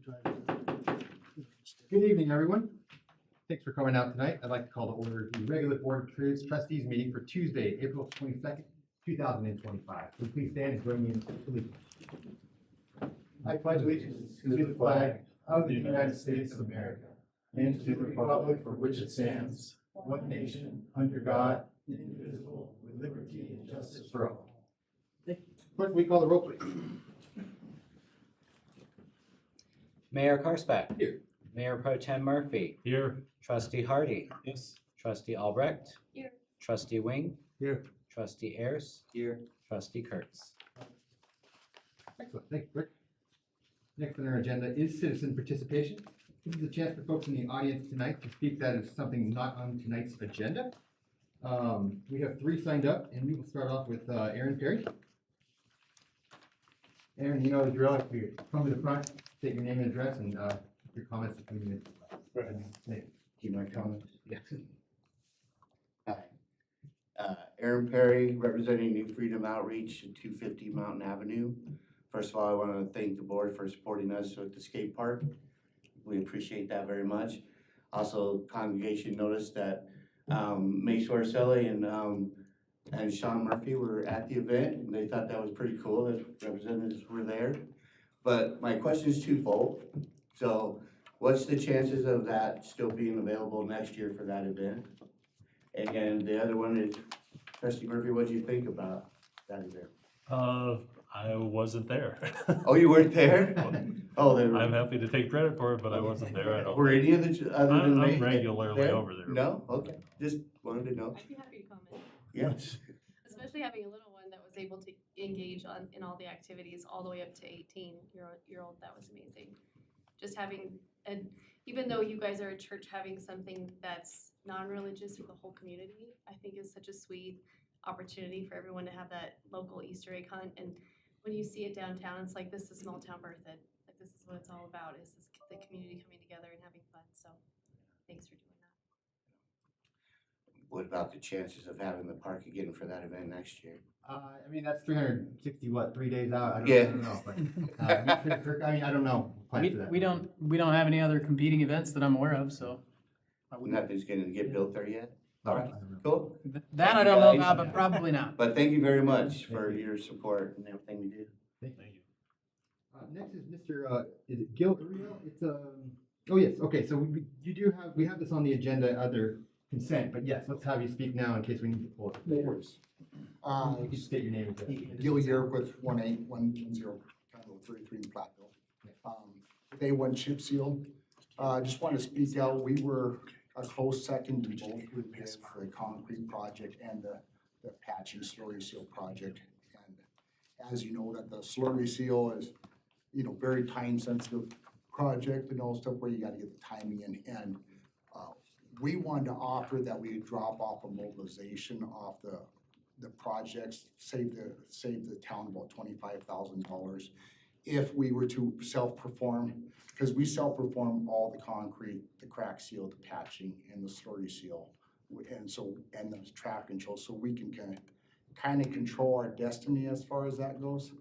Good evening, everyone. Thanks for coming out tonight. I'd like to call to order the regular Board of Trustees meeting for Tuesday, April 22nd, 2025. So please stand and join me in salute. I pledge allegiance to the flag of the United States of America and to the republic for which it stands, one nation, under God, indivisible, with liberty and justice for all. Clerk, we call the roll, please. Mayor Karspeck. Here. Mayor Pro Tem Murphy. Here. Trustee Hardy. Yes. Trustee Albrecht. Here. Trustee Wing. Here. Trustee Ayers. Here. Trustee Kurtz. Excellent, thank you, Rick. Next on our agenda is citizen participation. This is a chance for folks in the audience tonight to speak that is something not on tonight's agenda. We have 3 signed up, and we will start off with Aaron Perry. Aaron, you know the drill. If you come to the front, state your name and address, and your comments in 2 minutes. Keep my comments. Yeah. Hi. Aaron Perry, representing New Freedom Outreach at 250 Mountain Avenue. First of all, I want to thank the board for supporting us at the skate park. We appreciate that very much. Also, congregation noticed that Mace Orselli and Sean Murphy were at the event, and they thought that was pretty cool that representatives were there. But my question is twofold. So what's the chances of that still being available next year for that event? And the other one is, Trustee Murphy, what do you think about that event? I wasn't there. Oh, you weren't there? Oh, they were. I'm happy to take credit for it, but I wasn't there. I don't. Were any of the other than I'm me regularly there? over there. No? Okay, just wanted to know. I'd be happy to comment, Yes. especially having a little one that was able to engage in all the activities all the way up to 18-year-old. That was amazing. Just having, and even though you guys are a church, having something that's non-religious for the whole community, I think is such a sweet opportunity for everyone to have that local Easter egg hunt. And when you see it downtown, it's like, this is small town Berthoud. Like, this is what it's all about, is this, the community coming together and having fun. So thanks for doing that. What about the chances of having the park again for that event next year? I mean, that's 360, 3 days out? I don't, Yeah. I don't know. But, Kirk, I mean, I don't know. Plans for that. We don't have any other competing events that I'm aware of, so. Nothing's gonna get built there yet? No, All I right, don't know. cool. That I don't know about, but probably not. But thank you very much for your support and everything we do. Thank Thank you. Next is Mr. Is it Gil Uriel? It's oh yes, okay, so we have this on the agenda under consent, but yes, let's have you speak now in case we need to pull it. No worries. You can state your name and address. Gil Year with 18110 Condo 33 in Platteville. A1 chip seal. Just want to speak out. We were a close second to both with bids for the concrete project and the patching slurry seal project. And as you know, that the slurry seal is, very time sensitive project and all stuff where you got to get the timing in. And we wanted to offer that we would drop off a mobilization off the projects, save the town about $25,000 if we were to self-perform, because we self-perform all the concrete, the crack seal, the patching, and the slurry seal, and the traffic control, so we can kind of control our destiny as far as that goes.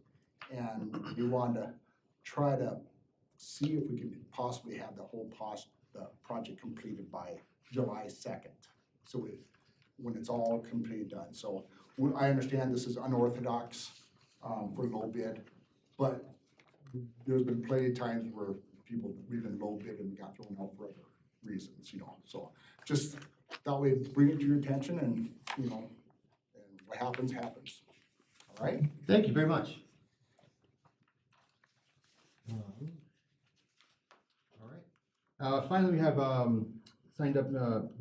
And we want to try to see if we could possibly have the project completed by July 2nd. So when it's all completely done. So I understand this is unorthodox for low bid, but there's been plenty of times where we've been low bid and got thrown out for other reasons, So just that way, bring it to your attention and, and what happens, happens. All right? Thank you very much. All right. Finally, we have signed up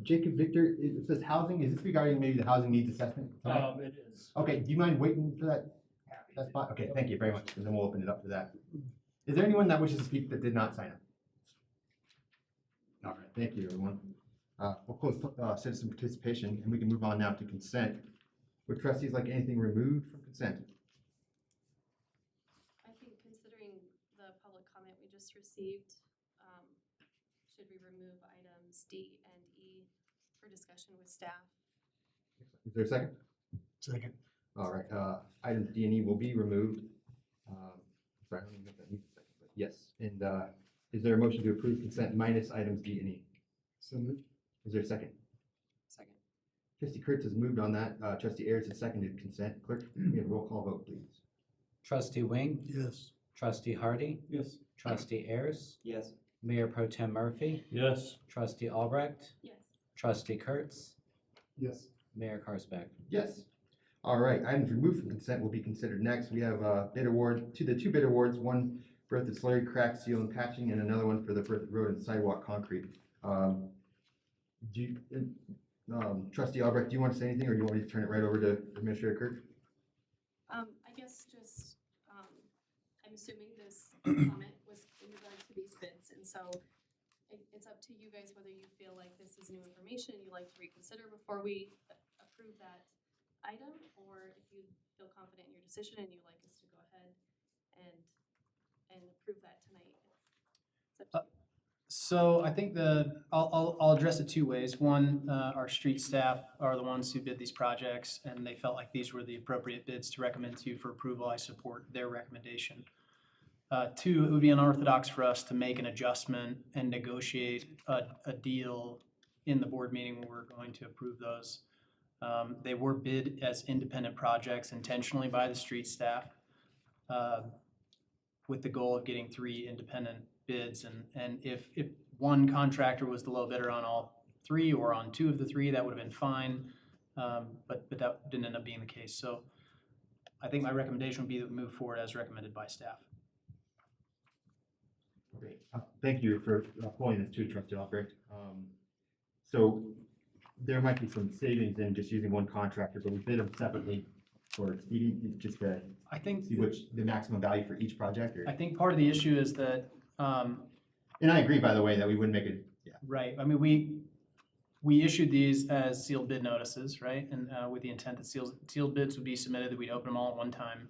Jacob Victor. It says housing. Is this regarding maybe the housing needs assessment? It is. Okay, do you mind waiting for that spot? Okay, thank you very much, and then we'll open it up for that. Is there anyone that wishes to speak that did not sign up? All right, thank you, everyone. We'll close citizen participation, and we can move on now to consent. Would trustees like anything removed from consent? I think considering the public comment we just received, should we remove items D and E for discussion with staff? Is there a second? Second. All right, items D and E will be removed. Sorry, I don't even know if that needs a second, but yes. And Is there a motion to approve consent minus items D and E? So moved. Is there a second? Second. Trustee Kurtz has moved on that. Trustee Ayers has seconded consent. Clerk, we have a roll call vote, please. Trustee Wing, Yes. Trustee Hardy, Yes. Trustee Ayers, Yes. Mayor Pro Tem Murphy, Yes. Trustee Albrecht, Yes. Trustee Kurtz, Yes. Mayor Karsbeck. Yes. All right, items removed from consent will be considered next. We have bid award, the two bid awards, one for the slurry crack seal and patching, and another one for the Berthoud Road and sidewalk concrete. Trustee Albrecht, do you want to say anything, or do you want me to turn it right over to Administrator Kirk? I guess just, I'm assuming this comment was in regard to these bids, and so it's up to you guys whether you feel like this is new information and you'd like to reconsider before we approve that item, or if you feel confident in your decision and you'd like us to go ahead and approve that tonight. It's up to you. So I think I'll address it two ways. One, our street staff are the ones who bid these projects, and they felt like these were the appropriate bids to recommend to you for approval. I support their recommendation. Two, it would be unorthodox for us to make an adjustment and negotiate a deal in the board meeting when we're going to approve those. They were bid as independent projects intentionally by the street staff, with the goal of getting 3 independent bids. And if one contractor was the low bidder on all 3 or on 2 of the 3, that would have been fine. But that didn't end up being the case. So I think my recommendation would be that we move forward as recommended by staff. Great. Thank you for pulling this too, Trustee Albrecht. So there might be some savings in just using one contractor, but we bid them separately for speeding, just to I think see which the maximum value for each project, or? I think part of the issue is that And I agree, by the way, that we wouldn't make it, yeah. right. I mean, we issued these as sealed bid notices, right? And with the intent that sealed bids would be submitted, that we'd open them all at one time.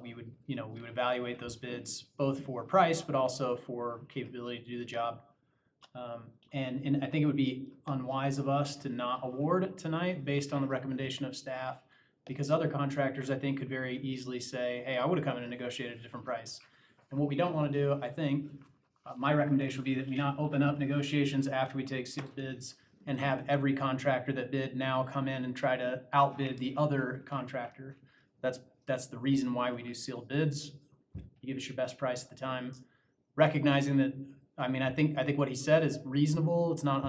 We would evaluate those bids both for price, but also for capability to do the job. And I think it would be unwise of us to not award it tonight based on the recommendation of staff, because other contractors, I think, could very easily say, hey, I would have come in and negotiated a different price. And what we don't want to do, I think, my recommendation would be that we not open up negotiations after we take sealed bids and have every contractor that bid now come in and try to outbid the other contractor. That's the reason why we do sealed bids. You give us your best price at the time, recognizing that, I mean, I think what he said is reasonable. It's not,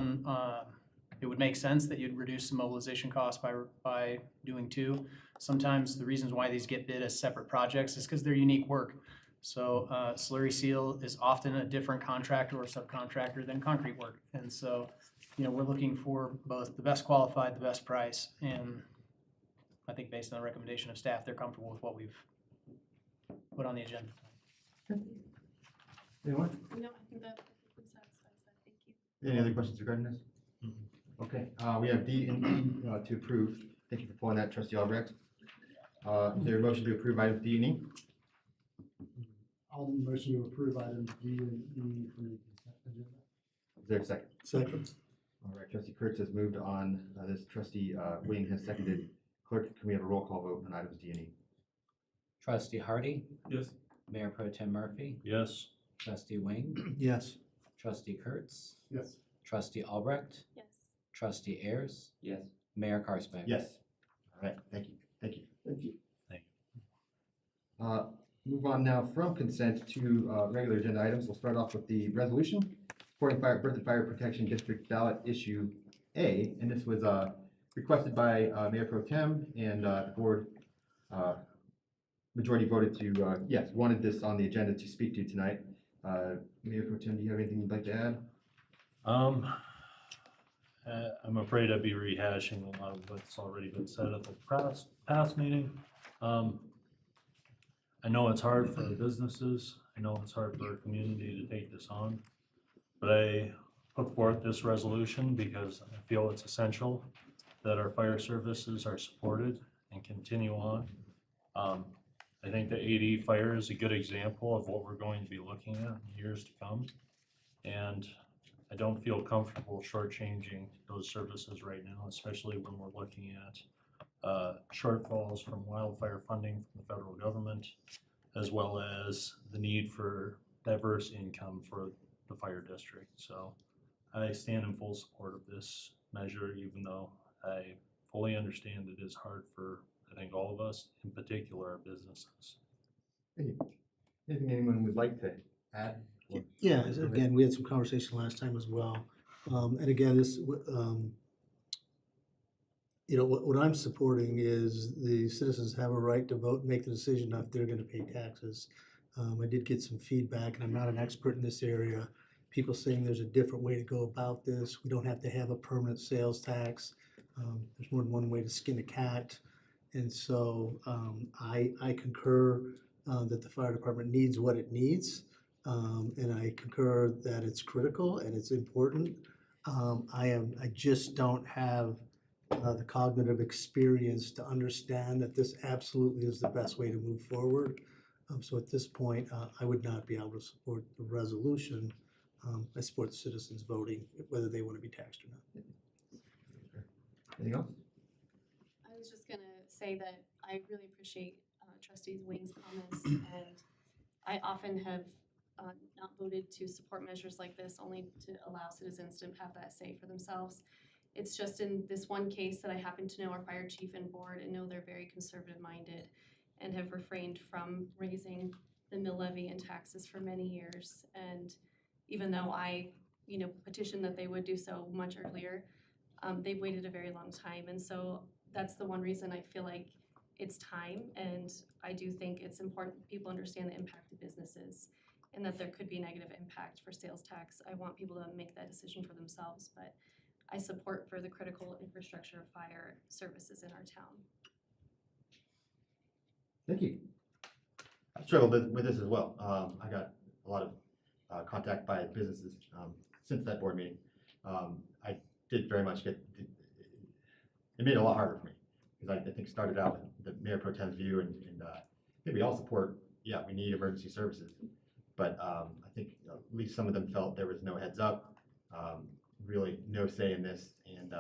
it would make sense that you'd reduce the mobilization costs by doing 2. Sometimes the reasons why these get bid as separate projects is because they're unique work. So slurry seal is often a different contractor or subcontractor than concrete work. And so, we're looking for both the best qualified, the best price, and I think based on the recommendation of staff, they're comfortable with what we've put on the agenda. Anyone? No, I think that satisfies that. Thank you. Any other questions regarding this? Okay, we have D and E to approve. Thank you for pulling that, Trustee Albrecht. Is there a motion to approve items D and E? I'll motion to approve items D and E for the consent agenda. Is there a second? Second. All right, Trustee Kurtz has moved on this. Trustee Wing has seconded. Clerk, can we have a roll call vote on items D and E? Trustee Hardy, Yes. Mayor Pro Tem Murphy, Yes. Trustee Wing, Yes. Trustee Kurtz, Yes. Trustee Albrecht, Yes. Trustee Ayers, Yes. Mayor Karsbeck. Yes. All right, thank you. Thank you. Thank you. Move on now from consent to regular agenda items. We'll start off with the resolution supporting Berthoud Fire Protection District ballot issue A, and this was requested by Mayor Pro Tem, and the board majority voted to, yes, wanted this on the agenda to speak to tonight. Mayor Pro Tem, do you have anything you'd like to add? I'm afraid I'd be rehashing a lot of what's already been said at the past meeting. I know it's hard for the businesses. I know it's hard for our community to take this on. But I put forth this resolution because I feel it's essential that our fire services are supported and continue on. I think the AD fire is a good example of what we're going to be looking at in years to come. And I don't feel comfortable shortchanging those services right now, especially when we're looking at shortfalls from wildfire funding from the federal government, as well as the need for diverse income for the fire district. So I stand in full support of this measure, even though I fully understand it is hard for, I think, all of us, in particular our businesses. Thank you. Anything anyone would like to add? or- Yeah, again, we had some conversation last time as well. And again, what I'm supporting is the citizens have a right to vote and make the decision if they're gonna pay taxes. I did get some feedback, and I'm not an expert in this area. People saying there's a different way to go about this. We don't have to have a permanent sales tax. There's more than one way to skin a cat. And so, I concur, that the fire department needs what it needs. And I concur that it's critical and it's important. I just don't have the cognitive experience to understand that this absolutely is the best way to move forward. So at this point, I would not be able to support the resolution. I support the citizens voting whether they want to be taxed or not. Anything else? I was just gonna say that I really appreciate Trustee Wing's comments, and I often have not voted to support measures like this, only to allow citizens to have that say for themselves. It's just in this one case that I happen to know our fire chief and board and know they're very conservative minded and have refrained from raising the mill levy and taxes for many years. And even though I, petitioned that they would do so much earlier, they've waited a very long time. And so that's the one reason I feel like it's time. And I do think it's important people understand the impact of businesses and that there could be negative impact for sales tax. I want people to make that decision for themselves, but I support for the critical infrastructure of fire services in our town. Thank you. I struggled with this as well. I got a lot of contact by businesses since that board meeting. I did very much it made it a lot harder for me because I think it started out with the Mayor Pro Tem's view and I think we all support, yeah, we need emergency services. But I think at least some of them felt there was no heads up, really no say in this, and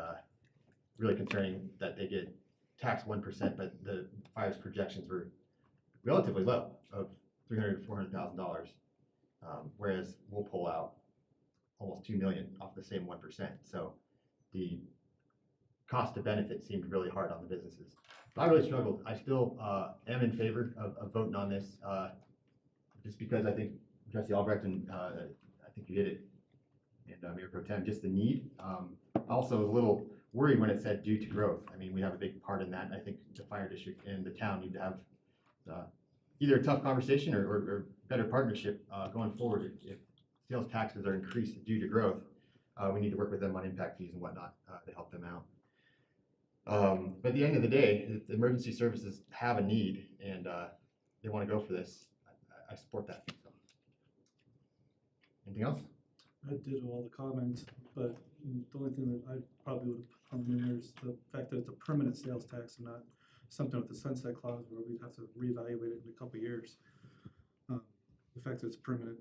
really concerning that they get taxed 1%, but the fire's projections were relatively low of $300,000 to $400,000, whereas we'll pull out almost $2 million off the same 1%. So the cost to benefit seemed really hard on the businesses. So I really struggled. I still am in favor of voting on this, just because I think Trustee Albrecht and I think you hit it, and Mayor Pro Tem, just the need. Also a little worried when it said due to growth. I mean, we have a big part in that, and I think the fire district and the town need to have either a tough conversation or better partnership going forward. If sales taxes are increased due to growth, we need to work with them on impact fees and whatnot to help them out. But at the end of the day, if the emergency services have a need and they want to go for this, I support that. So. Anything else? I did all the comments, but the only thing that I probably would have put in there is the fact that it's a permanent sales tax and not something with the sunset clause where we'd have to reevaluate it in a couple of years. The fact that it's permanent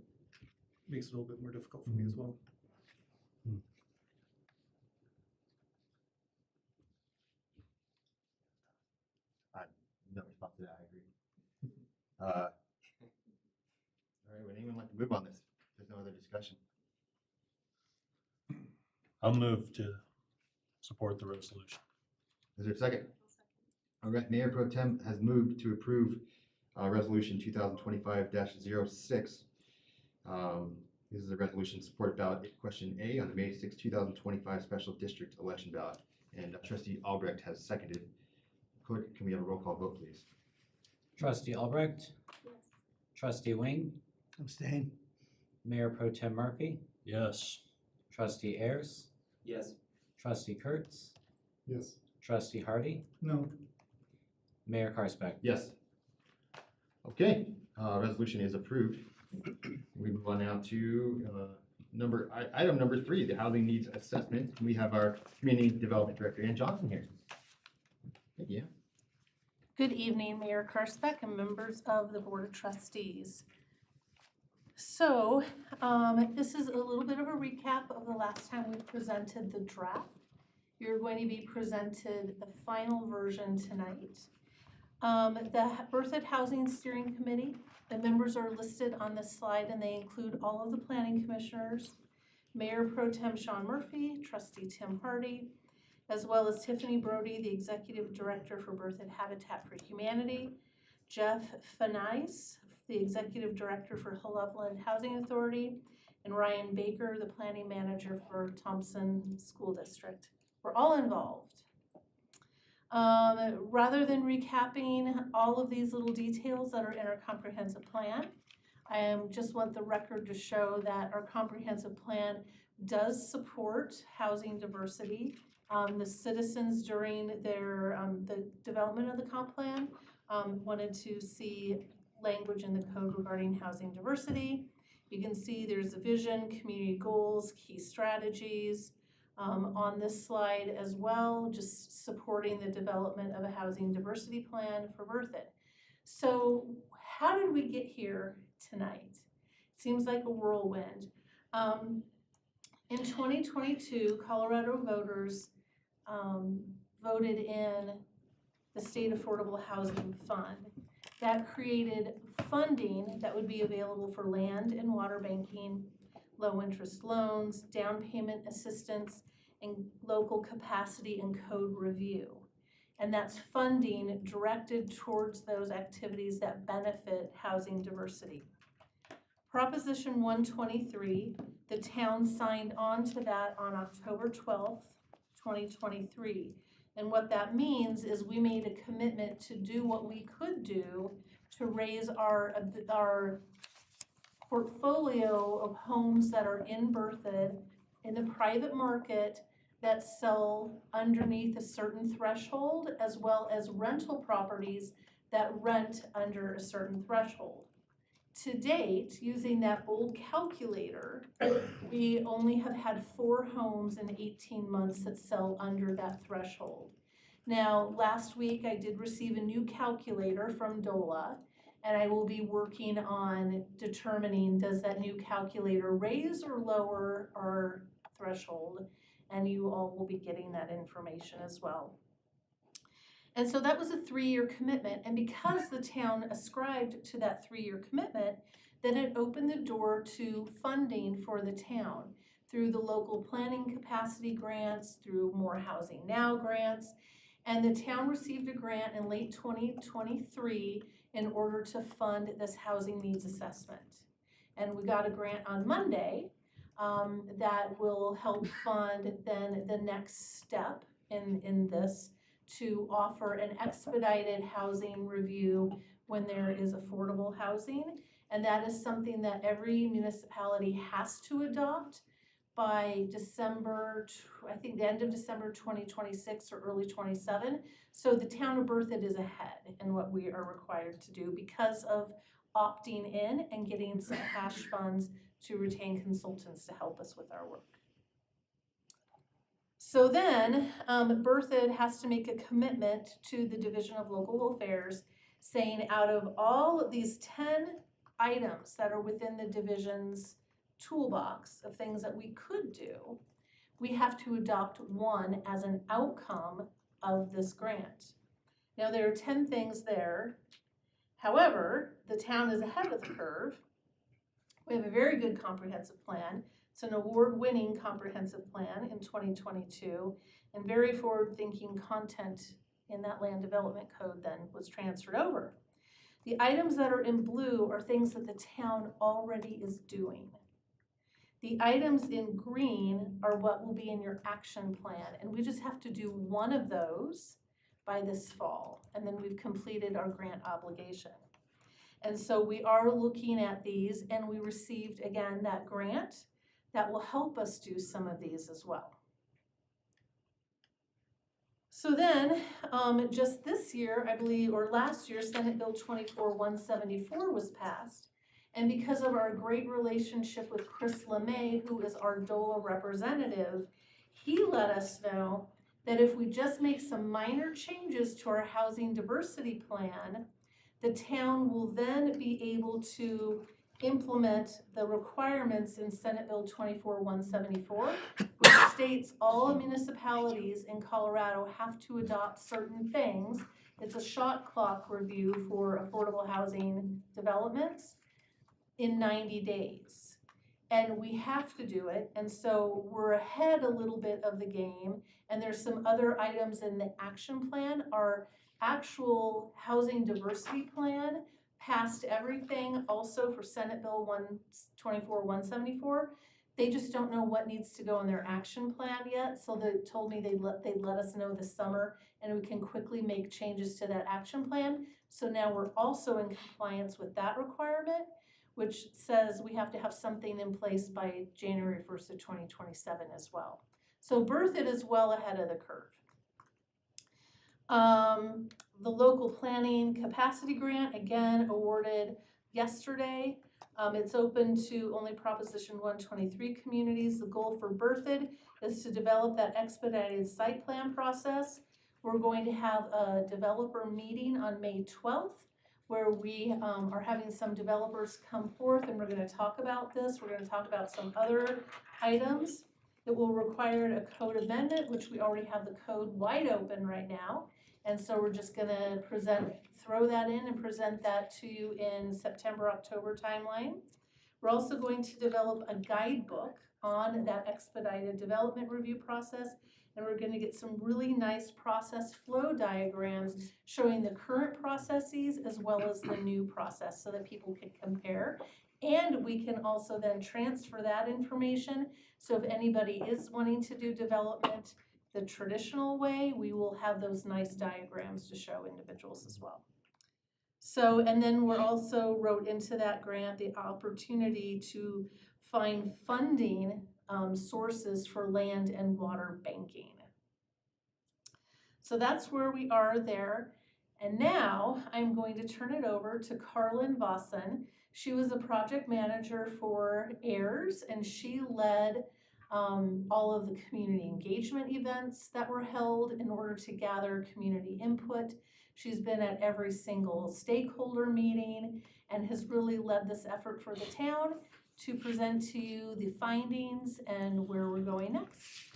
makes it a little bit more difficult for me as well. No response to that, I agree. All right, would anyone like to move on this? There's no other discussion. I'll move to support the resolution. Is there a second? All right, Mayor Pro Tem has moved to approve Resolution 2025-06. This is a resolution support ballot question A on the May 6, 2025 special district election ballot. And Trustee Albrecht has seconded. Clerk, can we have a roll call vote, please? Trustee Albrecht, Yes. Trustee Wing, Abstain. Mayor Pro Tem Murphy, Yes. Trustee Ayers, Yes. Trustee Kurtz, Yes. Trustee Hardy, No, Mayor Karsbeck. Yes. Okay, resolution is approved. We move on now to item number 3, the housing needs assessment. We have our community development director, Ann Johnson, here. Thank you. Good evening, Mayor Karsbeck and members of the Board of Trustees. So, this is a little bit of a recap of the last time we presented the draft. You're going to be presented the final version tonight. The Berthoud Housing Steering Committee, the members are listed on this slide, and they include all of the planning commissioners, Mayor Pro Tem Sean Murphy, Trustee Tim Hardy, as well as Tiffany Brody, the Executive Director for Berthoud Habitat for Humanity, Jeff Fanice, the Executive Director for Loveland Housing Authority, and Ryan Baker, the Planning Manager for Thompson School District. We're all involved. Rather than recapping all of these little details that are in our comprehensive plan, I just want the record to show that our comprehensive plan does support housing diversity. The citizens during their, the development of the comp plan wanted to see language in the code regarding housing diversity. You can see there's a vision, community goals, key strategies on this slide as well, just supporting the development of a housing diversity plan for Berthoud. So how did we get here tonight? Seems like a whirlwind. In 2022, Colorado voters voted in the State Affordable Housing Fund. That created funding that would be available for land and water banking, low interest loans, down payment assistance, and local capacity and code review. And that's funding directed towards those activities that benefit housing diversity. Proposition 123, the town signed on to that on October 12th, 2023. And what that means is we made a commitment to do what we could do to raise our portfolio of homes that are in Berthoud in the private market that sell underneath a certain threshold, as well as rental properties that rent under a certain threshold. To date, using that old calculator, we only have had 4 homes in 18 months that sell under that threshold. Now, last week I did receive a new calculator from DOLA, and I will be working on determining, does that new calculator raise or lower our threshold? And you all will be getting that information as well. And so that was a 3-year commitment, and because the town ascribed to that 3-year commitment, then it opened the door to funding for the town through the local planning capacity grants, through More Housing Now grants, and the town received a grant in late 2023 in order to fund this housing needs assessment. And we got a grant on Monday that will help fund then the next step in this, to offer an expedited housing review when there is affordable housing. And that is something that every municipality has to adopt by December, I think the end of December 2026 or early 27. So the town of Berthoud is ahead in what we are required to do because of opting in and getting some cash funds to retain consultants to help us with our work. So then, Berthoud has to make a commitment to the Division of Local Affairs, saying out of all of these 10 items that are within the division's toolbox of things that we could do, we have to adopt one as an outcome of this grant. Now, there are 10 things there. However, the town is ahead of the curve. We have a very good comprehensive plan. It's an award-winning comprehensive plan in 2022, and very forward-thinking content in that land development code then was transferred over. The items that are in blue are things that the town already is doing. The items in green are what will be in your action plan, and we just have to do one of those by this fall, and then we've completed our grant obligation. And so we are looking at these, and we received, again, that grant that will help us do some of these as well. So then, just this year, I believe, or last year, Senate Bill 24-174 was passed. And because of our great relationship with Chris LeMay, who is our DOLA representative, he let us know that if we just make some minor changes to our housing diversity plan, the town will then be able to implement the requirements in Senate Bill 24-174, which states all municipalities in Colorado have to adopt certain things It's a shot clock review for affordable housing developments in 90 days. And we have to do it, and so we're ahead a little bit of the game. And there's some other items in the action plan. Our actual housing diversity plan passed everything also for Senate Bill 174. They just don't know what needs to go in their action plan yet, so they told me they'd let us know this summer, and we can quickly make changes to that action plan. So now we're also in compliance with that requirement, which says we have to have something in place by January 1st of 2027 as well. So Berthoud is well ahead of the curve. The local planning capacity grant, again, awarded yesterday. It's open to only Proposition 123 communities. The goal for Berthoud is to develop that expedited site plan process. We're going to have a developer meeting on May 12th where we are having some developers come forth, and we're gonna talk about this. We're gonna talk about some other items that will require a code amendment, which we already have the code wide open right now. And so we're just gonna throw that in and present that to you in September, October timeline. We're also going to develop a guidebook on that expedited development review process. And we're gonna get some really nice process flow diagrams showing the current processes as well as the new process so that people can compare. And we can also then transfer that information. So if anybody is wanting to do development the traditional way, we will have those nice diagrams to show individuals as well. So, and then we're also wrote into that grant the opportunity to find funding sources for land and water banking. So that's where we are there. And now I'm going to turn it over to Carlin Vossen. She was a project manager for AIRS, and she led all of the community engagement events that were held in order to gather community input. She's been at every single stakeholder meeting and has really led this effort for the town to present to you the findings and where we're going next.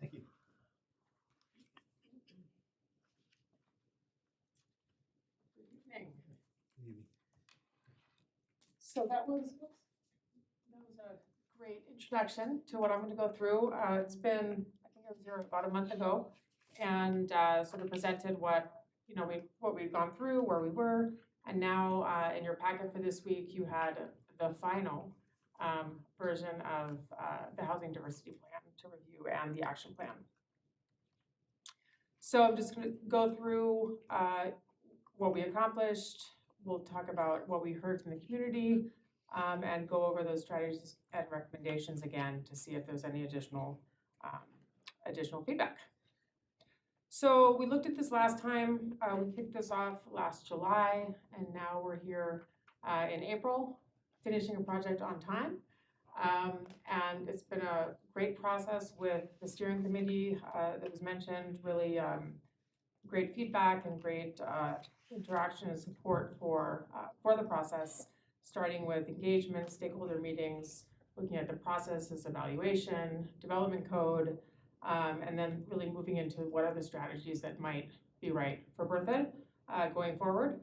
Thank you. So that was a great introduction to what I'm going to go through. It's been, I think I was here about a month ago, and sort of presented what we've gone through, where we were, and now in your packet for this week you had the final version of the housing diversity plan to review and the action plan. So I'm just going to go through what we accomplished. We'll talk about what we heard from the community and go over those strategies and recommendations again to see if there's any additional feedback. So we looked at this last time. We kicked this off last July, and now we're here in April, finishing a project on time. And it's been a great process with the steering committee that was mentioned, really great feedback and great interaction and support for the process, starting with engagement, stakeholder meetings, looking at the processes, evaluation, development code, and then really moving into what are the strategies that might be right for Berthoud going forward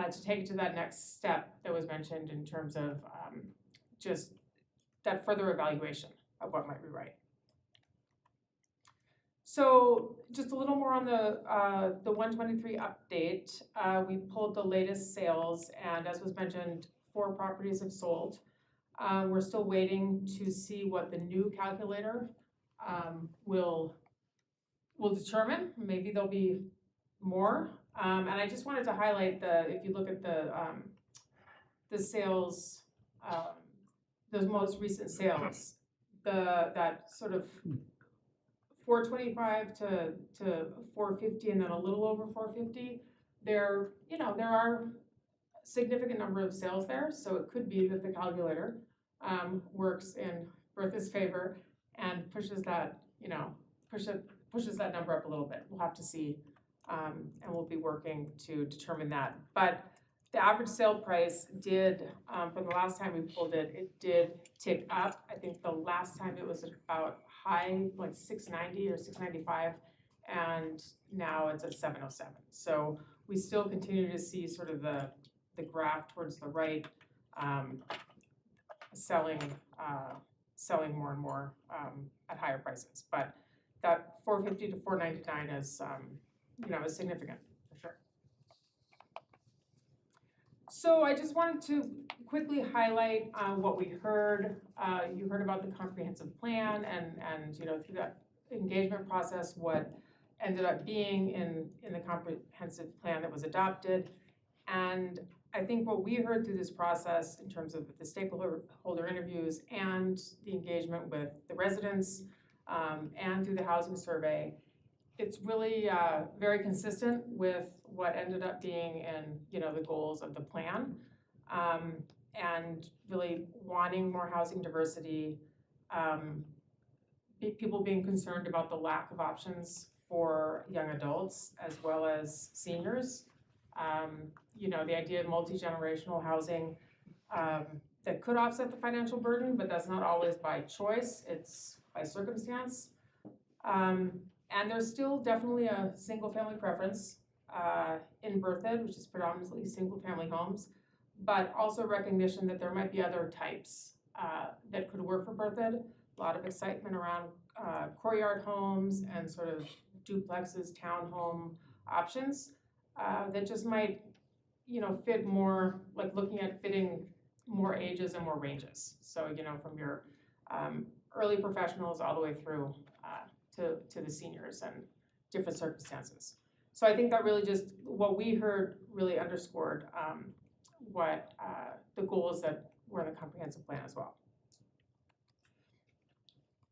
to take it to that next step that was mentioned in terms of just that further evaluation of what might be right. So just a little more on the 123 update. We pulled the latest sales, and as was mentioned, 4 properties have sold. We're still waiting to see what the new calculator will determine. Maybe there'll be more. And I just wanted to highlight if you look at the sales, those most recent sales, that sort of 425 to 450 and then a little over 450, there are a significant number of sales there, so it could be that the calculator works in Berthoud's favor and pushes that number up a little bit. We'll have to see, and we'll be working to determine that. But the average sale price did, from the last time we pulled it, it did tick up. I think the last time it was about high, like 690 or 695, and now it's at 707. So we still continue to see sort of the graph towards the right, selling more and more at higher prices. But that 450 to 499 is, is significant, for sure. So I just wanted to quickly highlight what we heard. You heard about the comprehensive plan and through that engagement process, what ended up being in the comprehensive plan that was adopted. And I think what we heard through this process in terms of the stakeholder interviews and the engagement with the residents and through the housing survey, it's really very consistent with what ended up being in the goals of the plan, and really wanting more housing diversity, people being concerned about the lack of options for young adults as well as seniors. The idea of multi-generational housing that could offset the financial burden, but that's not always by choice, it's by circumstance. And there's still definitely a single-family preference in Berthoud, which is predominantly single-family homes, but also recognition that there might be other types that could work for Berthoud. A lot of excitement around courtyard homes and sort of duplexes, townhome options that just might, fit more, like looking at fitting more ages and more ranges. So, from your early professionals all the way through to the seniors and different circumstances. So I think that really just, what we heard really underscored what the goals that were in the comprehensive plan as well.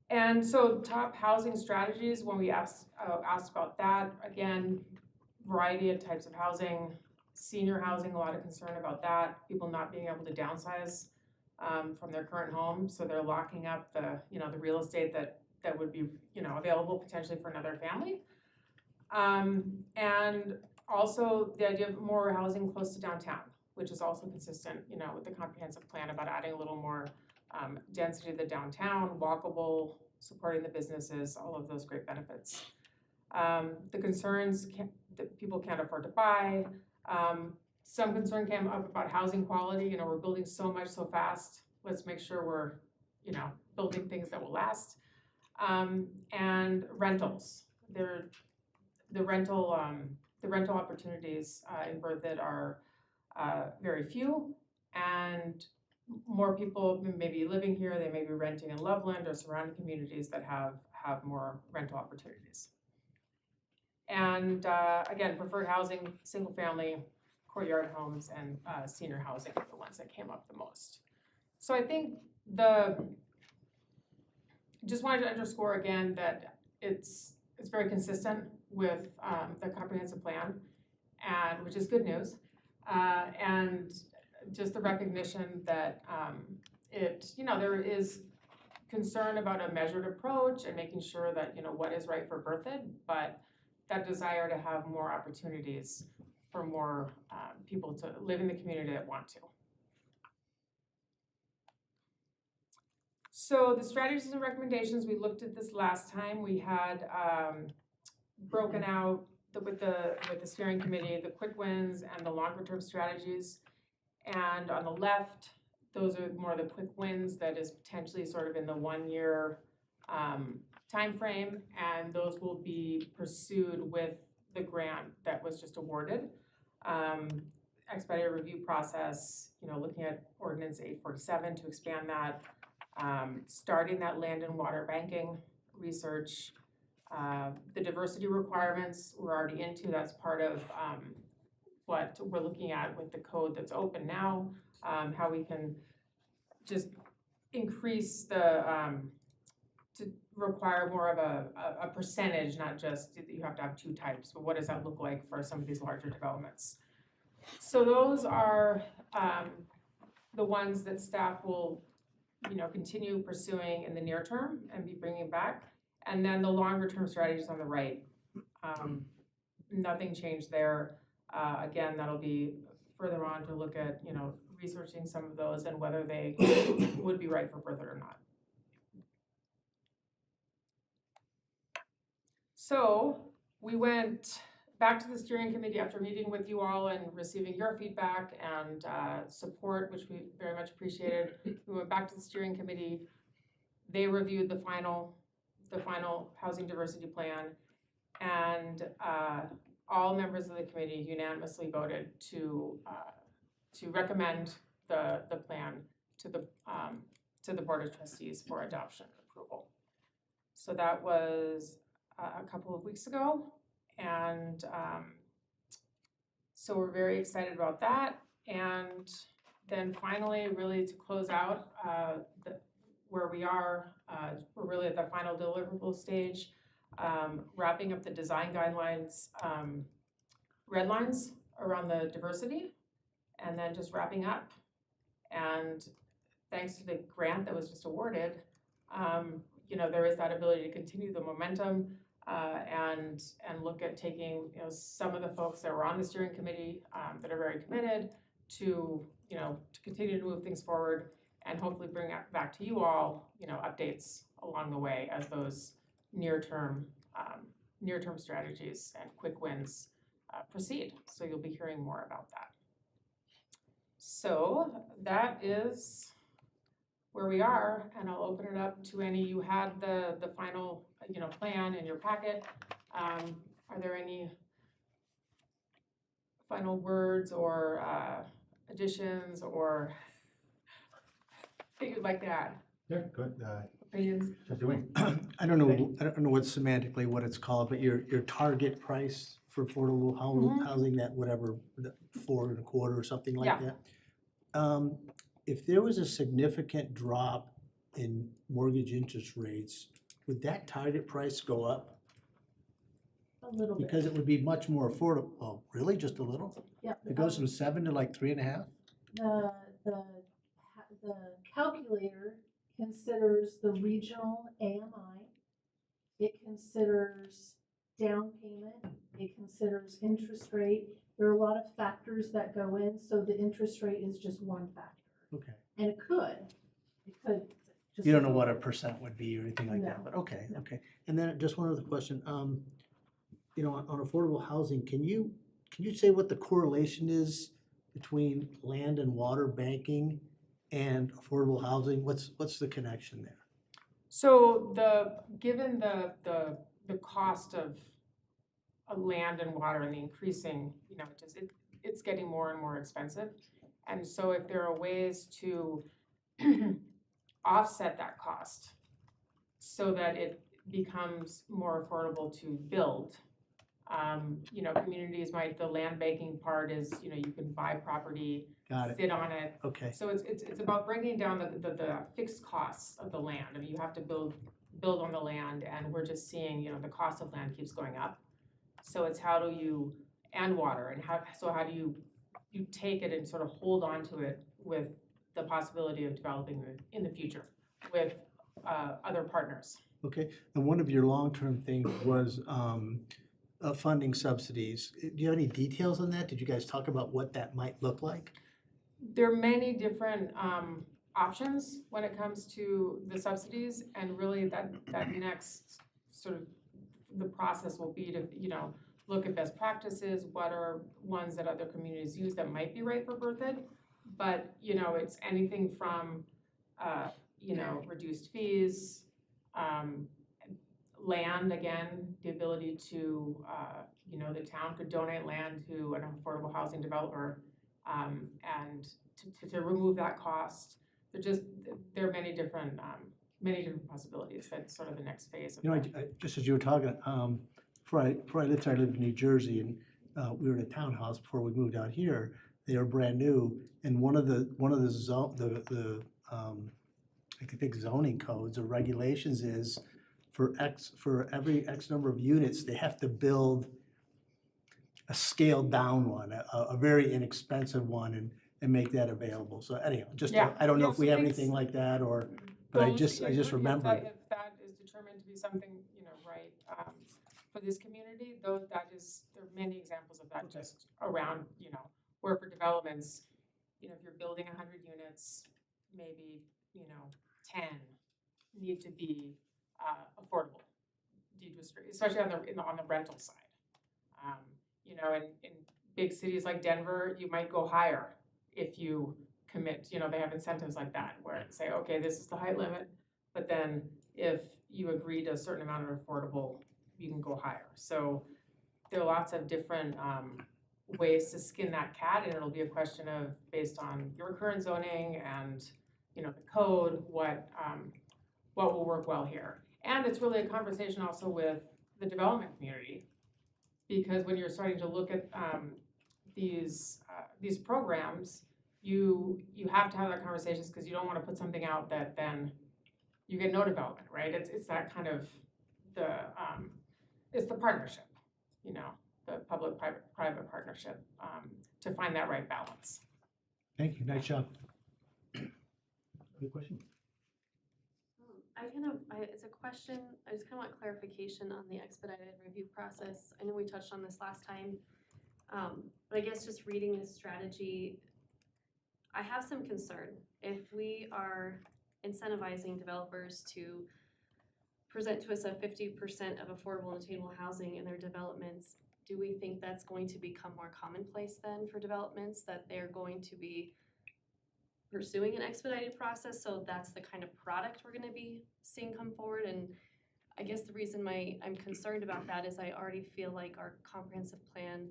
And so top housing strategies, when we asked about that, again, variety of types of housing, senior housing, a lot of concern about that, people not being able to downsize from their current home, so they're locking up the real estate that would be available potentially for another family. And also the idea of more housing close to downtown, which is also consistent, with the comprehensive plan about adding a little more density to the downtown, walkable, supporting the businesses, all of those great benefits. The concerns that people can't afford to buy. Some concern came up about housing quality. We're building so much so fast. Let's make sure we're, building things that will last. And rentals. The rental opportunities in Berthoud are very few, and more people may be living here, they may be renting in Loveland or surrounding communities that have more rental opportunities. And again, preferred housing, single family, courtyard homes, and senior housing are the ones that came up the most. So I think just wanted to underscore again that it's very consistent with the comprehensive plan, and which is good news. And just the recognition that there is concern about a measured approach and making sure that what is right for Berthoud, but that desire to have more opportunities for more people to live in the community that want to. So the strategies and recommendations, we looked at this last time. We had broken out with the steering committee, the quick wins and the longer term strategies. And on the left, those are more the quick wins that is potentially sort of in the 1 year time frame, and those will be pursued with the grant that was just awarded. Expedited review process, looking at Ordinance 847 to expand that, starting that land and water banking research. The diversity requirements we're already into, that's part of what we're looking at with the code that's open now, how we can just increase the, to require more of a percentage, not just that you have to have 2 types, but what does that look like for some of these larger developments? So those are the ones that staff will, continue pursuing in the near term and be bringing back. And then the longer term strategies on the right, nothing changed there. Again, that'll be further on to look at, researching some of those and whether they would be right for Berthoud or not. So we went back to the steering committee after meeting with you all and receiving your feedback and support, which we very much appreciated. We went back to the steering committee. They reviewed the final housing diversity plan, and all members of the committee unanimously voted to recommend the plan to the Board of Trustees for adoption and approval. So that was a couple of weeks ago, and so we're very excited about that. And then finally, really to close out where we are, we're really at the final deliverable stage, wrapping up the design guidelines, red lines around the diversity, and then just wrapping up. And thanks to the grant that was just awarded, there is that ability to continue the momentum and look at taking, some of the folks that were on the steering committee that are very committed to continue to move things forward and hopefully bring back to you all, updates along the way as those near-term strategies and quick wins proceed. So you'll be hearing more about that. So that is where we are, and I'll open it up to any. You had the final plan in your packet. Are there any final words or additions or things you'd like to add? Yeah, good. Opinions? Trustee Wayne? I don't know what semantically what it's called, but your target price for affordable housing, that whatever, 4.25 or something like Yeah. that. If there was a significant drop in mortgage interest rates, would that target price go up? A little bit. Because it would be much more affordable. Oh, really? Just a little? Yeah. It goes from 7 to like 3.5? The calculator considers the regional AMI. It considers down payment. It considers interest rate. There are a lot of factors that go in, so the interest rate is just one factor. Okay. And it could just. You don't know what a percent would be or anything like that, No. but okay. And then just one other question. On affordable housing, can you say what the correlation is between land and water banking and affordable housing? What's the connection there? So given the cost of land and water and the increasing, it's getting more and more expensive. And so if there are ways to offset that cost so that it becomes more affordable to build, communities the land banking part is, you can buy property, Got it. sit on it. Okay. So it's about bringing down the fixed costs of the land. I mean, you have to build on the land, and we're just seeing, the cost of land keeps going up. So it's and water, and how do you take it and sort of hold on to it with the possibility of developing it in the future with other partners. Okay. And one of your long-term things was funding subsidies. Do you have any details on that? Did you guys talk about what that might look like? There are many different options when it comes to the subsidies, and really that next sort of the process will be to look at best practices, what are ones that other communities use that might be right for Berthoud. But it's anything from reduced fees, land, again, the ability to the town could donate land to an affordable housing developer, and to remove that cost. There are many different possibilities. That's sort of the next phase of that. I just as you were talking, before I lived in New Jersey, and we were in a townhouse before we moved out here. They were brand new, and one of the I think zoning codes or regulations is for every X number of units, they have to build a scaled down one, a very inexpensive one, and make that available. So anyhow, I don't know if we have anything like that, but I just remembered. If that is determined to be something, right, for this community, there are many examples of that just around, where for developments, if you're building 100 units, maybe, 10 need to be affordable, deed restricted, especially on the rental side. You know, in big cities like Denver, you might go higher if you commit, you know, they have incentives like that where it say, okay, this is the height limit, but then if you agree to a certain amount of affordable, you can go higher. So there are lots of different ways to skin that cat, and it'll be a question of, based on your current zoning and, you know, the code, what will work well here. And it's really a conversation also with the development community, because when you're starting to look at these programs, you have to have that conversations, because you don't want to put something out that then you get no development, right? It's that kind of it's the partnership, you know, the public-private partnership to find that right balance. Thank you, nice job. Good question. It's a question, I just kind of want clarification on the expedited review process. I know we touched on this last time, but I guess just reading this strategy, I have some concern. If we are incentivizing developers to present to us a 50% of affordable and attainable housing in their developments, do we think that's going to become more commonplace then for developments, that they're going to be pursuing an expedited process, so that's the kind of product we're gonna be seeing come forward? And I guess the reason I'm concerned about that is I already feel like our comprehensive plan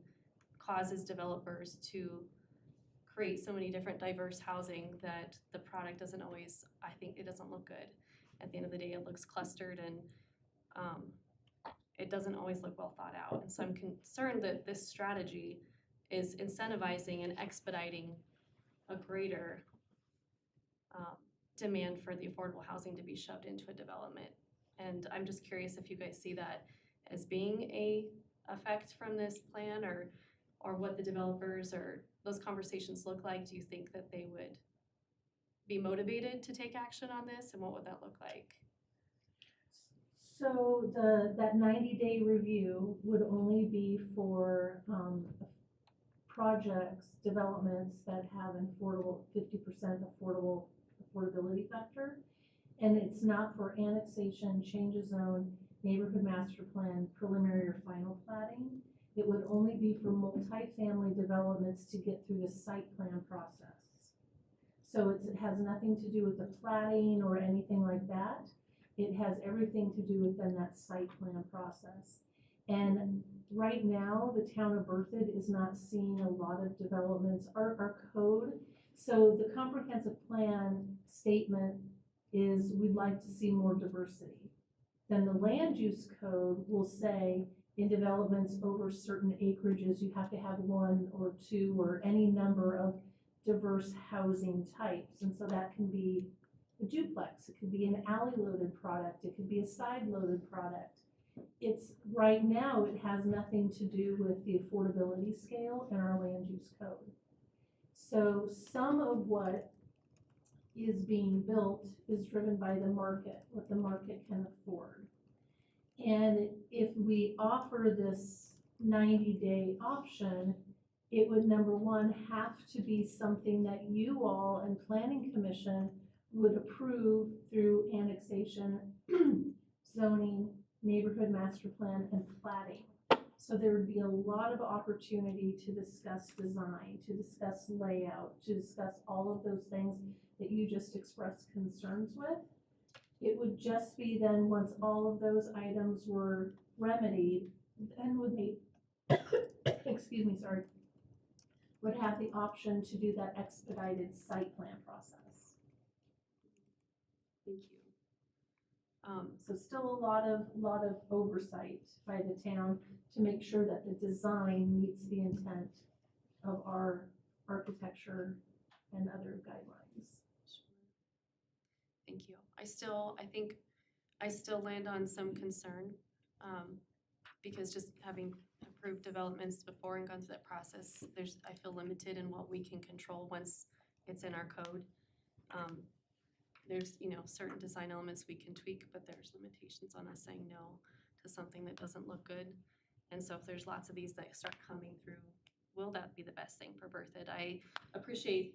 causes developers to create so many different diverse housing that the product doesn't always, I think it doesn't look good. At the end of the day, it looks clustered and it doesn't always look well thought out. And so I'm concerned that this strategy is incentivizing and expediting a greater demand for the affordable housing to be shoved into a development. And I'm just curious if you guys see that as being a effect from this plan, or what the developers or those conversations look like. Do you think that they would be motivated to take action on this, and what would that look like? So that 90-day review would only be for projects, developments that have an affordable 50% affordability factor. And it's not for annexation, change of zone, neighborhood master plan, preliminary or final plating. It would only be for multifamily developments to get through the site plan process. So it has nothing to do with the plating or anything like that. It has everything to do with then that site plan process. And right now, the town of Berthoud is not seeing a lot of developments. Our code, so the comprehensive plan statement is we'd like to see more diversity. Then the land use code will say in developments over certain acreages, you have to have 1 or 2 or any number of diverse housing types. And so that can be a duplex, it could be an alley loaded product, it could be a side loaded product. It's right now, it has nothing to do with the affordability scale in our land use code. So some of what is being built is driven by the market, what the market can afford. And if we offer this 90-day option, it would, number one, have to be something that you all and Planning Commission would approve through annexation, zoning, neighborhood master plan, and plating. So there would be a lot of opportunity to discuss design, to discuss layout, to discuss all of those things that you just expressed concerns with. It would just be then, once all of those items were remedied, then would they, excuse me, sorry, would have the option to do that expedited site plan process. Thank you. So still a lot of oversight by the town to make sure that the design meets the intent of our architecture and other guidelines. Thank you. I think I still land on some concern, because just having approved developments before and gone through that process, I feel limited in what we can control once it's in our code. There's, certain design elements we can tweak, but there's limitations on us saying no to something that doesn't look good. And so if there's lots of these that start coming through, will that be the best thing for Berthoud? I appreciate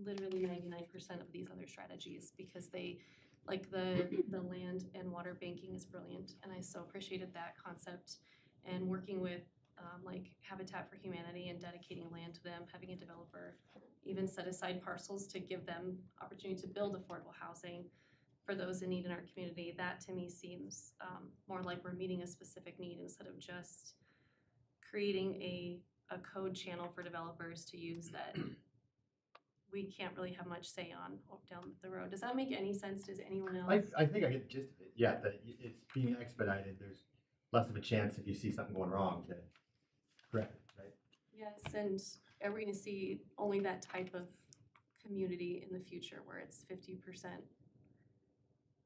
literally 99% of these other strategies, because they, like the land and water banking is brilliant, and I so appreciated that concept. And working with like Habitat for Humanity and dedicating land to them, having a developer even set aside parcels to give them opportunity to build affordable housing for those in need in our community. That to me seems more like we're meeting a specific need instead of just creating a code channel for developers to use that we can't really have much say on down the road. Does that make any sense? Does anyone else? I think I get the gist of it, yeah, that it's being expedited, there's less of a chance if you see something going wrong to correct it, right? Yes, and are we gonna see only that type of community in the future where it's 50%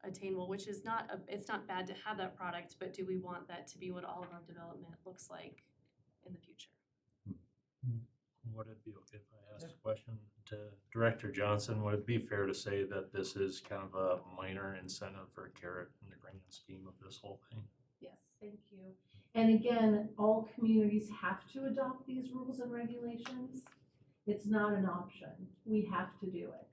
attainable, which is not, it's not bad to have that product, but do we want that to be what all of our development looks like in the future? Would it be okay if I asked a question to Director Johnson? Would it be fair to say that this is kind of a minor incentive or carrot in the grand scheme of this whole thing? Yes, thank you. And again, all communities have to adopt these rules and regulations. It's not an option. We have to do it.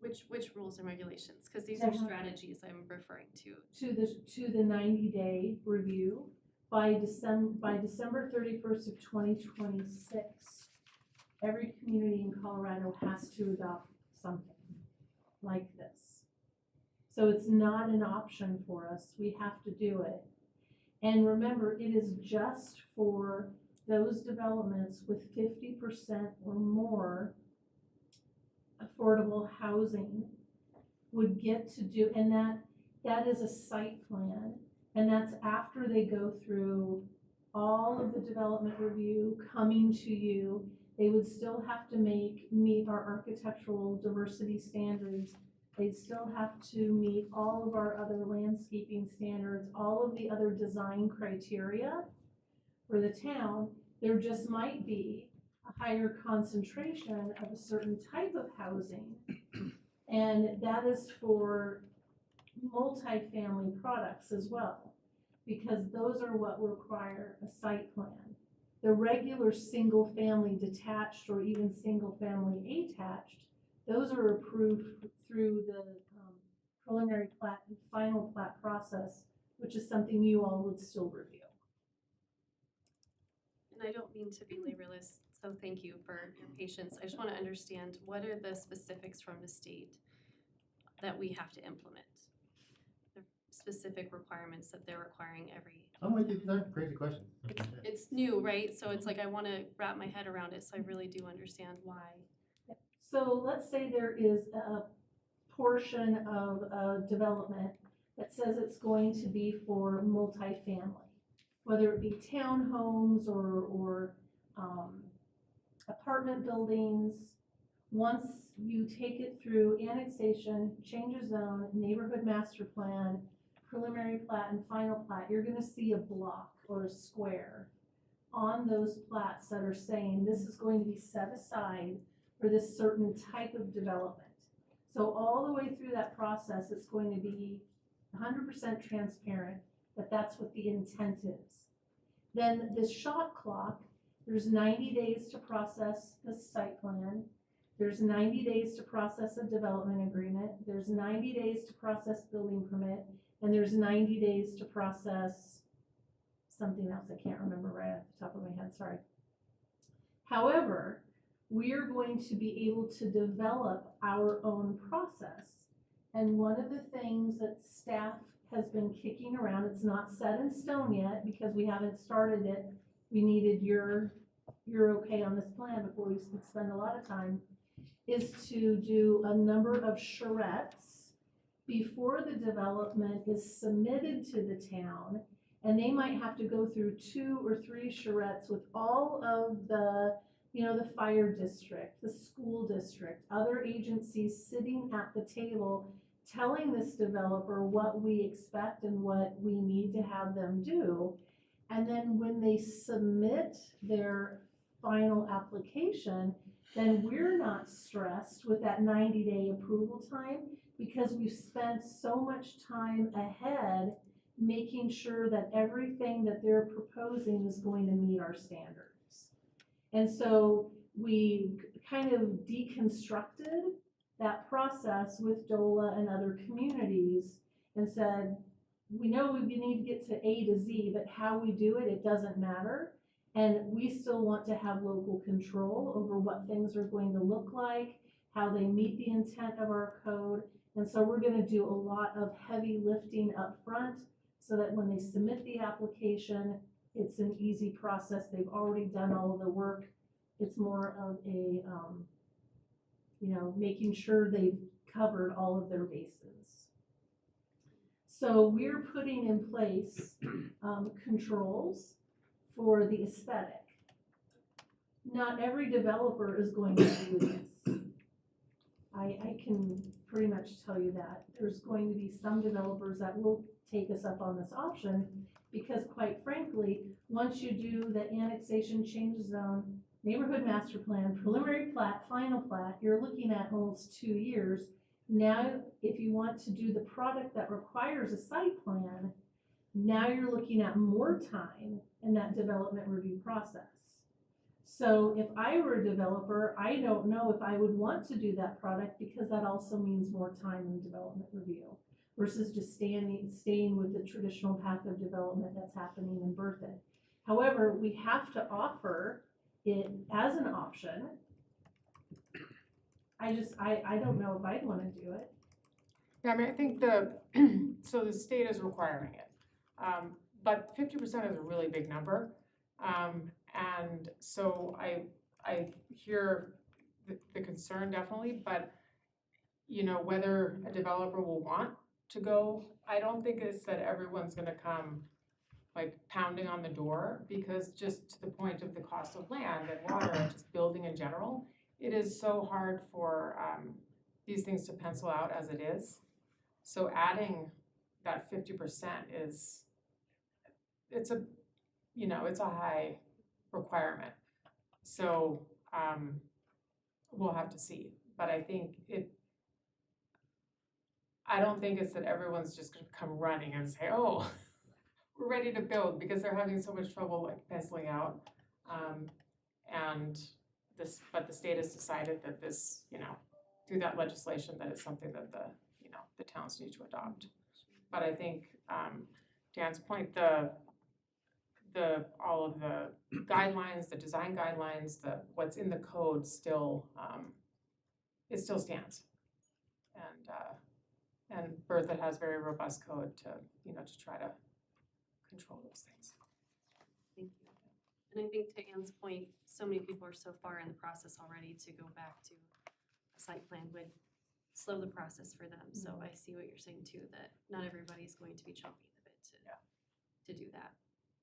Which rules and regulations? Because these They are have- strategies I'm referring to. To the 90-day review by December 31st of 2026. Every community in Colorado has to adopt something like this. So it's not an option for us. We have to do it. And remember, it is just for those developments with 50% or more affordable housing would get to do, and that is a site plan. And that's after they go through all of the development review, coming to you. They would still have to meet our architectural diversity standards. They'd still have to meet all of our other landscaping standards, all of the other design criteria for the town. There just might be a higher concentration of a certain type of housing. And that is for multifamily products as well, because those are what require a site plan. The regular single family detached or even single family attached, those are approved through the preliminary plat and final plat process, which is something you all would still review. And I don't mean to belabor this, so thank you for your patience. I just want to understand, what are the specifics from the state that we have to implement? The specific requirements that they're requiring every. I'm with you, these aren't crazy questions. It's new, right? So it's like I want to wrap my head around it, so I really do understand why. So let's say there is a portion of a development that says it's going to be for multifamily, whether it be townhomes or apartment buildings. Once you take it through annexation, change of zone, neighborhood master plan, preliminary plat, and final plat, you're gonna see a block or a square on those plats that are saying this is going to be set aside for this certain type of development. So all the way through that process, it's going to be 100% transparent that that's what the intent is. Then this shot clock, there's 90 days to process the site plan. There's 90 days to process a development agreement. There's 90 days to process building permit. And there's 90 days to process something else I can't remember right off the top of my head, sorry. However, we are going to be able to develop our own process. And one of the things that staff has been kicking around, it's not set in stone yet because we haven't started it. We needed your okay on this plan before we spend a lot of time, is to do a number of charrettes before the development is submitted to the town. And they might have to go through 2 or 3 charrettes with all of the, the fire district, the school district, other agencies sitting at the table telling this developer what we expect and what we need to have them do. And then when they submit their final application, then we're not stressed with that 90-day approval time because we've spent so much time ahead making sure that everything that they're proposing is going to meet our standards. And so we kind of deconstructed that process with DOLA and other communities and said, we know we need to get to A to Z, but how we do it, it doesn't matter. And we still want to have local control over what things are going to look like, how they meet the intent of our code. And so we're gonna do a lot of heavy lifting up front so that when they submit the application, it's an easy process. They've already done all of the work. It's more of a, making sure they've covered all of their bases. So we're putting in place controls for the aesthetic. Not every developer is going to do this. I can pretty much tell you that. There's going to be some developers that will take us up on this option because quite frankly, once you do the annexation, change of zone, neighborhood master plan, preliminary plat, final plat, you're looking at almost 2 years. Now, if you want to do the product that requires a site plan, now you're looking at more time in that development review process. So if I were a developer, I don't know if I would want to do that product because that also means more time in development review versus just staying with the traditional path of development that's happening in Berthoud. However, we have to offer it as an option. I don't know if I'd want to do it. Yeah, I mean, I think so the state is requiring it. But 50% is a really big number. And so I hear the concern definitely, but whether a developer will want to go, I don't think it's that everyone's gonna come like pounding on the door, because just to the point of the cost of land and water and just building in general, it is so hard for these things to pencil out as it is. So adding that 50% it's a high requirement. So we'll have to see. But I think I don't think it's that everyone's just gonna come running and say, oh, we're ready to build, because they're having so much trouble like penciling out. But the state has decided that this, through that legislation, that it's something that the towns need to adopt. But I think, Dan's point, all of the guidelines, the design guidelines, what's in the code still, it still stands. And Berthoud has very robust code to try to control those things. Thank you. And I think to Anne's point, so many people are so far in the process already, to go back to a site plan would slow the process for them. So I see what you're saying too, that not everybody's going to be chomping at the bit to do that.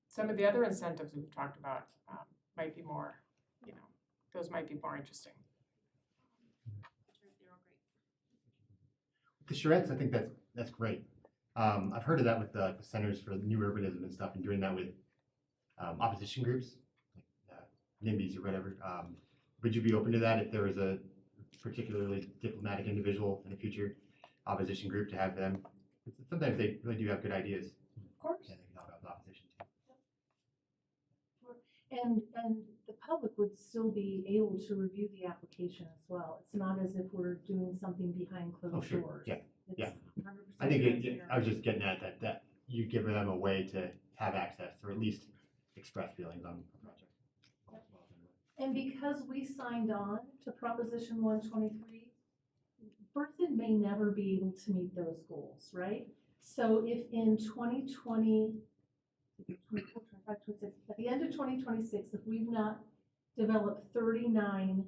Some of the other incentives we've talked about might be more, those might be more interesting. They're all great. The charrettes, I think that's great. I've heard of that with the Centers for New Urbanism and stuff, and doing that with opposition groups, like NIMBYs or whatever. Would you be open to that if there was a particularly diplomatic individual in a future opposition group to have them? Sometimes they really do have good ideas. Of course. And they can talk about the opposition too. And the public would still be able to review the application as well. It's not as if we're doing something behind closed sure. doors. Yeah. It's Yeah. 100% I think transparent. I was just getting at that you give them a way to have access or at least express feelings on a project. And because we signed on to Proposition 123, Berthoud may never be able to meet those goals, right? So if in 2020, 24, 25, 26, at the end of 2026, if we've not developed 39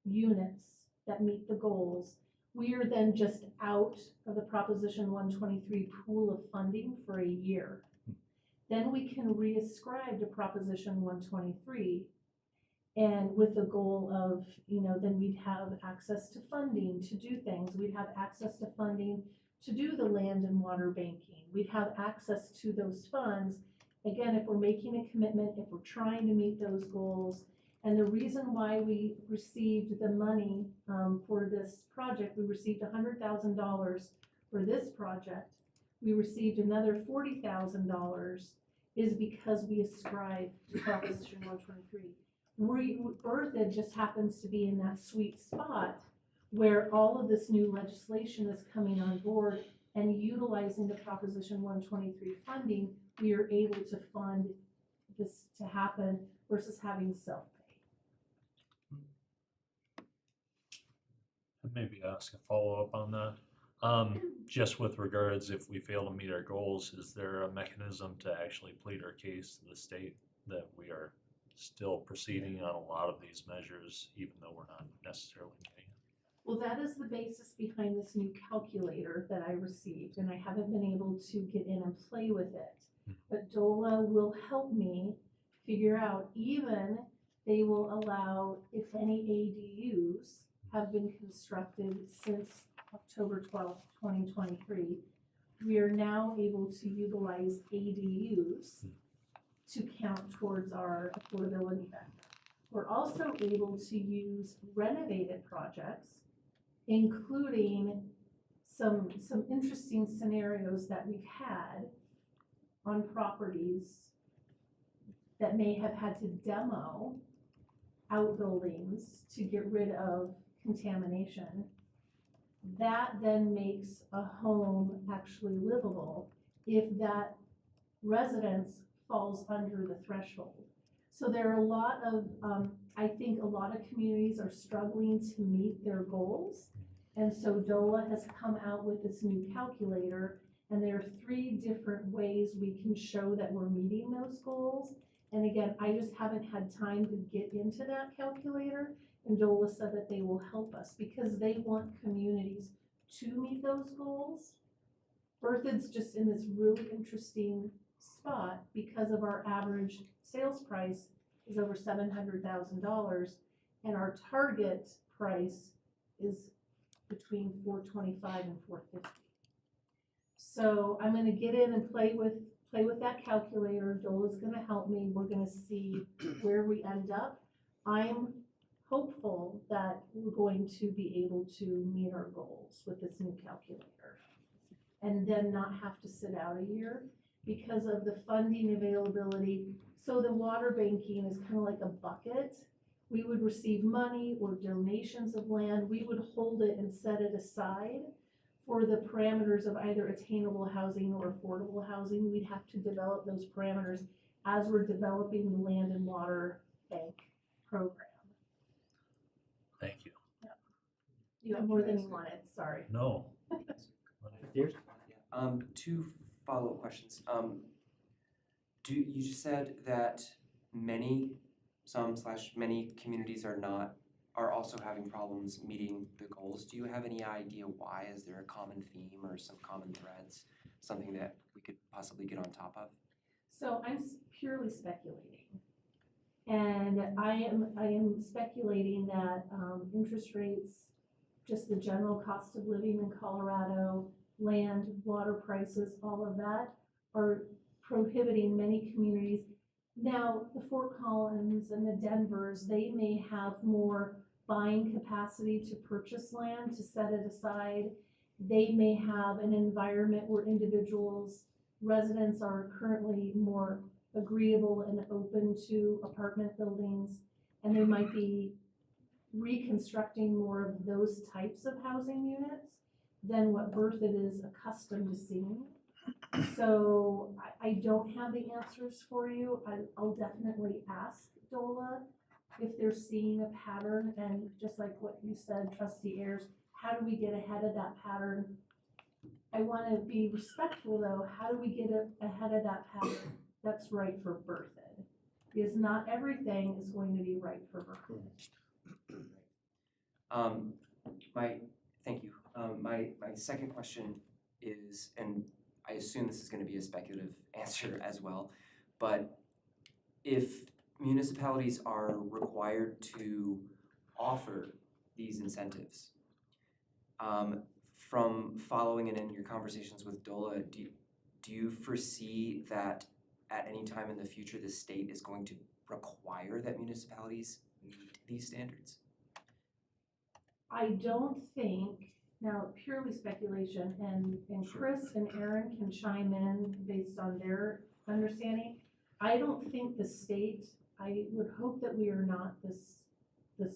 units that meet the goals, we are then just out of the Proposition 123 pool of funding for a year. Then we can reascribe to Proposition 123, and with the goal of, then we'd have access to funding to do things. We'd have access to funding to do the land and water banking. We'd have access to those funds. Again, if we're making a commitment, if we're trying to meet those goals. And the reason why we received the money for this project, we received $100,000 for this project. We received another $40,000 is because we ascribed to Proposition 123. Berthoud just happens to be in that sweet spot where all of this new legislation is coming on board, and utilizing the Proposition 123 funding, we are able to fund this to happen versus having self-pay. And maybe ask a follow-up on that. Just with regards, if we fail to meet our goals, is there a mechanism to actually plead our case to the state that we are still proceeding on a lot of these measures, even though we're not necessarily meeting it? Well, that is the basis behind this new calculator that I received, and I haven't been able to get in and play with it. But DOLA will help me figure out, even they will allow if any ADUs have been constructed since October 12th, 2023. We are now able to utilize ADUs to count towards our affordability factor. We're also able to use renovated projects, including some interesting scenarios that we've had on properties that may have had to demo outbuildings to get rid of contamination. That then makes a home actually livable if that residence falls under the threshold. So there are a lot of, I think a lot of communities are struggling to meet their goals. And so DOLA has come out with this new calculator, and there are 3 different ways we can show that we're meeting those goals. And again, I just haven't had time to get into that calculator, and DOLA said that they will help us because they want communities to meet those goals. Berthoud's just in this really interesting spot because of our average sales price is over $700,000, and our target price is between $425 and $450. So I'm going to get in and play with that calculator. Dola's going to help me. We're going to see where we end up. I'm hopeful that we're going to be able to meet our goals with this new calculator and then not have to sit out a year because of the funding availability. So the water banking is kind of like a bucket. We would receive money or donations of land. We would hold it and set it aside for the parameters of either attainable housing or affordable housing. We'd have to develop those parameters as we're developing the land and water bank program. Thank you. You have more than you wanted, sorry. No. Years? 2 follow-up questions. You just said that many communities are also having problems meeting the goals. Do you have any idea why? Is there a common theme or some common threads, something that we could possibly get on top of? So I'm purely speculating. And I am speculating that interest rates, just the general cost of living in Colorado, land, water prices, all of that are prohibiting many communities. Now, the Fort Collins and the Denvers, they may have more buying capacity to purchase land, to set it aside. They may have an environment where residents are currently more agreeable and open to apartment buildings, and they might be reconstructing more of those types of housing units than what Berthoud is accustomed to seeing. So I don't have the answers for you. I'll definitely ask DOLA if they're seeing a pattern, and just like what you said, Trustee Ayers, how do we get ahead of that pattern? I want to be respectful though. How do we get ahead of that pattern that's right for Berthoud? Because not everything is going to be right for Berthoud. Thank you. My second question is, and I assume this is going to be a speculative answer as well, but if municipalities are required to offer these incentives, from following and in your conversations with DOLA, do you foresee that at any time in the future the state is going to require that municipalities meet these standards? I don't think, now purely speculation, and Chris and Aaron can chime in based on their understanding. I don't think the state, I would hope that we are not this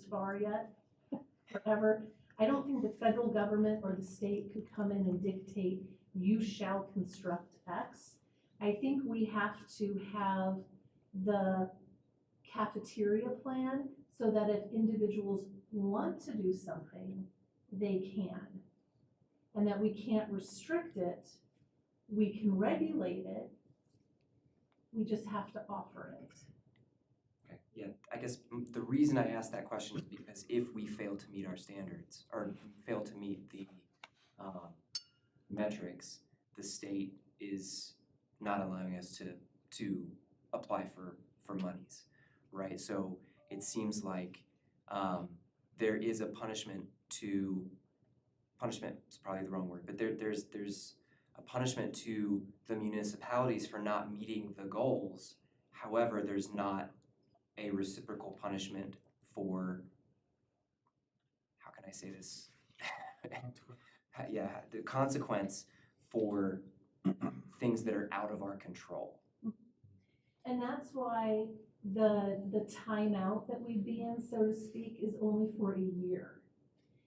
far yet, forever. I don't think the federal government or the state could come in and dictate, you shall construct X. I think we have to have the cafeteria plan so that if individuals want to do something, they can. And that we can't restrict it, we can regulate it, we just have to offer it. Okay, yeah, I guess the reason I asked that question is because if we fail to meet our standards, or fail to meet the metrics, the state is not allowing us to apply for monies, right? So it seems like there is a punishment is probably the wrong word, but there's a punishment to the municipalities for not meeting the goals. However, there's not a reciprocal punishment for, how can I say this? Yeah, the consequence for things that are out of our control. And that's why the timeout that we'd be in, so to speak, is only for a year.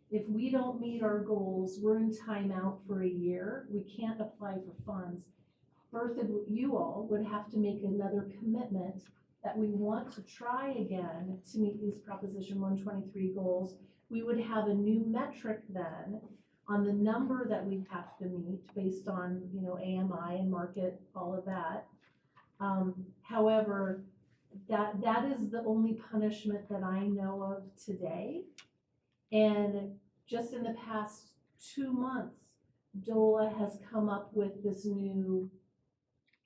If we don't meet our goals, we're in timeout for a year. We can't apply for funds. Bertha, you all would have to make another commitment that we want to try again to meet these Proposition 123 goals. We would have a new metric then on the number that we have to meet based on, you know, AMI and market, all of that. However, that is the only punishment that I know of today. And just in the past 2 months, DOLA has come up with this new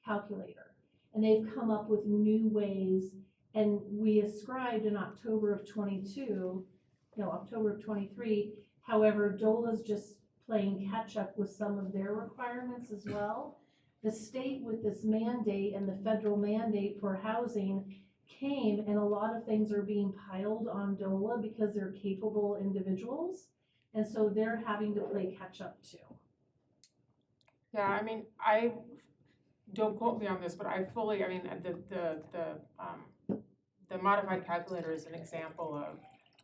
calculator. And they've come up with new ways, and we ascribed in October of 23. However, DOLA's just playing catch up with some of their requirements as well. The state with this mandate and the federal mandate for housing came, and a lot of things are being piled on DOLA because they're capable individuals. And so they're having to play catch up too. Yeah, I mean, don't quote me on this, but the modified calculator is an example of,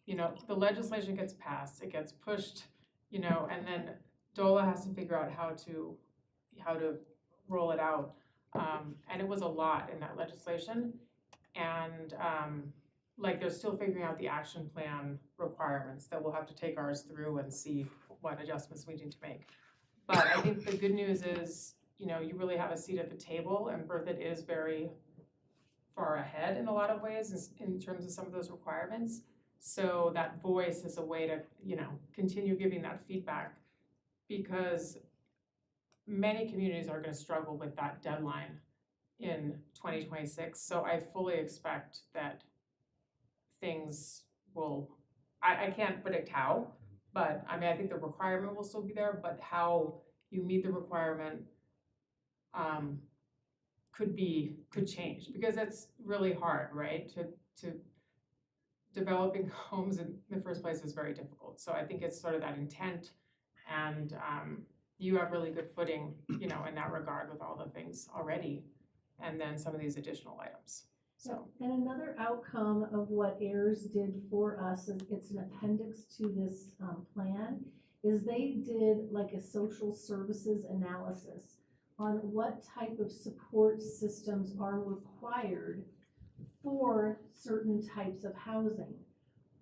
you know, the legislation gets passed, it gets pushed, you know, and then DOLA has to figure out how to roll it out. And it was a lot in that legislation. And like they're still figuring out the action plan requirements that we'll have to take ours through and see what adjustments we need to make. But I think the good news is, you know, you really have a seat at the table, and Berthoud is very far ahead in a lot of ways in terms of some of those requirements. So that voice is a way to, you know, continue giving that feedback, because many communities are going to struggle with that deadline in 2026. So I fully expect that things will, I can't predict how, but I mean, I think the requirement will still be there, but how you meet the requirement could change, because that's really hard, right? To developing homes in the first place is very difficult. So I think it's sort of that intent, and you have really good footing, you know, in that regard with all the things already, and then some of these additional items. So. And another outcome of what AIRS did for us, is it's an appendix to this plan, is they did like a social services analysis on what type of support systems are required for certain types of housing.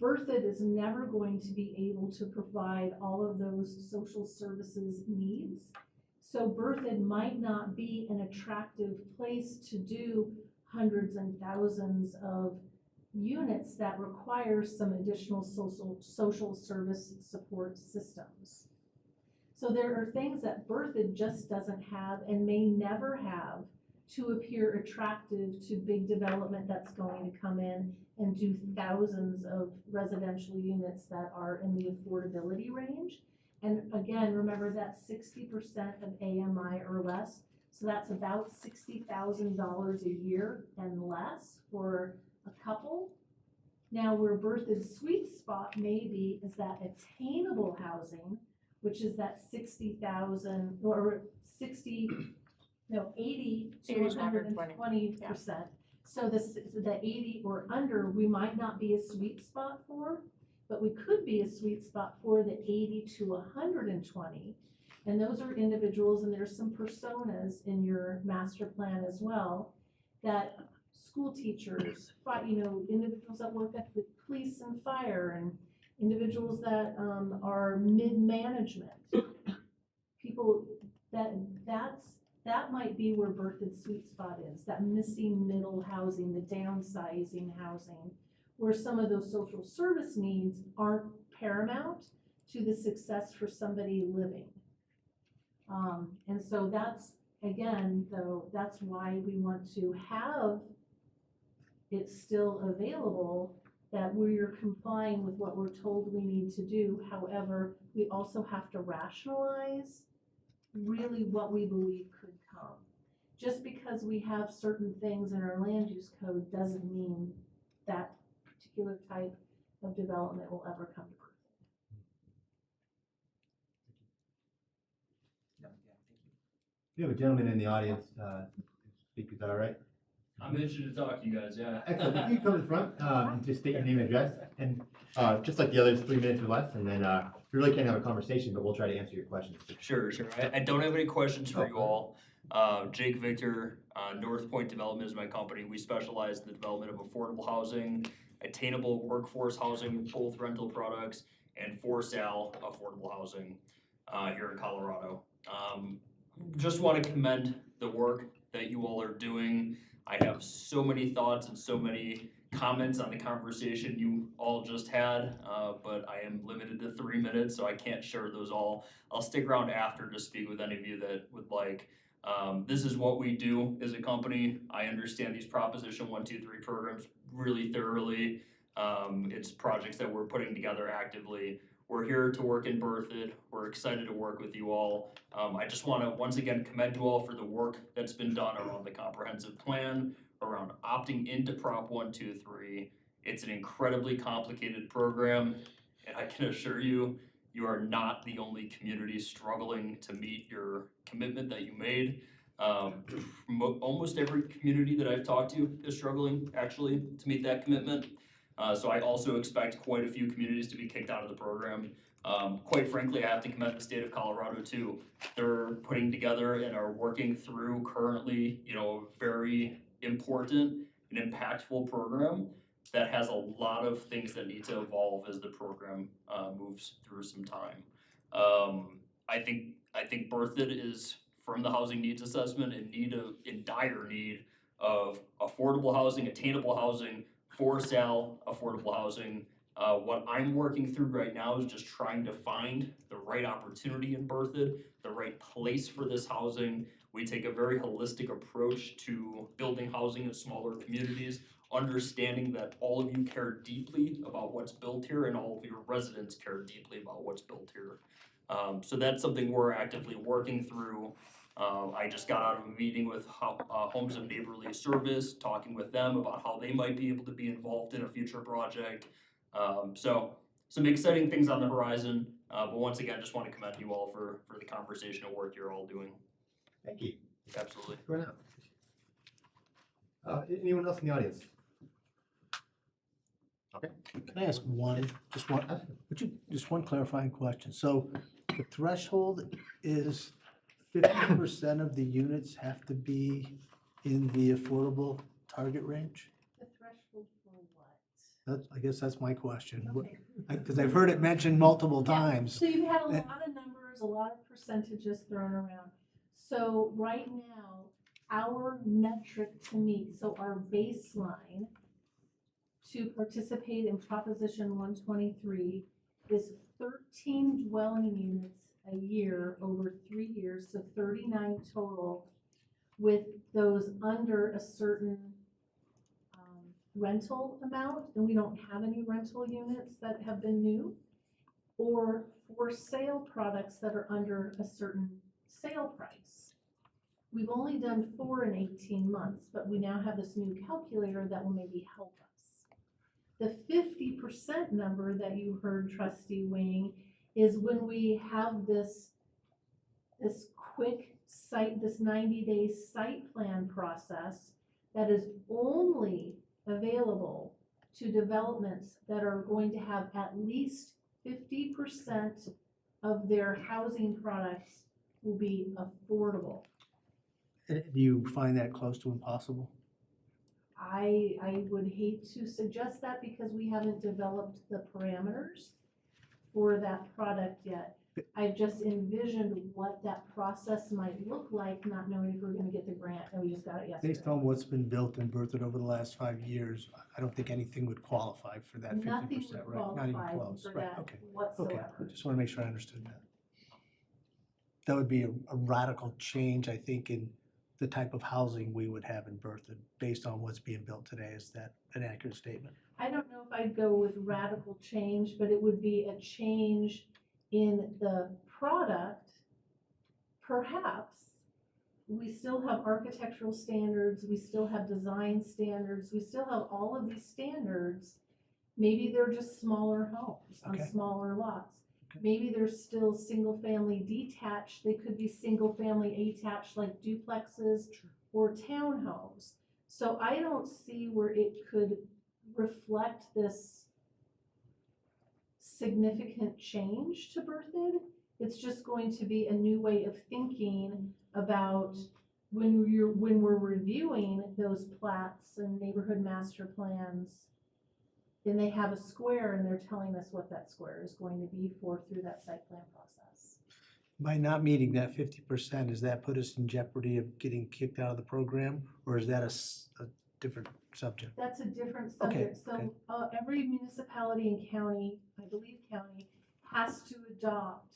Berthoud is never going to be able to provide all of those social services needs. So Berthoud might not be an attractive place to do hundreds and thousands of units that require some additional social service support systems. So there are things that Berthoud just doesn't have and may never have to appear attractive to big development that's going to come in and do thousands of residential units that are in the affordability range. And again, remember that's 60% of AMI or less. So that's about $60,000 a year and less for a couple. Now, where Berthoud's sweet spot maybe is that attainable housing, which is that 60,000 or 80 to 120%. So the 80 or under, we might not be a sweet spot for, but we could be a sweet spot for the 80 to 120. And those are individuals, and there's some personas in your master plan as well, that school teachers, individuals that work at the police and fire, and individuals that, are mid-management. People, that might be where Berthoud's sweet spot is, that missing middle housing, the downsizing housing, where some of those social service needs aren't paramount to the success for somebody living. And so that's, again, though, that's why we want to have it still available, that we're complying with what we're told we need to do. However, we also have to rationalize really what we believe could come. Just because we have certain things in our land use code doesn't mean that particular type of development will ever come to fruition. No, yeah, thank you. We have a gentleman in the audience, speak, is that all right? I'm itching to talk to you guys, yeah. Excellent, if you come to the front, and just state your name and address, and, just like the others, 3 minutes or less, and then, we really can't have a conversation, but we'll try to answer your questions. Sure. I don't have any questions for you all. Jake Victor, North Point Development is my company. We specialize in the development of affordable housing, attainable workforce housing, both rental products, and for sale affordable housing, here in Colorado. Just want to commend the work that you all are doing. I have so many thoughts and so many comments on the conversation you all just had, but I am limited to 3 minutes, so I can't share those all. I'll stick around after to speak with any of you that would like. This is what we do as a company. I understand these Proposition 1, 2, 3 programs really thoroughly. It's projects that we're putting together actively. We're here to work in Berthoud. We're excited to work with you all. I just want to once again commend you all for the work that's been done around the comprehensive plan, around opting into Prop 1, 2, 3. It's an incredibly complicated program, and I can assure you, you are not the only community struggling to meet your commitment that you made. Almost every community that I've talked to is struggling actually to meet that commitment. So I also expect quite a few communities to be kicked out of the program. Quite frankly, I have to commend the state of Colorado too. They're putting together and are working through currently, a very important and impactful program that has a lot of things that need to evolve as the program moves through some time. I think Berthoud is, from the housing needs assessment, in dire need of affordable housing, attainable housing, for sale affordable housing. What I'm working through right now is just trying to find the right opportunity in Berthoud, the right place for this housing. We take a very holistic approach to building housing in smaller communities, understanding that all of you care deeply about what's built here and all of your residents care deeply about what's built here. So that's something we're actively working through. I just got out of a meeting with Homes of Neighborly Service, talking with them about how they might be able to be involved in a future project. So some exciting things on the horizon, but once again, just want to commend you all for the conversation and work you're all doing. Thank you. Absolutely. Right now. Anyone else in the audience? Okay. Can I ask just one clarifying question? So the threshold is 50% of the units have to be in the affordable target range? The threshold for what? I guess that's my question. Okay. Because I've heard it mentioned multiple Yeah, times. so you've had a lot of numbers, a lot of percentages thrown around. So right now, our metric to meet, so our baseline to participate in Proposition 123 is 13 dwelling units a year over 3 years, so 39 total, with those under a certain rental amount, and we don't have any rental units that have been new, or for sale products that are under a certain sale price. We've only done 4 in 18 months, but we now have this new calculator that will maybe help us. The 50% number that you heard Trustee Wing is when we have this quick site, this 90-day site plan process that is only available to developments that are going to have at least 50% of their housing products will be affordable. Do you find that close to impossible? I would hate to suggest that because we haven't developed the parameters for that product yet. I've just envisioned what that process might look like, not knowing if we're gonna get the grant, and we just got it yesterday. Based on what's been built and birthed over the last 5 years, I don't think anything would qualify for that 50%, Nothing would right? Not even qualify close, for right, that okay. Okay, whatsoever. I just wanna make sure I understood that. That would be a radical change, I think, in the type of housing we would have in Berthoud, based on what's being built today. Is that an accurate statement? I don't know if I'd go with radical change, but it would be a change in the product. Perhaps, we still have architectural standards, we still have design standards, we still have all of these standards. Maybe they're just smaller homes on Okay. smaller lots. Okay. Maybe they're still single-family detached, they could be single-family attached like duplexes or townhomes. So I don't see where it could reflect this significant change to Berthoud. It's just going to be a new way of thinking about when we're reviewing those plats and neighborhood master plans. Then they have a square and they're telling us what that square is going to be for through that site plan process. By not meeting that 50%, does that put us in jeopardy of getting kicked out of the program? Or is that a different subject? That's a different Okay, subject. So every municipality and county, I believe county, has to adopt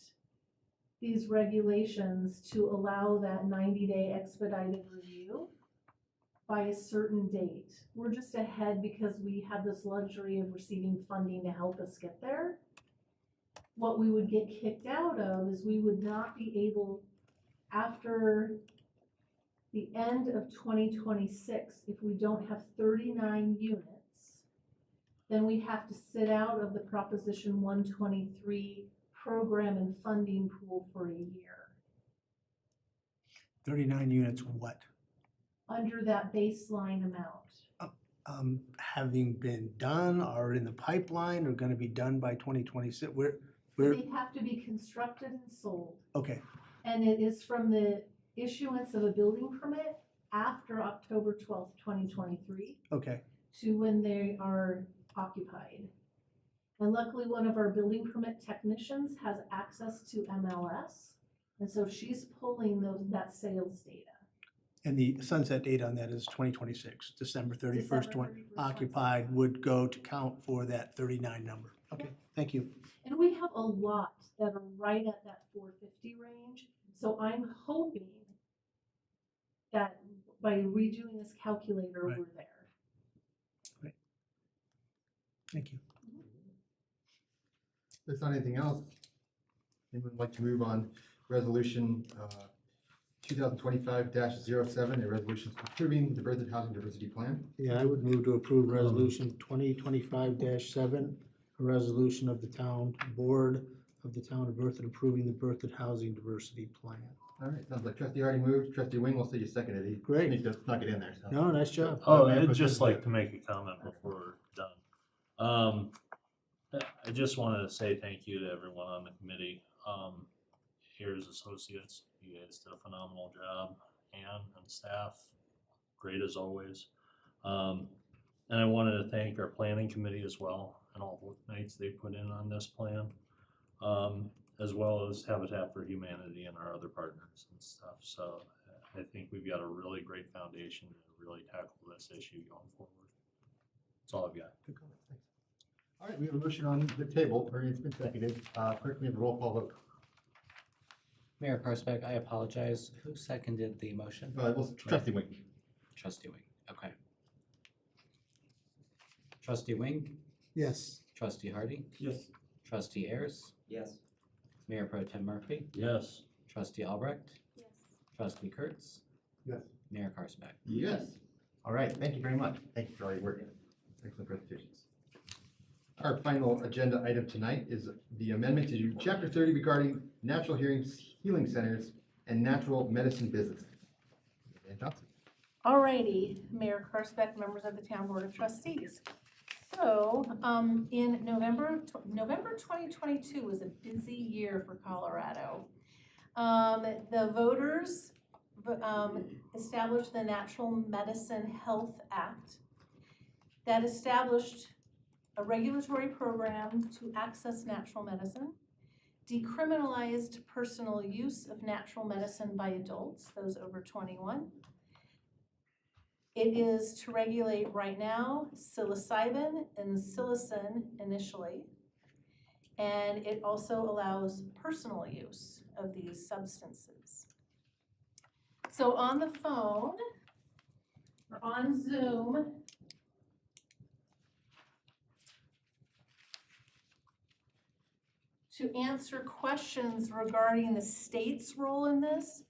these regulations to allow that 90-day expedited review by a certain date. We're just ahead because we have this luxury of receiving funding to help us get there. What we would get kicked out of is we would not be able, after the end of 2026, if we don't have 39 units, then we have to sit out of the Proposition 123 program and funding pool for a year. 39 units, what? Under that baseline amount. Having been done or in the pipeline or gonna be done by 2026? Where, They have to be constructed and sold. okay, And it is from the issuance of a building permit after October 12th, 2023 okay. to when they are occupied. And luckily, one of our building permit technicians has access to MLS. And so she's pulling that sales data. And the sunset date on that is 2026, December 31st, December 31st, occupied would go to count for that 39 number. Okay, thank you. And we have a lot that are right at that 450 range. So I'm hoping that by redoing this calculator, Right. we're there. Thank you. If there's not anything else, anyone would like to move on resolution 2025-07, a resolution approving the Berthoud Housing Diversity Plan? Yeah, I would move to approve resolution 2025-7, a resolution of the town board of the town of Berthoud approving the Berthoud Housing Diversity Plan. All right, sounds like trustee Hardy moved, trustee Wing will say you seconded it. He Great. sneaked up- snuck it in there, so. No, nice job. Oh, May I I'd put just this- like to make a comment before we're done. I just wanted to say thank you to everyone on the committee. Here's associates, you guys did a phenomenal job, Ann and staff, great as always. And I wanted to thank our planning committee as well, and all the nights they put in on this plan. As well as Habitat for Humanity and our other partners and stuff. So I think we've got a really great foundation to really tackle this issue going forward. That's all I've got. Good comment, thanks. All right, we have a motion on the table, or it's been seconded. Clerk, we have a roll call vote. Mayor Karsbeck, I apologize. Who seconded the motion? Well, trustee Wing. Trustee Wing, okay. Trustee Wing, Yes. trustee Hardy, Yes. trustee Ayers, Yes. Mayor Pro Tem Murphy, Yes. trustee Albrecht, Yes. trustee Kurtz, Yes. Mayor Karsbeck. Yes. All right, thank you very much. Thank you for all your work. Excellent presentations. Our final agenda item tonight is the amendment to Chapter 30 regarding natural healing centers and natural medicine business. Dan Johnson. Alrighty, Mayor Karsbeck, members of the Town Board of Trustees. So, in November 2022 was a busy year for Colorado. The voters established the Natural Medicine Health Act that established a regulatory program to access natural medicine, decriminalized personal use of natural medicine by adults, those over 21. It is to regulate right now psilocybin and psilocin initially, and it also allows personal use of these substances. So on the phone, or on Zoom, to answer questions regarding the state's role in this,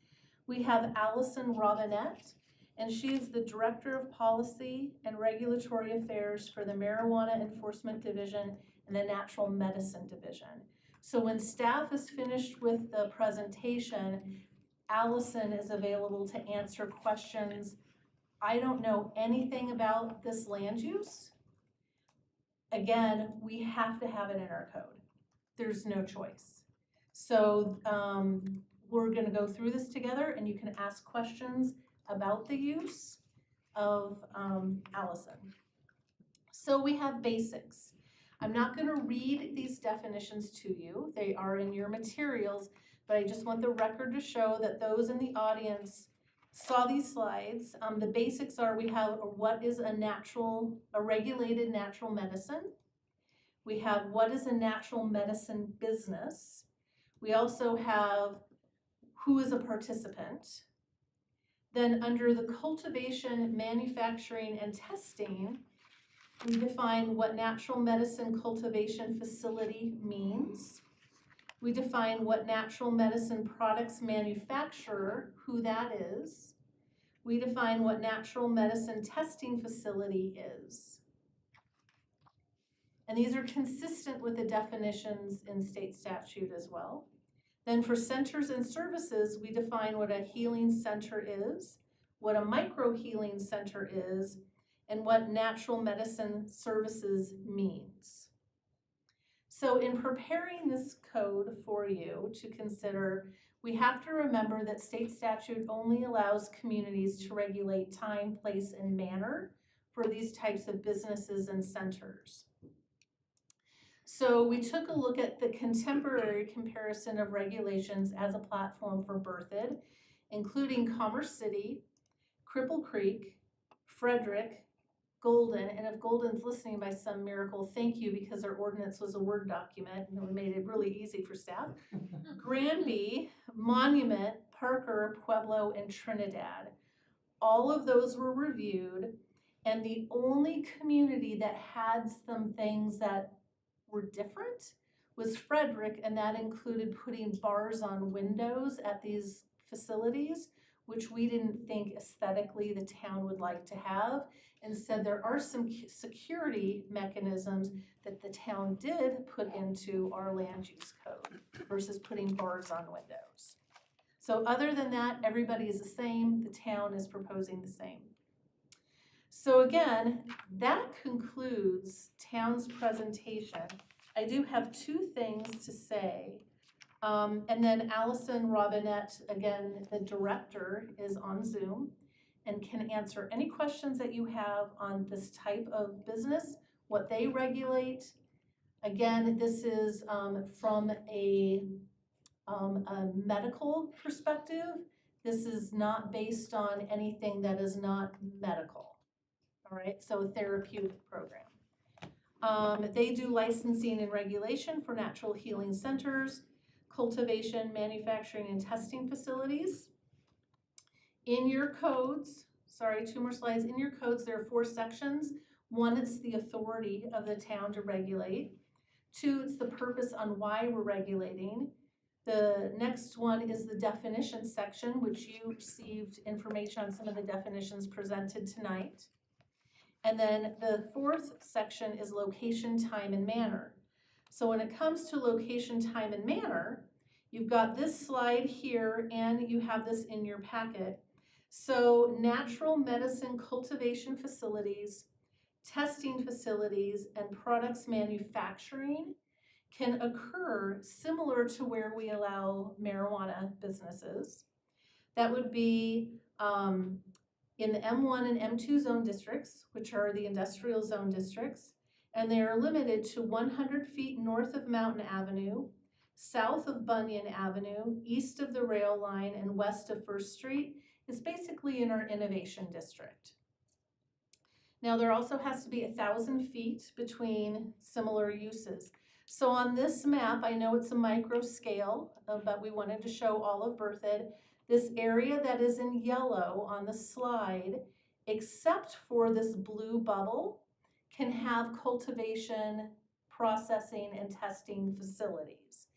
we have Allison Robinette, and she's the Director of Policy and Regulatory Affairs for the Marijuana Enforcement Division and the Natural Medicine Division. So when staff is finished with the presentation, Allison is available to answer questions. I don't know anything about this land use. Again, we have to have it in our code. There's no choice. So we're gonna go through this together and you can ask questions about the use of Allison. So we have basics. I'm not gonna read these definitions to you. They are in your materials, but I just want the record to show that those in the audience saw these slides. The basics are we have what is a regulated natural medicine. We have what is a natural medicine business. We also have who is a participant. Then under the cultivation, manufacturing, and testing, we define what natural medicine cultivation facility means. We define what natural medicine products manufacturer, who that is. We define what natural medicine testing facility is. And these are consistent with the definitions in state statute as well. Then for centers and services, we define what a healing center is, what a micro-healing center is, and what natural medicine services means. So in preparing this code for you to consider, we have to remember that state statute only allows communities to regulate time, place, and manner for these types of businesses and centers. So we took a look at the contemporary comparison of regulations as a platform for Berthoud, including Commerce City, Cripple Creek, Frederick, Golden, and if Golden's listening by some miracle, thank you, because our ordinance was a Word document and we made it really easy for staff. Granby, Monument, Parker, Pueblo, and Trinidad. All of those were reviewed, and the only community that had some things that were different was Frederick, and that included putting bars on windows at these facilities, which we didn't think aesthetically the town would like to have. Instead, there are some security mechanisms that the town did put into our land use code versus putting bars on windows. So other than that, everybody is the same. The town is proposing the same. So again, that concludes town's presentation. I do have two things to say. And then Allison Robinette, again, the director, is on Zoom and can answer any questions that you have on this type of business, what they regulate. Again, this is from a medical perspective. This is not based on anything that is not medical. All right, so a therapeutic program. They do licensing and regulation for natural healing centers, cultivation, manufacturing, and testing facilities. In your codes, sorry, 2 more slides. In your codes, there are 4 sections. 1, it's the authority of the town to regulate. 2, it's the purpose on why we're regulating. The next one is the definition section, which you received information on some of the definitions presented tonight. And then the 4th section is location, time, and manner. So when it comes to location, time, and manner, you've got this slide here and you have this in your packet. So natural medicine cultivation facilities, testing facilities, and products manufacturing can occur similar to where we allow marijuana businesses. That would be in the M1 and M2 zone districts, which are the industrial zone districts, and they are limited to 100 feet north of Mountain Avenue, south of Bunyan Avenue, east of the rail line, and west of First Street. It's basically in our innovation district. Now, there also has to be 1,000 feet between similar uses. So on this map, I know it's a micro scale, but we wanted to show all of Berthoud. This area that is in yellow on the slide, except for this blue bubble, can have cultivation, processing, and testing facilities.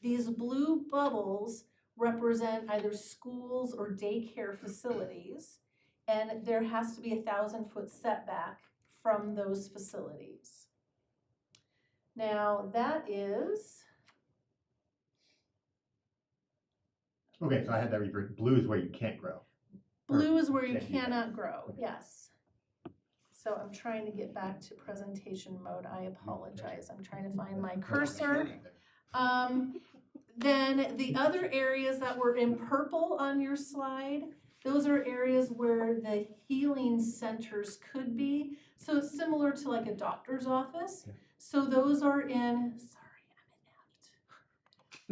These blue bubbles represent either schools or daycare facilities, and there has to be 1,000-foot setback from those facilities. Now, that is, Okay, so I had that reversed. Blue is where you can't grow. blue is where you can't do that. cannot grow, Okay. yes. So I'm trying to get back to presentation mode, I apologize, I'm trying to find my cursor. Then the other areas that were in purple on your slide, those are areas where the healing centers could be. So it's similar to like a doctor's office. Yeah. So those are in, sorry,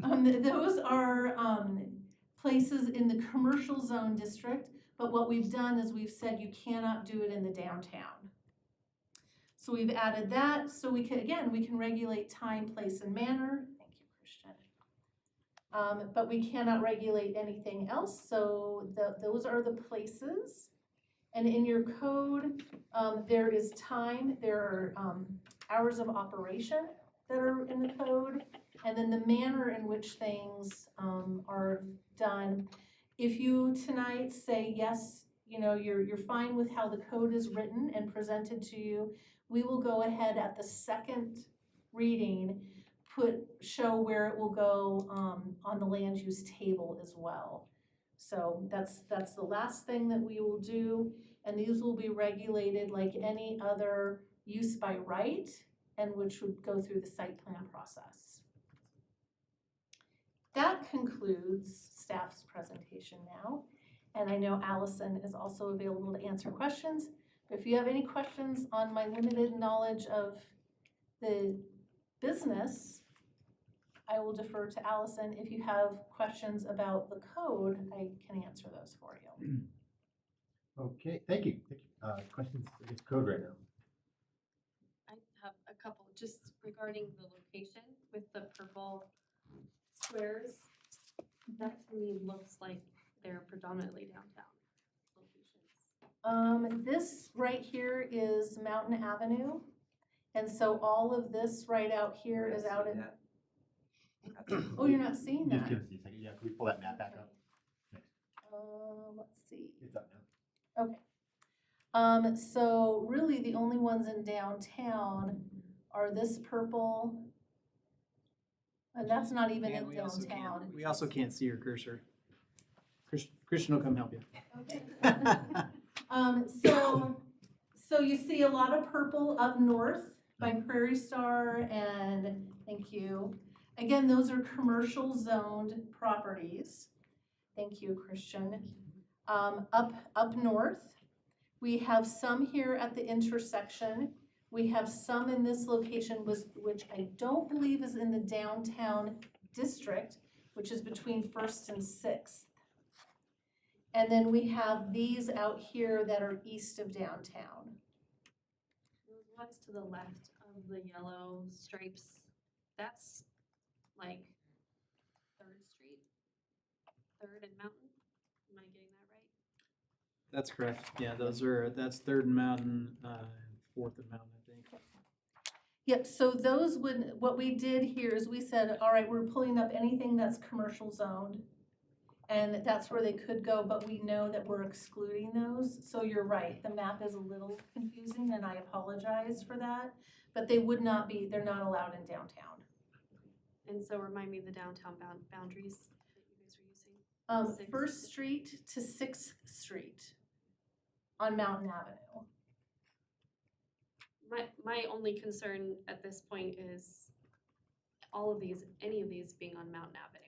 I'm inept. Those are places in the commercial zone district, but what we've done is we've said you cannot do it in the downtown. So we've added that, so we can, again, we can regulate time, place, and manner. Thank you, Christian. But we cannot regulate anything else, so those are the places. And in your code, there is time, there are hours of operation that are in the code, and then the manner in which things are done. If you tonight say, yes, you know, you're fine with how the code is written and presented to you, we will go ahead at the second reading show where it will go on the land use table as well. So that's the last thing that we will do, and these will be regulated like any other use by right, and which would go through the site plan process. That concludes staff's presentation now, and I know Allison is also available to answer questions. If you have any questions on my limited knowledge of the business, I will defer to Allison. If you have questions about the code, I can answer those for you. Okay, thank you. Questions against code right now? I have a couple, just regarding the location with the purple squares. That to me looks like they're predominantly downtown locations. This right here is Mountain Avenue. And so all of this right out here is out in, oh, you're not seeing Just that? give us a second. Yeah, can we pull that map back up? Let's see. It's up now. Okay. So really the only ones in downtown are this purple, and that's not even And in we also downtown. can't, we also can't see your cursor. Christian will come help you. Okay. So you see a lot of purple up north by Prairie Star, and thank you. Again, those are commercial zoned properties. Thank you, Christian. Up north, we have some here at the intersection. We have some in this location, which I don't believe is in the downtown district, which is between 1st and 6th. And then we have these out here that are east of downtown. Those ones to the left of the yellow stripes, that's like 3rd Street, 3rd and Mountain. Am I getting that right? That's correct. Yeah, that's 3rd and Mountain, 4th and Mountain, I think. Yep, so those what we did here is we said, all right, we're pulling up anything that's commercial zoned. And that's where they could go, but we know that we're excluding those. So you're right, the map is a little confusing and I apologize for that. But they would not be, they're not allowed in downtown. And so remind me of the downtown boundaries that you guys were using. 1st Street to 6th Street on Mountain Avenue. My only concern at this point is any of these being on Mountain Avenue.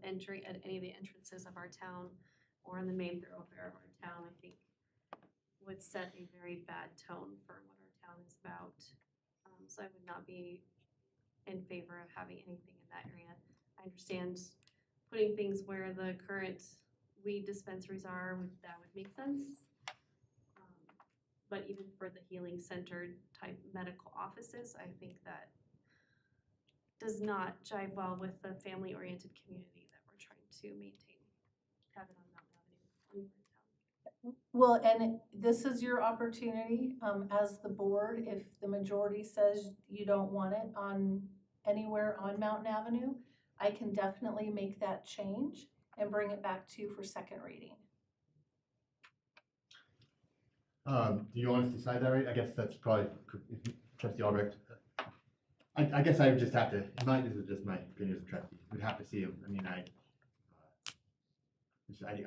Entry at any of the entrances of our town or in the main thoroughfare of our town. I think would set a very bad tone for what our town is about. So I would not be in favor of having anything in that area. I understand putting things where the current weed dispensaries are, that would make sense. But even for the healing center type medical offices, I think that does not jive well with the family-oriented community that we're trying to maintain. Have it on Mountain Avenue anywhere in town. Well, and this is your opportunity, as the board, if the majority says you don't want it on anywhere on Mountain Avenue, I can definitely make that change and bring it back to you for second reading. Do you want us to decide that right? I guess that's probably, trustee Albrecht. I guess I would just have to, this is just my opinion as a trustee, we'd have to see him. I mean, I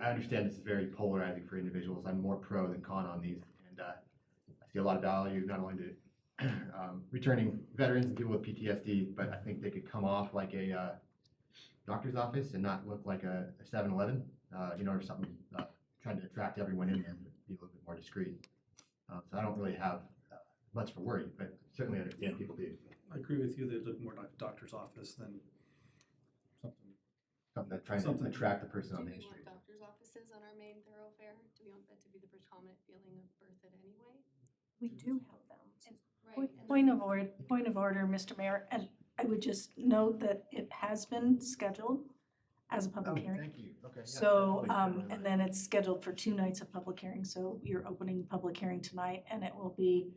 understand this is very polarizing for individuals. I'm more pro than con on these, and I see a lot of value not only to returning veterans and people with PTSD, but I think they could come off like a doctor's office and not look like a 7-Eleven, or something, trying to attract everyone in there and be a little bit more discreet. So I don't really have much for worry, but certainly understand people do. I agree with you, they look more like a doctor's office than something. Something that's trying to attract the person on Do Main we Street. want doctor's offices on our main thoroughfare? Do we want that to be the predominant feeling of Berthoud anyway? We do have them. Right. and Point of order, Mr. Mayor, and I would just note that it has been scheduled as a public hearing. Thank you. Okay. yeah, So, definitely. and then it's scheduled for 2 nights of public hearing, so you're opening public hearing tonight, and it will be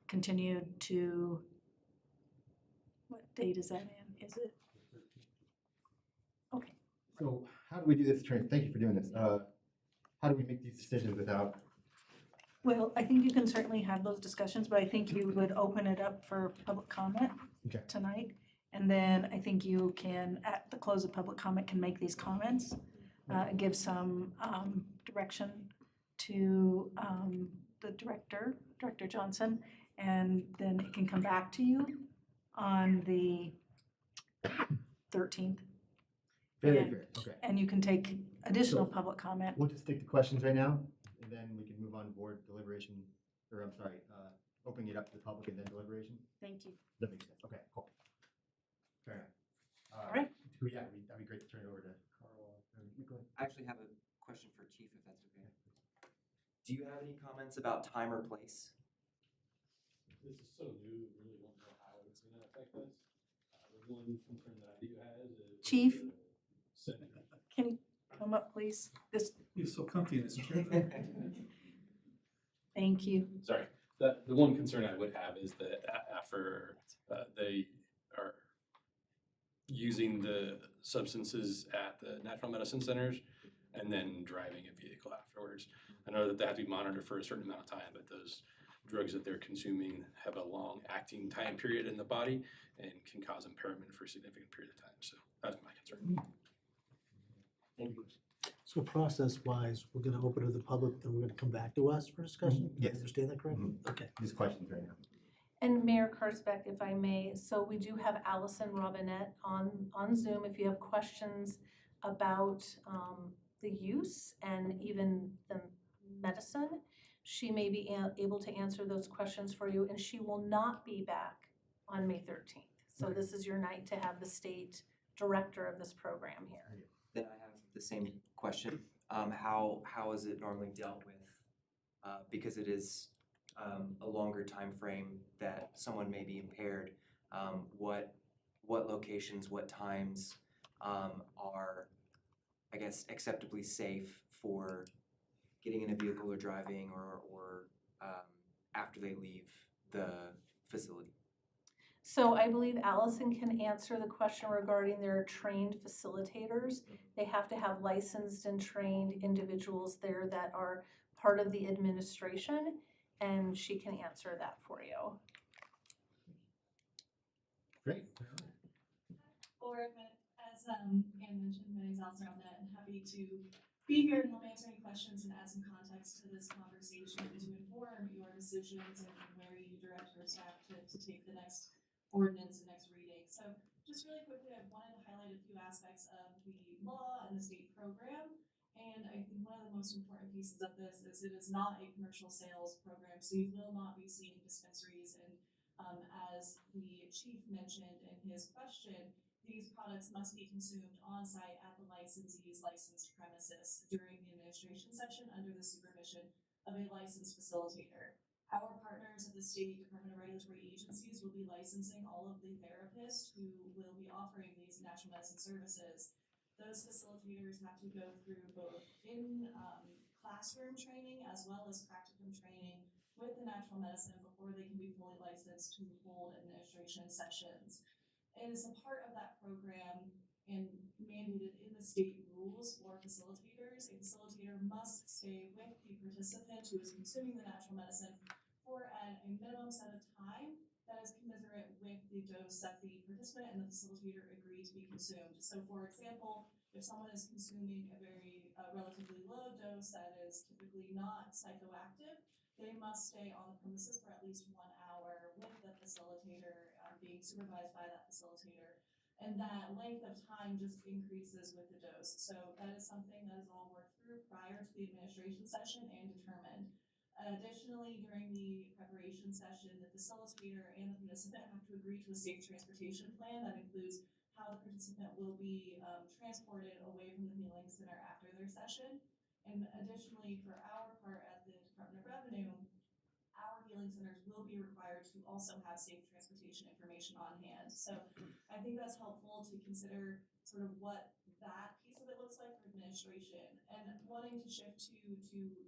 continued to, what date is that in? Is it? Okay. So how do we do this, Attorney? Thank you for doing this. How do we make these decisions without? Well, I think you can certainly have those discussions, but I think you would open it up for public comment Okay. tonight. And then I think you can, at the close of public comment, can make these comments, give some direction to the director, Director Johnson, and then it can come back to you on the 13th. Very Yeah. fair. Okay. And you can take additional public comment. We'll just stick to questions right now, and then we can move on to board deliberation, or I'm sorry, opening it up to the public and then deliberation. Thank you. That makes sense. Okay, cool. Fair enough. All right. Yeah, that'd be great to turn it over to Carl. Go ahead. I actually have a question for Chief, if that's okay. Do you have any comments about time or place? This is so new, we really don't know how it's gonna affect us. The one concern that I do have is. Chief? Setting. Can you come up, please? He's so comfy in his chair. Thank you. Sorry, the one concern I would have is that after they are using the substances at the natural medicine centers and then driving a vehicle afterwards. I know that they have to be monitored for a certain amount of time, but those drugs that they're consuming have a long acting time period in the body and can cause impairment for a significant period of time. So that's my concern. Thank you. So process-wise, we're gonna open to the public, then we're gonna come back to us for discussion? Yes. Did I understand that correctly? Okay. These questions right now. And Mayor Karsbeck, if I may, so we do have Allison Robinette on Zoom. If you have questions about the use and even the medicine, she may be able to answer those questions for you, and she will not be back on May 13th. So this is your night to have the state director of this program here. Then I have the same question. How is it normally dealt with? Because it is a longer time frame that someone may be impaired. What locations, what times are, I guess, acceptably safe for getting in a vehicle or driving or after they leave the facility? So I believe Allison can answer the question regarding their trained facilitators. They have to have licensed and trained individuals there that are part of the administration, and she can answer that for you. Great. Or as Ann mentioned, my name's Allison Robinette, and happy to be here and help answer any questions and add some context to this conversation to inform your decisions and where you direct your staff to take the next ordinance and next reading. So just really quickly, I wanted to highlight a few aspects of the law and the state program And I think one of the most important pieces of this is it is not a commercial sales program, so you will not be seeing dispensaries. And as the chief mentioned in his question, these products must be consumed on site at the licensee's licensed premises during the administration session under the supervision of a licensed facilitator. Our partners at the State Department of Regulatory Agencies will be licensing all of the therapists who will be offering these natural medicine services. Those facilitators have to go through both in classroom training as well as practicum training with the natural medicine before they can be fully licensed to hold administration sessions. And as a part of that program and mandated in the state rules for facilitators, a facilitator must stay with the participant who is consuming the natural medicine for a minimum set of time that is commensurate with the dose that the participant and the facilitator agree to be consumed. So for example, if someone is consuming a very relatively low dose that is typically not psychoactive, they must stay on the premises for at least 1 hour with the facilitator, being supervised by that facilitator. And that length of time just increases with the dose. So that is something that is all worked through prior to the administration session and determined. Additionally, during the preparation session, the facilitator and the participant have to agree to a safe transportation plan that includes how the participant will be transported away from the healing center after their session. And additionally, for our part at the Department of Revenue, our healing centers will be required to also have safe transportation information on hand. So I think that's helpful to consider sort of what that piece of it looks like for administration. And wanting to shift to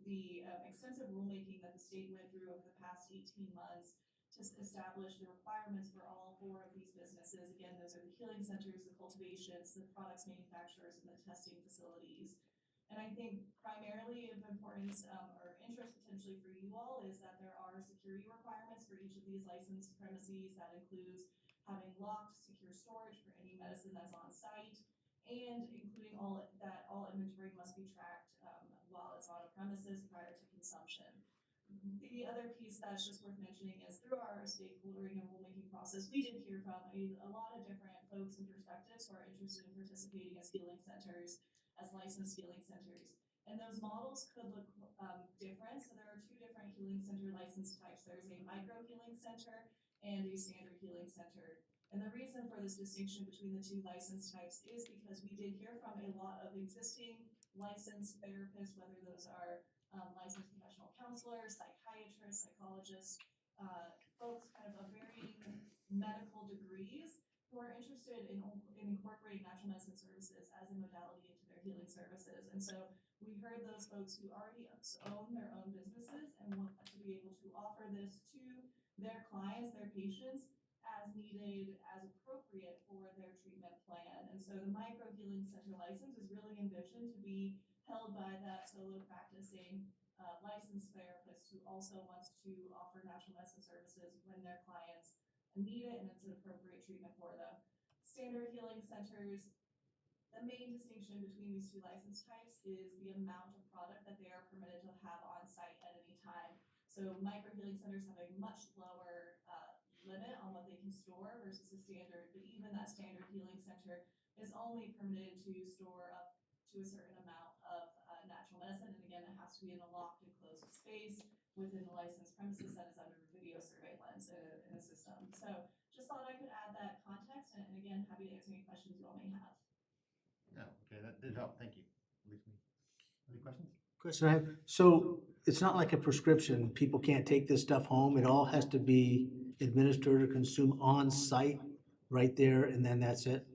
the extensive rulemaking that the state went through over the past 18 months to establish the requirements for all 4 of these businesses. Again, those are the healing centers, the cultivations, the products manufacturers, and the testing facilities. And I think primarily of importance or interest potentially for you all is that there are security requirements for each of these licensed premises. That includes having locked, secure storage for any medicine that's on site, and including all inventory must be tracked while it's on a premises prior to consumption. The other piece that's just worth mentioning is through our stakeholdering and rulemaking process, we did hear from a lot of different folks and perspectives who are interested in participating as healing centers, as licensed healing centers. And those models could look different. So there are 2 different healing center license types. There's a micro healing center and a standard healing center. And the reason for this distinction between the 2 license types is because we did hear from a lot of existing licensed therapists, whether those are licensed professional counselors, psychiatrists, psychologists, folks kind of varying medical degrees who are interested in incorporating natural medicine services as a modality into their healing services. And so we heard those folks who already own their own businesses and want to be able to offer this to their clients, their patients, as needed, as appropriate for their treatment plan. And so the micro healing center license is really envisioned to be held by that solo practicing licensed therapist who also wants to offer natural medicine services when their clients need it and it's an appropriate treatment for them. Standard healing centers, the main distinction between these 2 license types is the amount of product that they are permitted to have on site at any time. So micro healing centers have a much lower limit on what they can store versus a standard, but even that standard healing center is only permitted to store up to a certain amount of natural medicine. And again, it has to be in a locked and closed space within the licensed premises that is under video surveillance in a system. So just thought I could add that context, and again, happy to answer any questions you all may have. No, okay, that did help, thank you. At least me. Any questions? Question I have, so it's not like a prescription, people can't take this stuff home, it all has to be administered or consumed on site right there, and then that's it?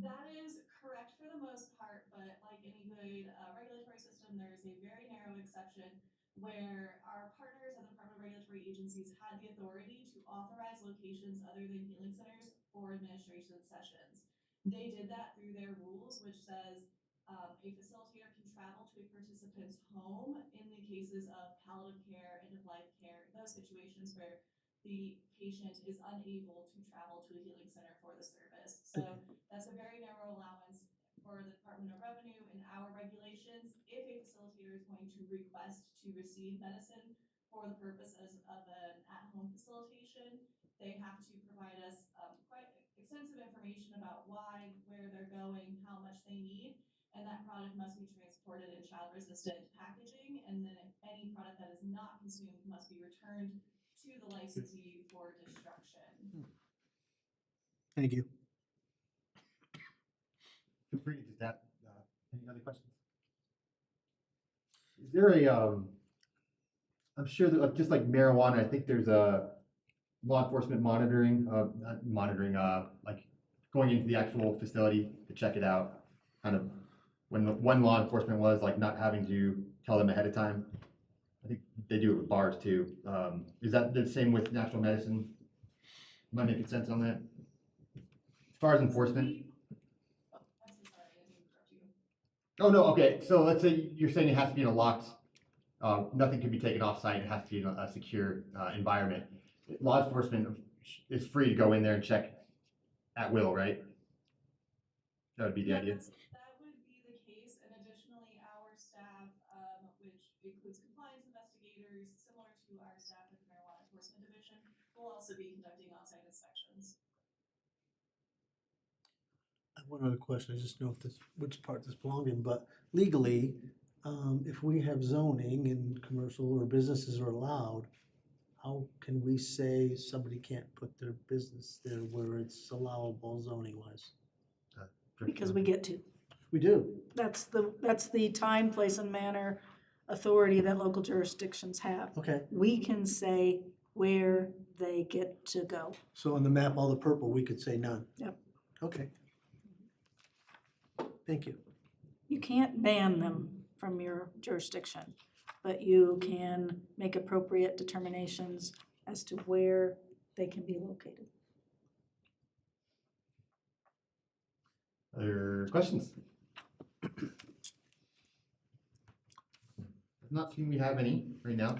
That is correct for the most part, but like any good regulatory system, there is a very narrow exception where our partners at the Department of Regulatory Agencies had the authority to authorize locations other than healing centers for administration sessions. They did that through their rules, which says a facilitator can travel to a participant's home in the cases of palliative care, end-of-life care, those situations where the patient is unable to travel to a healing center for the service. So that's a very narrow allowance for the Department of Revenue and our regulations. If a facilitator is going to request to receive medicine for the purposes of an at-home facilitation, they have to provide us quite extensive information about why, where they're going, how much they need. and that product must be transported in child-resistant packaging, and then any product that is not consumed must be returned to the licensee for destruction. Thank you. Feel free to just ask, any other questions? Is there a, I'm sure that, just like marijuana, I think there's a law enforcement monitoring, not monitoring, like going into the actual facility to check it out. Kind of when one law enforcement was like not having to tell them ahead of time. I think they do it with bars too. Is that the same with natural medicine? Am I making sense on that? As far as enforcement? I'm so sorry, I didn't interrupt you. Oh, no, okay, so let's say you're saying it has to be in a locked, nothing can be taken off-site, it has to be in a secure, environment. Law enforcement is free to go in there and check at will, right? That would be the idea. That would be the case, and additionally, our staff, which includes compliance investigators, similar to our staff at the Marijuana Enforcement Division, will also be conducting on-site inspections. I have one other question, I just know if this, which part this belonged in, but legally, if we have zoning and commercial or businesses are allowed, how can we say somebody can't put their business there where it's allowable zoning wise? Because we get to. We do. That's the time, place, and manner authority that local jurisdictions have. Okay, We can say where they get to go. so on the map, all the purple, we could say none. Yep. Okay. Thank you. You can't ban them from your jurisdiction, but you can make appropriate determinations as to where they can be located. Other questions? Not seeing we have any right now.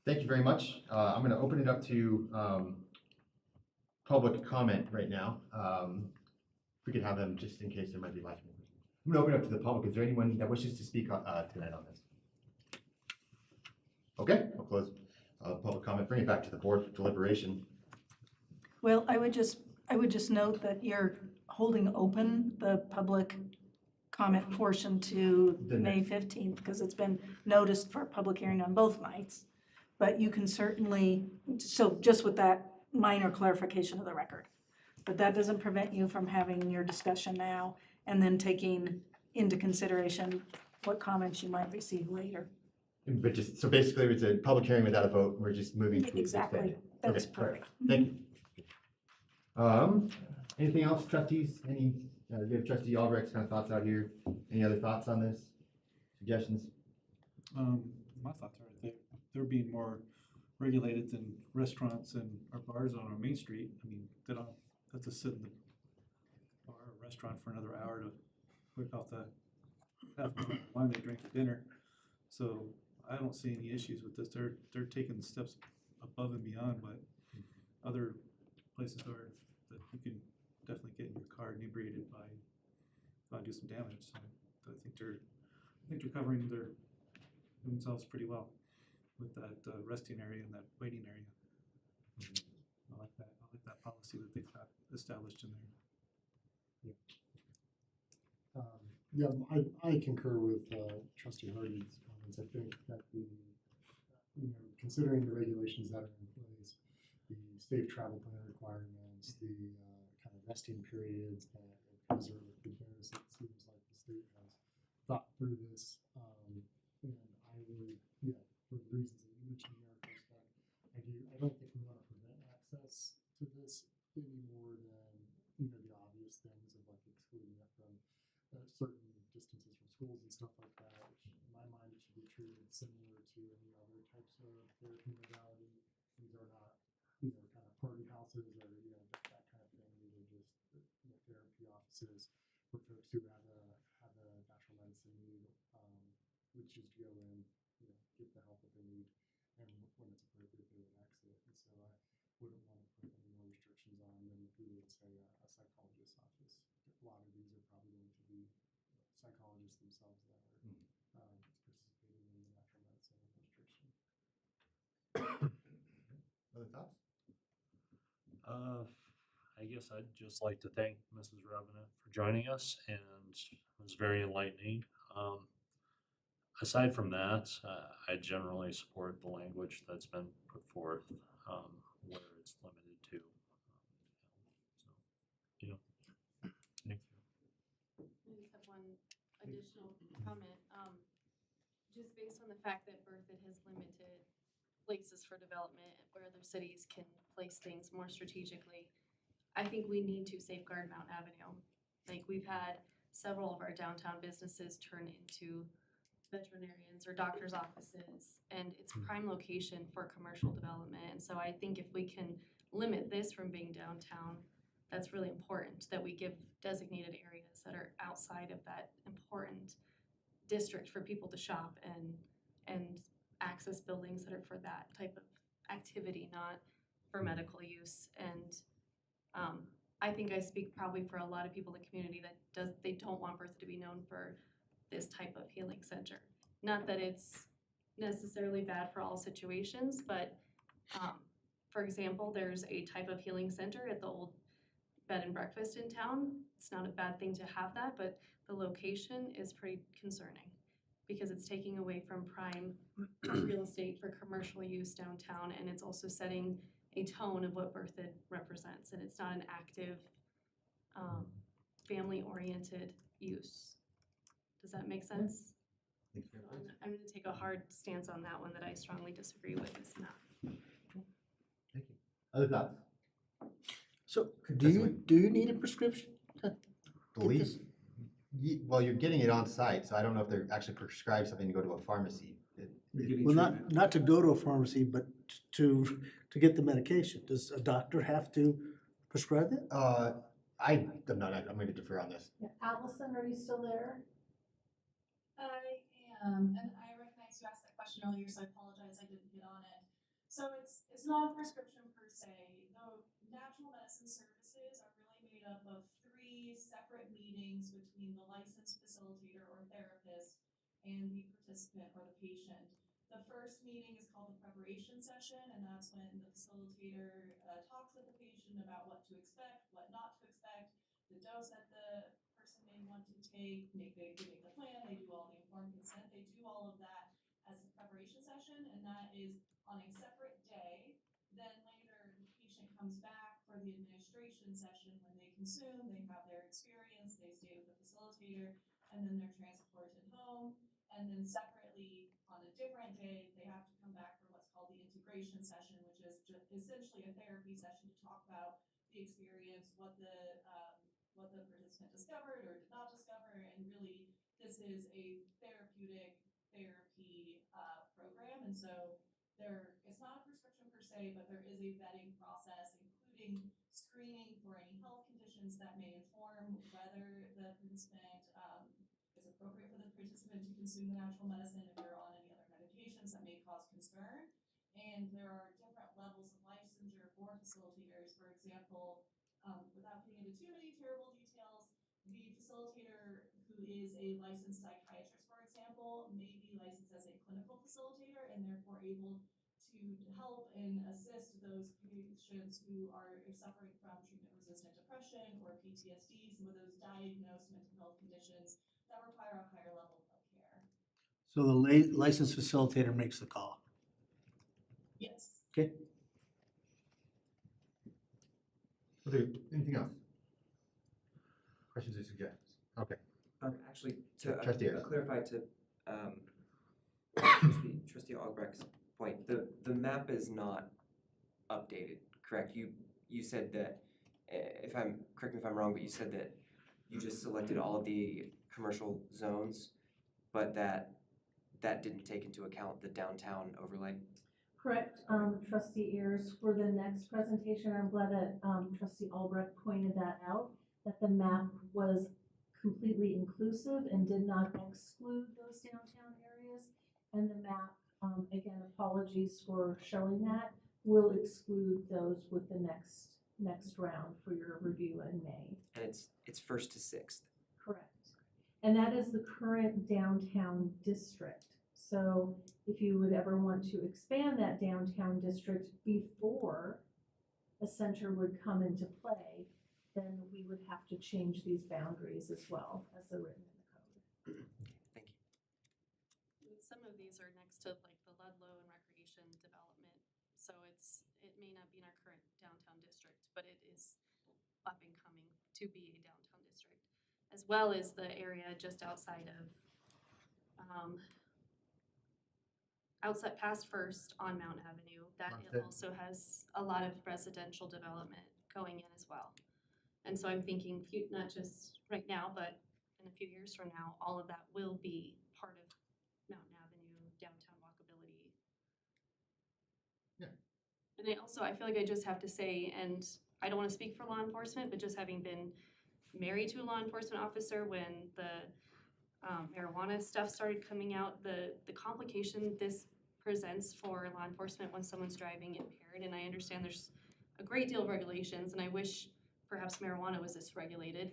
Thank you very much. I'm gonna open it up to, public comment right now. If we could have them just in case there might be last minute. I'm gonna open it up to the public. Is there anyone that wishes to speak, tonight on this? Okay, I'll close, public comment, bring it back to the board for deliberation. Well, I would just note that you're holding open the public comment portion to The May 15th, because it's been noticed for a public hearing on both nights. But you can certainly, so just with that minor clarification of the record. But that doesn't prevent you from having your discussion now and then taking into consideration what comments you might receive later. But just, so basically it's a public hearing without a vote. We're just moving to. Exactly. That's Okay, all right. perfect. Thank you. Anything else, trustees? Any, do you have trustee Albrecht's kind of thoughts out here? Any other thoughts on this? Suggestions? My thoughts are they're being more regulated than restaurants and our bars on our main street. I mean, they don't have to sit in the bar or restaurant for another hour to whip out the half a wine they drink at dinner. So I don't see any issues with this. They're taking steps above and beyond what other places are, that you can definitely get in your car inebriated by do some damage. So I think they're covering themselves pretty well with that resting area and that waiting area. I like that policy that they've got established in there. Yeah, I concur with trustee Hardy's comments. I think that considering the regulations that are in place, the safe travel plan requirements, the kind of resting periods that are preserved with good notice, it seems like the state has thought through this. And I would, for the reasons that you mentioned, Mayor Costa, I don't think we want to prevent access to this any more than, the obvious things of like excluding it from certain distances from schools and stuff like that, which in my mind it should be treated similar to any other types of therapy modality. These are not, kind of party houses or, that kind of thing. These are just, therapy offices for folks who have a natural medicine need, which is to go in, get the help that they need, and when it's appropriate, they would exit. And so I wouldn't want to put any more restrictions on than we would say a psychologist's office. A lot of these are probably going to be psychologists themselves that are participating in the natural medicine administration. Other thoughts? I I guess I'd just like to thank Mrs. Robinette for joining us, and it was very enlightening. Aside from that, I generally support the language that's been put forth, where it's limited to. So, yeah. Thank you. I just have one additional comment. Just based on the fact that Berthoud has limited places for development where other cities can place things more strategically, I think we need to safeguard Mount Avenue. Like, we've had several of our downtown businesses turn into veterinarians or doctor's offices, and it's prime location for commercial development. And so I think if we can limit this from being downtown, that's really important, that we give designated areas that are outside of that important district for people to shop and access buildings that are for that type of activity, not for medical use. And I think I speak probably for a lot of people in the community that they don't want Berthoud to be known for this type of healing center. Not that it's necessarily bad for all situations, but for example, there's a type of healing center at the old bed and breakfast in town. It's not a bad thing to have that, but the location is pretty concerning because it's taking away from prime real estate for commercial use downtown, and it's also setting a tone of what Berthoud represents, and it's not an active, family-oriented use. Does that make sense? I'm gonna take a hard stance on that one, that I strongly disagree with this map. Thank you. Other thoughts? So do you need a prescription? Believe, well, you're getting it on site, so I don't know if they're actually prescribed something to go to a pharmacy. Well, not to go to a pharmacy, but to get the medication. Does a doctor have to prescribe it? I'm going to defer on this. Yeah. Allison, are you still there? I am, and I recognize you asked that question earlier, so I apologize I didn't get on it. So it's not a prescription per se. No, natural medicine services are really made up of 3 separate meetings between the licensed facilitator or therapist and the participant or the patient. The first meeting is called the preparation session, and that's when the facilitator talks with the patient about what to expect, what not to expect, the dose that the person may want to take, they make the plan, they do all the informed consent, they do all of that as a preparation session, and that is on a separate day. Then later, the patient comes back for the administration session when they consume, they have their experience, they stay with the facilitator, and then they're transported home. And then separately, on a different day, they have to come back for what's called the integration session, which is just essentially a therapy session to talk about the experience, what the participant discovered or did not discover, and really this is a therapeutic therapy program. And so it's not a prescription per se, but there is a vetting process, including screening for any health conditions that may inform whether the participant is appropriate for the participant to consume the natural medicine, if they're on any other medications that may cause concern. And there are different levels of licensure for facilitators. For example, without getting into too many terrible details, the facilitator who is a licensed psychiatrist, for example, may be licensed as a clinical facilitator and therefore able to help and assist those patients who are suffering from treatment-resistant depression or PTSD, some of those diagnosed mental health conditions that require a higher level of care. So the licensed facilitator makes the call. Yes. Okay. Anything else? Questions or suggestions? Okay. Actually, to Trustee Ayers. clarify to Trustee Albrecht's point, the map is not updated, correct? You said that, correct me if I'm wrong, but you said that you just selected all of the commercial zones, but that didn't take into account the downtown overlay? Correct, Trustee Ayers. For the next presentation, I'm glad that Trustee Albrecht pointed that out, that the map was completely inclusive and did not exclude those downtown areas. And the map, again, apologies for showing that, will exclude those with the next round for your review in May. And it's 1st to 6th. Correct. And that is the current downtown district. So if you would ever want to expand that downtown district before a center would come into play, then we would have to change these boundaries as well as they're written in the code. Thank you. And some of these are next to like the Ludlow and Recreation Development, so it may not be in our current downtown district, but it is up and coming to be a downtown district, as well as the area just outside of, outside past First on Mount Avenue, that it Farmstead. also has a lot of residential development going in as well. And so I'm thinking, not just right now, but in a few years from now, all of that will be part of Mountain Avenue, downtown walkability. Yeah. And I feel like I just have to say, and I don't want to speak for law enforcement, but just having been married to a law enforcement officer when the marijuana stuff started coming out, the complication this presents for law enforcement when someone's driving impaired, and I understand there's a great deal of regulations, and I wish perhaps marijuana was dysregulated,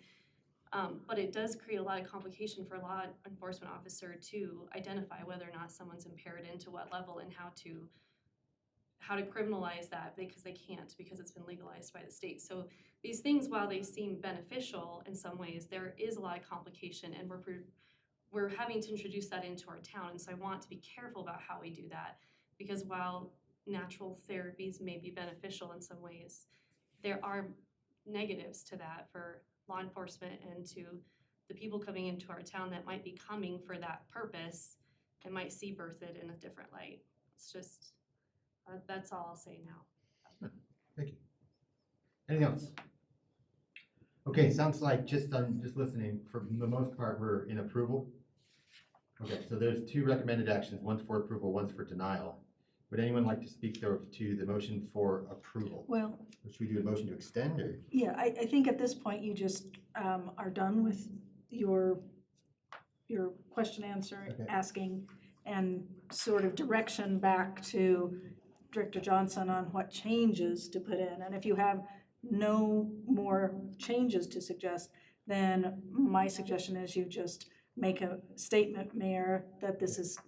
but it does create a lot of complication for a law enforcement officer to identify whether or not someone's impaired and to what level and how to criminalize that, because they can't, because it's been legalized by the state. So these things, while they seem beneficial in some ways, there is a lot of complication, and we're having to introduce that into our town. And so I want to be careful about how we do that, because while natural therapies may be beneficial in some ways, there are negatives to that for law enforcement and to the people coming into our town that might be coming for that purpose and might see birthed in a different light. It's just, that's all I'll say now. Thank you. Anything else? Okay, sounds like just listening, for the most part, we're in approval. Okay, so there's two recommended actions, one's for approval, one's for denial. Would anyone like to speak though to the motion for approval? Well, Should we do a motion to extend, or? yeah, I think at this point you just are done with your question answer, Okay. asking, and sort of direction back to Director Johnson on what changes to put in. And if you have no more changes to suggest, then my suggestion is you just make a statement, Mayor, that this is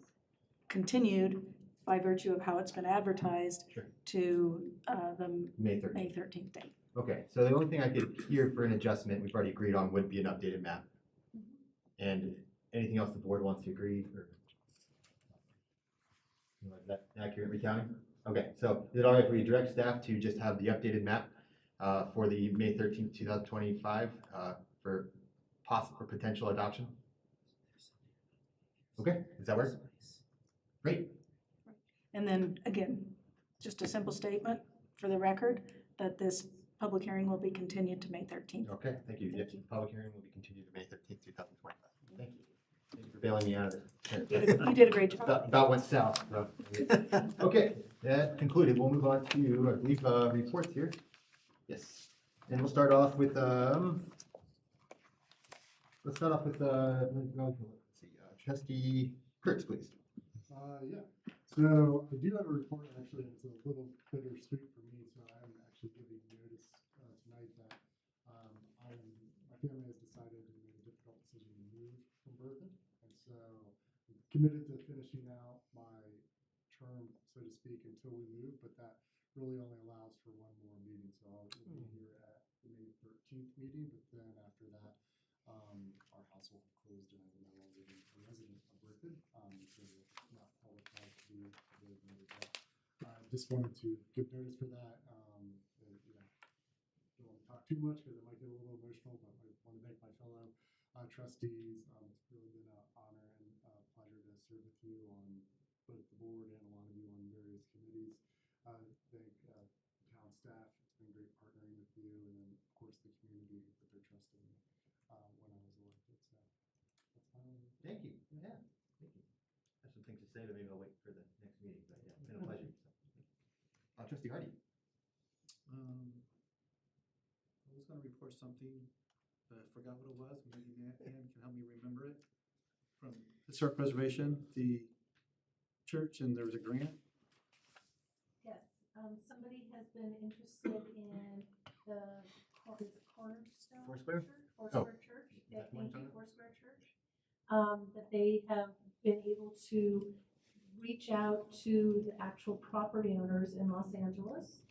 continued by virtue of how it's been advertised Sure. to the May 13th. May 13th date. Okay, so the only thing I could hear for an adjustment we've already agreed on would be an updated map. And anything else the board wants to agree, or? Is that accurate recounting? Okay, so is it all right if we direct staff to just have the updated map for the May 13th, 2025 for possible or potential adoption? Okay, does that work? Great. And then, again, just a simple statement for the record that this public hearing will be continued to May 13th. Okay, thank you. Yes, Thank you. the public hearing will be continued to May 13th, 2025. Thank you. Thank you for bailing me out of it. You did a great job. About went south. So. Okay, that concluded. We'll move on to, I believe, reports here. Yes, and we'll start off with let's see, Trustee Kurtz, please. Yeah, so I do have a report, actually, it's a little bittersweet for me, so I'm actually giving notice tonight that my family has decided to make a difficult decision to move from Berthoud, and so I'm committed to finishing out my term, so to speak, until we move, but that really only allows for one more meeting, so I'll be here at the May 13th meeting, but then after that, our house will have closed and I will no longer be a resident of Berthoud, so it's not qualified to be designated. But I just wanted to give notice for that. And, you know, don't want to talk too much because it might get a little emotional, but I want to thank my fellow trustees. It's really been an honor and a pleasure to serve with you on both the board and a lot of you on various committees. Thank town staff. It's been great partnering with you, and then of course the community with their trust in me when I was elected. So that's my Thank you. Yeah, thank you. I have some things to say, but maybe I'll wait for the next meeting. But yeah, it's been a pleasure. So. Trustee Hardy. I was gonna report something, but I forgot what it was. Maybe Ann can help me remember it. From Historic Preservation, the church, and there was a grant. Yes, somebody has been interested in the, is it Cornerstone? Foursquare? Church? Foursquare Oh. Church, Is yeah, that one thank you, you're talking Foursquare Church. That they have been able to reach out to the actual property owners in Los Angeles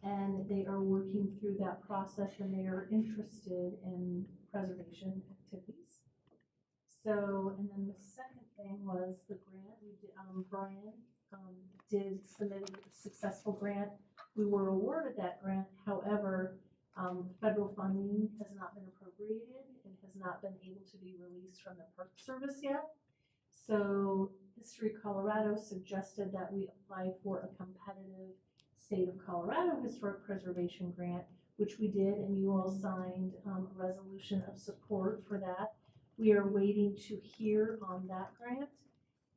and they are working through that process and they are interested in preservation activities. So, and then the second thing was the grant, we did, Brian, did submit a successful grant. We were awarded that grant, however, federal funding has not been appropriated and has not been able to be released from the Park Service yet. So History Colorado suggested that we apply for a competitive State of Colorado Historic Preservation Grant, which we did, and you all signed a resolution of support for that. We are waiting to hear on that grant.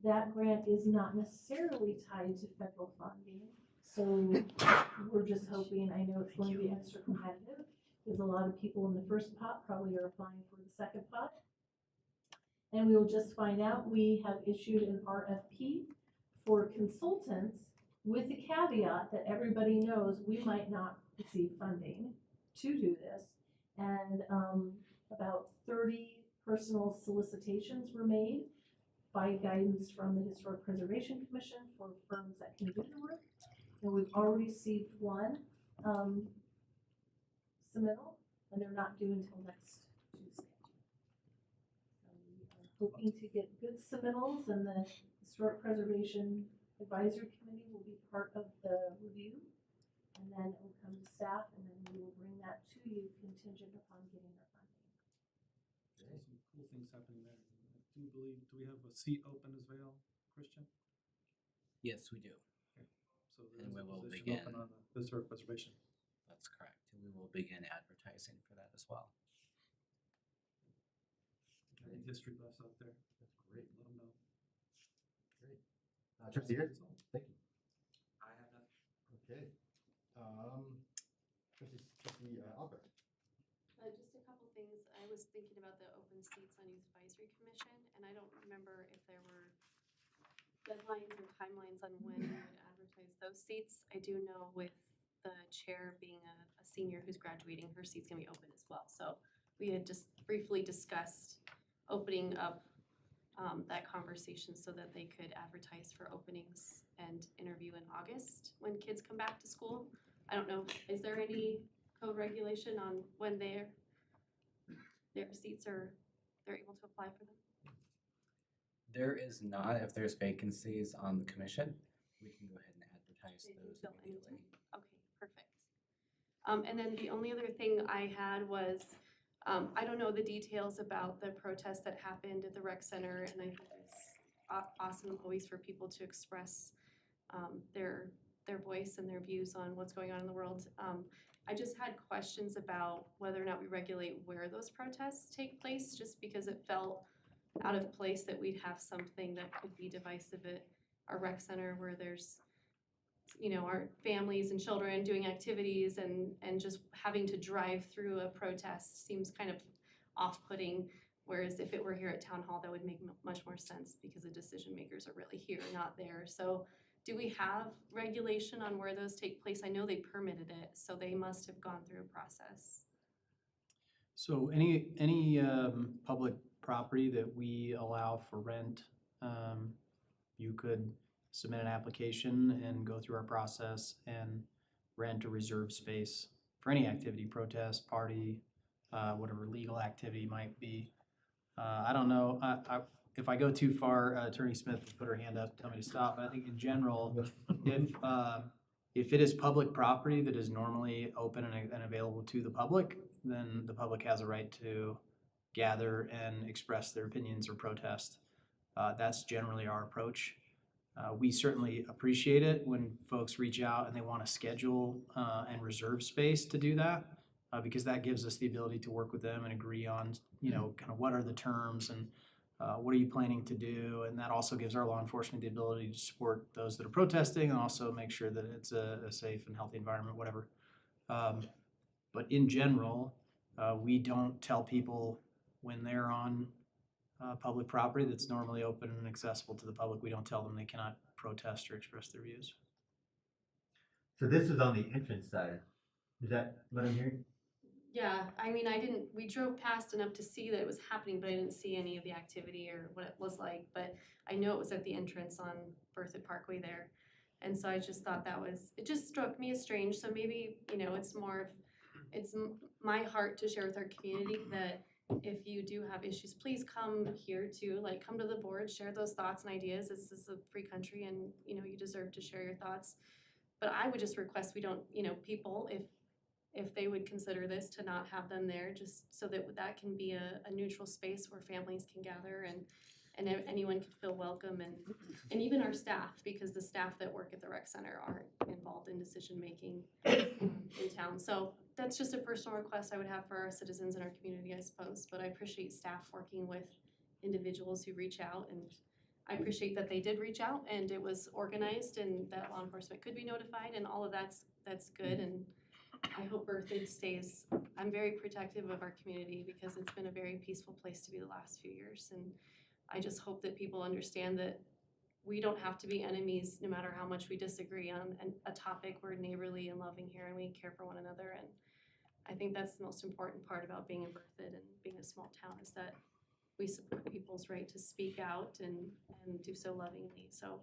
That grant is not necessarily tied to federal funding, so we're just hoping, I know it's going to be extra competitive, because a lot of people in the first pot probably are applying for the second pot. And we will just find out. We have issued an RFP for consultants with the caveat that everybody knows we might not receive funding to do this. And about 30 personal solicitations were made by guidance from the Historic Preservation Commission for firms that can do the work. And we've already received one submittal, and they're not due until next Tuesday. So we are hoping to get good submittals, and the Historic Preservation Advisory Committee will be part of the review. And then it will come to staff, and then we will bring that to you contingent upon getting our funding. There's some cool things happening there. Do we have a seat open as well, Christian? Yes, we do. So And we there's a will position begin. open on the historic preservation. That's correct. And we will begin advertising for that as well. Any history buffs out there? That's great. Let them know. Great. Trustee Garrett? Thank you. I have nothing. Okay. Trustee Albert? Just a couple things. I was thinking about the open seats on Youth Advisory Commission, and I don't remember if there were deadlines or timelines on when we would advertise those seats. I do know with the chair being a senior who's graduating, her seat's gonna be open as well. So we had just briefly discussed opening up that conversation so that they could advertise for openings and interview in August when kids come back to school. I don't know, is there any code regulation on when their seats they're able to apply for them? There is not. If there's vacancies on the commission, we can go ahead and advertise They can those fill immediately. Okay, perfect. And then the only other thing I had was, I don't know the details about the protest that happened at the rec center, and I think it's awesome always for people to express their voice and their views on what's going on in the world. I just had questions about whether or not we regulate where those protests take place, just because it felt out of place that we'd have something that could be divisive at our rec center where there's, our families and children doing activities and just having to drive through a protest seems kind of off-putting. Whereas if it were here at Town Hall, that would make much more sense because the decision makers are really here, not there. So do we have regulation on where those take place? I know they permitted it, so they must have gone through a process. So any public property that we allow for rent, you could submit an application and go through our process and rent or reserve space for any activity, protest, party, whatever legal activity might be. I don't know, if I go too far, Attorney Smith will put her hand up, tell me to stop. But I think in general, if it is public property that is normally open and available to the public, then the public has a right to gather and express their opinions or protest. That's generally our approach. We certainly appreciate it when folks reach out and they want to schedule and reserve space to do that, because that gives us the ability to work with them and agree on, kind of what are the terms and what are you planning to do? And that also gives our law enforcement the ability to support those that are protesting and also make sure that it's a safe and healthy environment, whatever. But in general, we don't tell people when they're on public property that's normally open and accessible to the public, we don't tell them they cannot protest or express their views. So this is on the entrance side. Is that what I'm hearing? Yeah, I mean, we drove past enough to see that it was happening, but I didn't see any of the activity or what it was like. But I know it was at the entrance on Berthoud Parkway there. And so I just thought it just struck me as strange, so maybe, it's more, it's my heart to share with our community that if you do have issues, please come here too, like come to the board, share those thoughts and ideas. This is a free country and, you deserve to share your thoughts. But I would just request we don't, people, if they would consider this, to not have them there, just so that can be a neutral space where families can gather and anyone can feel welcome and even our staff, because the staff that work at the rec center are involved in decision-making in town. So that's just a personal request I would have for our citizens in our community, I suppose, but I appreciate staff working with individuals who reach out, and I appreciate that they did reach out and it was organized and that law enforcement could be notified, and all of that's good, and I hope Berthoud stays. I'm very protective of our community because it's been a very peaceful place to be the last few years, and I just hope that people understand that we don't have to be enemies no matter how much we disagree on a topic. We're neighborly and loving here and we care for one another, and I think that's the most important part about being in Berthoud and being a small town, is that we support people's right to speak out and do so lovingly. So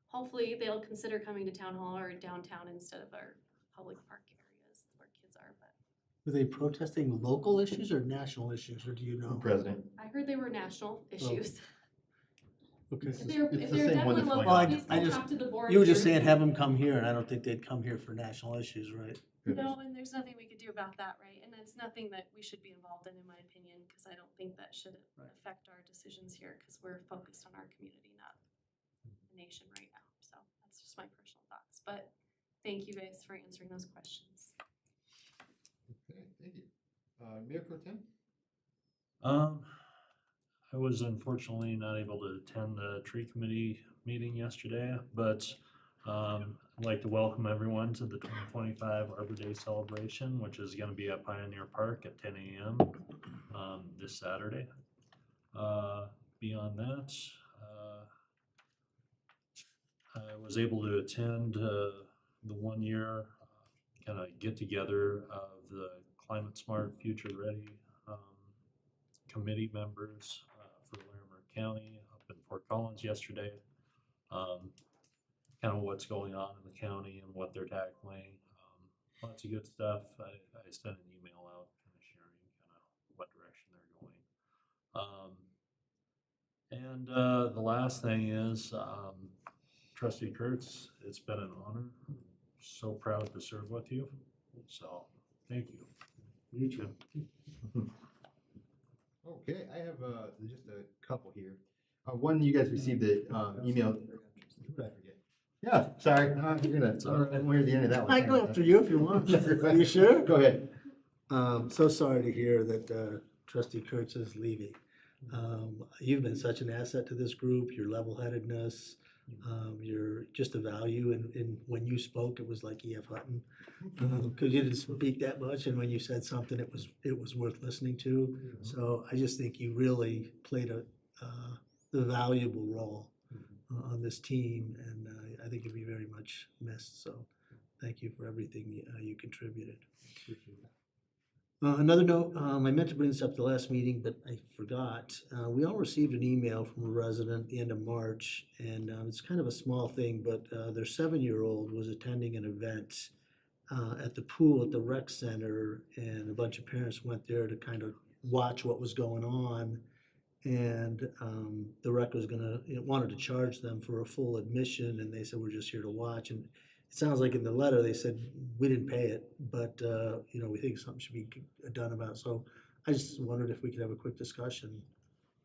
hopefully they'll consider coming to town hall or downtown instead of our public park areas where kids are. But Were they protesting local issues or national issues, or do you know? President. I heard they were national issues. Okay. If they're It's the definitely same one that's local, going on. please I come just- talk to the board. You were just if you're- saying have them come here, and I don't think they'd come here for national issues, right? No, and there's nothing we could do about that, right? And it's nothing that we should be involved in my opinion, because I don't think that should affect our decisions here, because we're focused on our community, not the nation right now. So that's just my personal thoughts. But thank you guys for answering those questions. Okay, thank you. Mayor Pro Tem? I was unfortunately not able to attend the tree committee meeting yesterday, but I'd like to welcome everyone to the 2025 Arbor Day celebration, which is going to be at Pioneer Park at 10 a.m. This Saturday. Beyond that, I was able to attend the 1 year kind of get together of the Climate Smart Future Ready committee members for Larimer County up in Fort Collins yesterday. Kind of what's going on in the county and what they're tackling. Lots of good stuff. I sent an email out kind of sharing kind of what direction they're going. And the last thing is Trustee Kurtz, it's been an honor. So proud to serve with you. So thank you. You too. Okay, I have just a couple here. One, you guys received the email. Who did I forget? Yeah, sorry. You're gonna. I won't hear the end of that one. I can go after you if you want. Are you sure? Go ahead. So sorry to hear that Trustee Kurtz is leaving. You've been such an asset to this group, your level-headedness, you're just a value, and when you spoke, it was like E.F. Hutton, because you didn't speak that much, and when you said something, it was worth listening to. So I just think you really played a valuable role on this team, and I think you'll be very much missed. So thank you for everything you contributed. Another note, I meant to bring this up the last meeting, but I forgot. We all received an email from a resident at the end of March, and it's kind of a small thing, but their 7-year-old was attending an event at the pool at the rec center, and a bunch of parents went there to kind of watch what was going on. And the rec was wanted to charge them for a full admission, and they said, we're just here to watch. And it sounds like in the letter, they said, we didn't pay it, but, we think something should be done about it. So I just wondered if we could have a quick discussion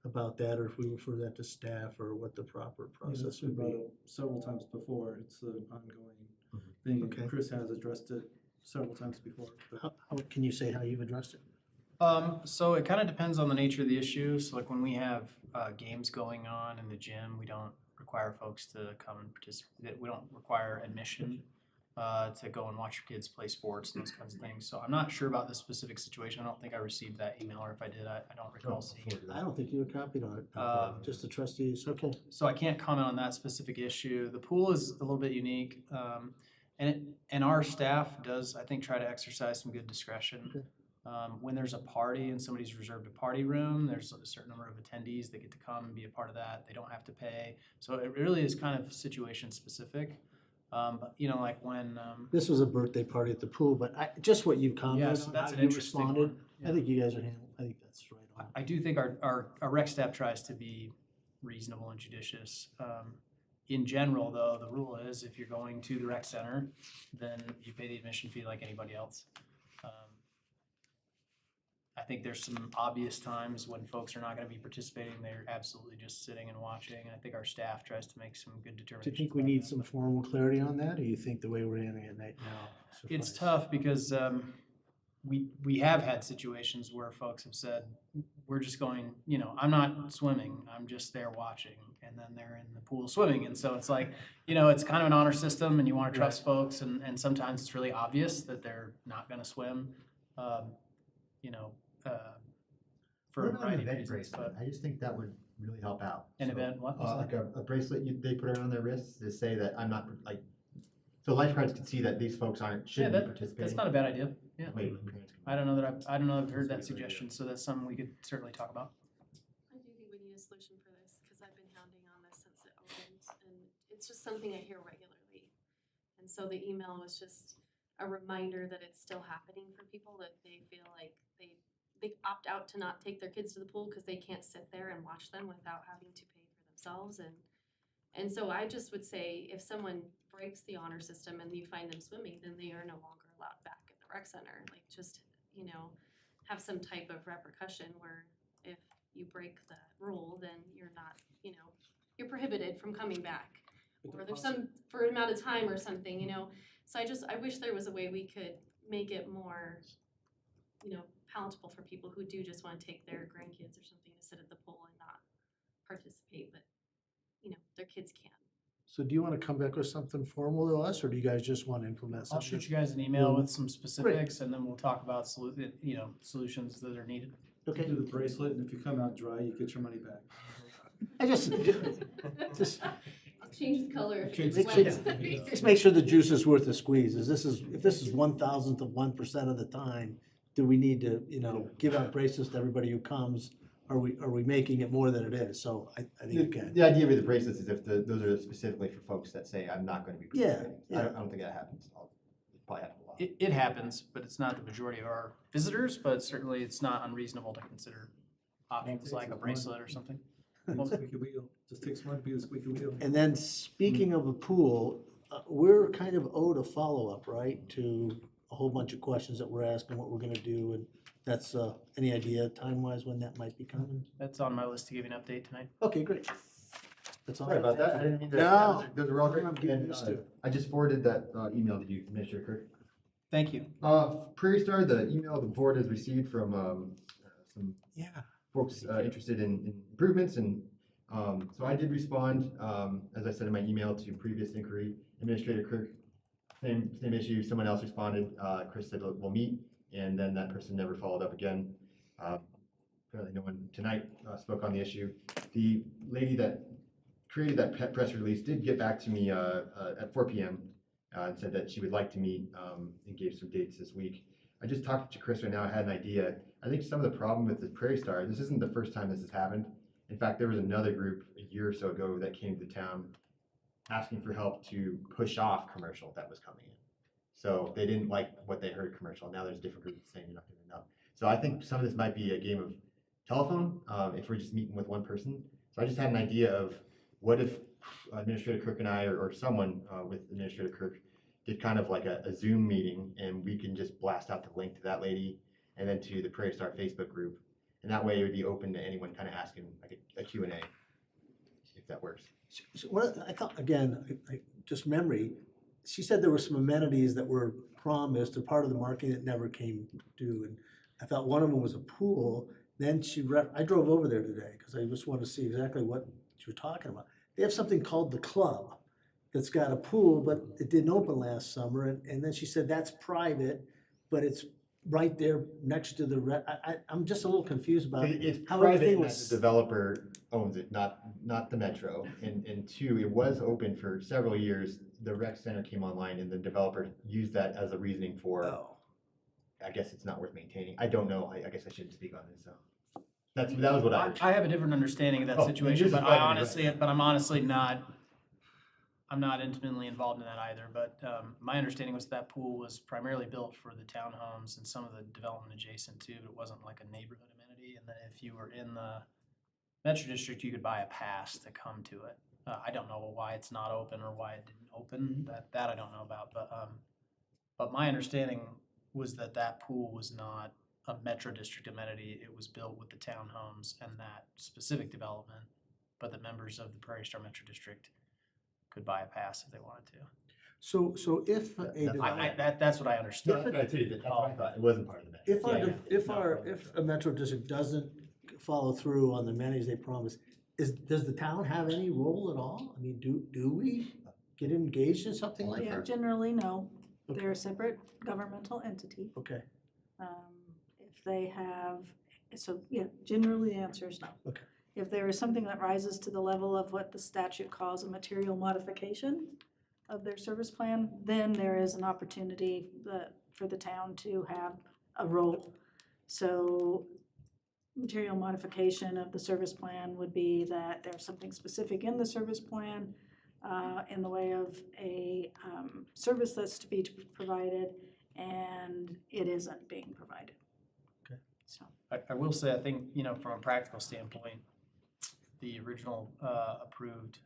about that, or if we refer that to staff, or what the proper process been would brought be. up several times before. It's an ongoing thing. Okay. And Chris has addressed it several times before. But How can you say how you've addressed it? So it kind of depends on the nature of the issue. So like when we have games going on in the gym, we don't require folks to come and participate. We don't require admission to go and watch your kids play sports and those kinds of things. So I'm not sure about this specific situation. I don't think I received that email, or if I did, I don't recall seeing it. I don't think you were copied on it, just the trustees, okay. So I can't comment on that specific issue. The pool is a little bit unique, and our staff does, I think, try to exercise some good discretion. Okay. When there's a party and somebody's reserved a party room, there's a certain number of attendees that get to come and be a part of that. They don't have to pay. So it really is kind of situation specific. But, you know, like when, This was a birthday party at the pool, but just what you've commented yes, on, that's how an you interesting responded, one. I Yeah. think you guys are handling, I think that's right on. I do think our rec staff tries to be reasonable and judicious. In general, though, the rule is if you're going to the rec center, then you pay the admission fee like anybody else. I think there's some obvious times when folks are not gonna be participating, they're absolutely just sitting and watching, and I think our staff tries to make some good Do determinations. you think we about need that. some formal clarity on that, or you think the way we're handling it right now? It's suffice? tough because we have had situations where folks have said, we're just going, you know, I'm not swimming, I'm just there watching, and then they're in the pool swimming, and so it's like, you know, it's kind of an honor system, and you wanna trust folks, and sometimes it's really obvious that they're not gonna swim, you know, for What a about an variety of event reasons, bracelet? but I just think that would really help out. an So, event, what was Like that? a bracelet they put around their wrists to say that I'm not, like, so lifeguards can see that these folks Yeah, shouldn't be that's participating. not a bad idea, yeah. Wait, parents can- I don't know that I've heard that suggestion, so that's something we could certainly talk about. I do think we need a solution for this, because I've been hounding on this since it opened, and it's just something I hear regularly. And so the email was just a reminder that it's still happening for people, that they feel like they opt out to not take their kids to the pool because they can't sit there and watch them without having to pay for themselves. And so I just would say, if someone breaks the honor system and you find them swimming, then they are no longer allowed back at the rec center. Like, just, you know, have some type of repercussion where if you break the rule, then you're not, you know, you're prohibited from coming back. Or there's some, for an amount of time or something, you know. So I wish there was a way we could make it more, you know, palatable for people who do just wanna take their grandkids or something to sit at the pool and not participate, but, you know, their kids can. So do you wanna come back with something formal to us, or do you guys just wanna implement I'll something? shoot you guys an email with some specifics, and then we'll talk about solutions that are needed. Okay. Do the bracelet, and if you come out dry, you get your money back. I just It changes color if Changes it's color. wet. Just make sure the juice is worth the squeeze. If this is 1,000th of 1% of the time, do we need to, you know, give out bracelets to everybody who comes? Are we making it more than it is? So I think you can. The idea with the bracelets is if those are specifically for folks that say, I'm not gonna be Yeah, participating. yeah. I don't think that happens. It probably happens a lot. It happens, but it's not the majority of our visitors, but certainly it's not unreasonable to consider options like a bracelet or something. Squeaky wheel, just takes one to be the squeaky wheel. And then speaking of a pool, we're kind of owed a follow-up, right? To a whole bunch of questions that we're asking, what we're gonna do, and that's, any idea time-wise when that might be coming? That's on my list to give you an update tonight. Okay, great. That's all. Sorry about that. I didn't mean to. No. Those are all great. I'm getting And, used to it. I just forwarded that email to you, Administrator Kirk. Thank you. Prairie Star, the email the board has received from some Yeah. folks interested in improvements, and so I did respond, as I said in my email to previous inquiry. Administrator Kirk, same issue, someone else responded, Chris said we'll meet, and then that person never followed up again. Apparently no one tonight spoke on the issue. The lady that created that press release did get back to me at 4 p.m. And said that she would like to meet and gave some dates this week. I just talked to Chris right now. I had an idea. I think some of the problem with the Prairie Star, this isn't the first time this has happened. In fact, there was another group a year or so ago that came to town asking for help to push off commercial that was coming in. So they didn't like what they heard commercial. Now there's different groups saying you're not getting enough. So I think some of this might be a game of telephone if we're just meeting with one person. So I just had an idea of what if Administrator Kirk and I, or someone with Administrator Kirk, did kind of like a Zoom meeting, and we can just blast out the link to that lady and then to the Prairie Star Facebook group. And that way it would be open to anyone kind of asking like a Q&A, if that works. So what I thought, again, just memory, she said there were some amenities that were promised or part of the marketing that never came due. And I thought one of them was a pool. Then I drove over there today because I just wanted to see exactly what you were talking about. They have something called the Club that's got a pool, but it didn't open last summer. And then she said that's private, but it's right there next to the, I'm just a little confused about It's how private everything and was. the developer owns it, not the Metro. And two, it was open for several years. The rec center came online and the developer used that as a reasoning for, I guess it's not worth maintaining. I don't know. I guess I shouldn't speak on this, so. That was what I heard. I have a different understanding of that Oh, situation, yours is but private, right? I'm honestly not I'm not intimately involved in that either, but my understanding was that pool was primarily built for the townhomes and some of the development adjacent to, but it wasn't like a neighborhood amenity. And then if you were in the Metro District, you could buy a pass to come to it. I don't know why it's not open or why it didn't open, that I don't know about, but my understanding was that that pool was not a Metro District amenity. It was built with the townhomes and that specific development, but the members of the Prairie Star Metro District could buy a pass if they wanted to. So if a That's what I understood. No, I too, that's what I thought, it wasn't part of the metro. if a Metro District doesn't follow through on the amenities they promise, does the town have any role at all? I mean, do we get engaged in something like Yeah, that? generally, no. Okay. They're a separate governmental entity. Okay, If they have, so, yeah, generally the answer is no. Okay. If there is something that rises to the level of what the statute calls a material modification of their service plan, then there is an opportunity for the town to have a role. So material modification of the service plan would be that there's something specific in the service plan in the way of a service that's to be provided, and it isn't being provided. Okay. So. I will say, I think, from a practical standpoint, the original approved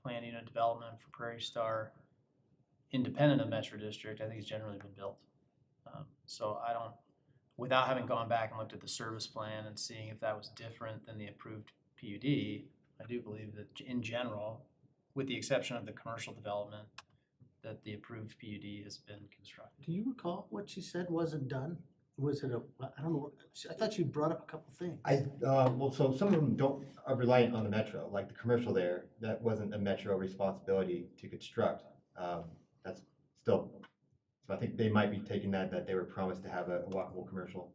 plan unit development for Prairie Star, independent of Metro District, I think it's generally been built. So I don't, without having gone back and looked at the service plan and seeing if that was different than the approved PUD, I do believe that in general, with the exception of the commercial development, that the approved PUD has been constructed. do you recall what she said wasn't done? Was it I don't know, I thought she brought up a couple things. Well, so some of them are reliant on the metro, like the commercial there, that wasn't a metro responsibility to construct. That's still, so I think they might be taking that they were promised to have a walkable commercial.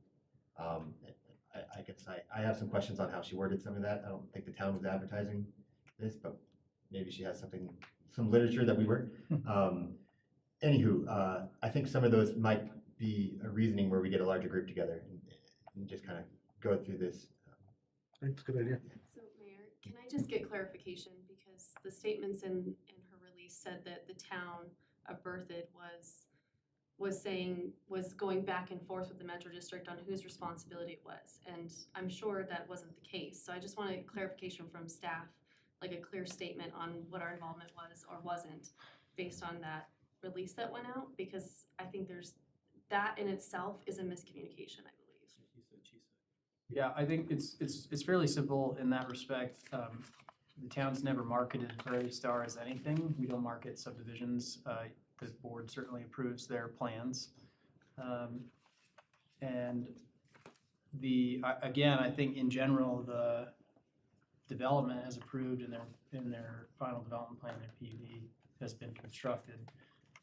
I guess I have some questions on how she worded some of that. I don't think the town was advertising this, but maybe she has some literature that we weren't. Anywho, I think some of those might be a reasoning where we get a larger group together and just kind of go through this. That's a good idea. So Mayor, can I just get clarification, because the statements in her release said that the town of Berthoud was going back and forth with the Metro District on whose responsibility it was, and I'm sure that wasn't the case. So I just wanted clarification from staff, like a clear statement on what our involvement was or wasn't based on that release that went out, because I think that in itself is a miscommunication, I believe. Yeah, I think it's fairly simple in that respect. The town's never marketed Prairie Star as anything. We don't market subdivisions. The board certainly approves their plans. And again, I think in general, the development as approved in their final development plan, their PUD, has been constructed.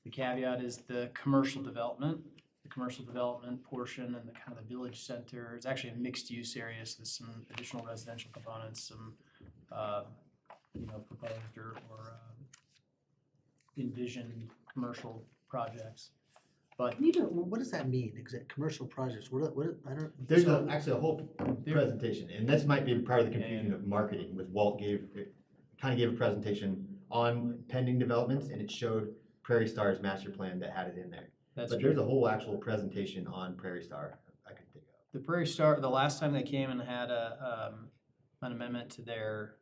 The caveat is the commercial development portion and the kind of the village center. It's actually a mixed use area, so there's some additional residential components, some proposed or envisioned commercial projects. But what does that mean? Commercial projects? What I don't. There's actually a whole presentation, and this might be part of the confusion of marketing. With Walt kind of gave a presentation on pending developments, and it showed Prairie Star's master plan that had it in there. But there's a whole actual presentation on Prairie Star I could think of. The Prairie Star, the last time they came and had an amendment to their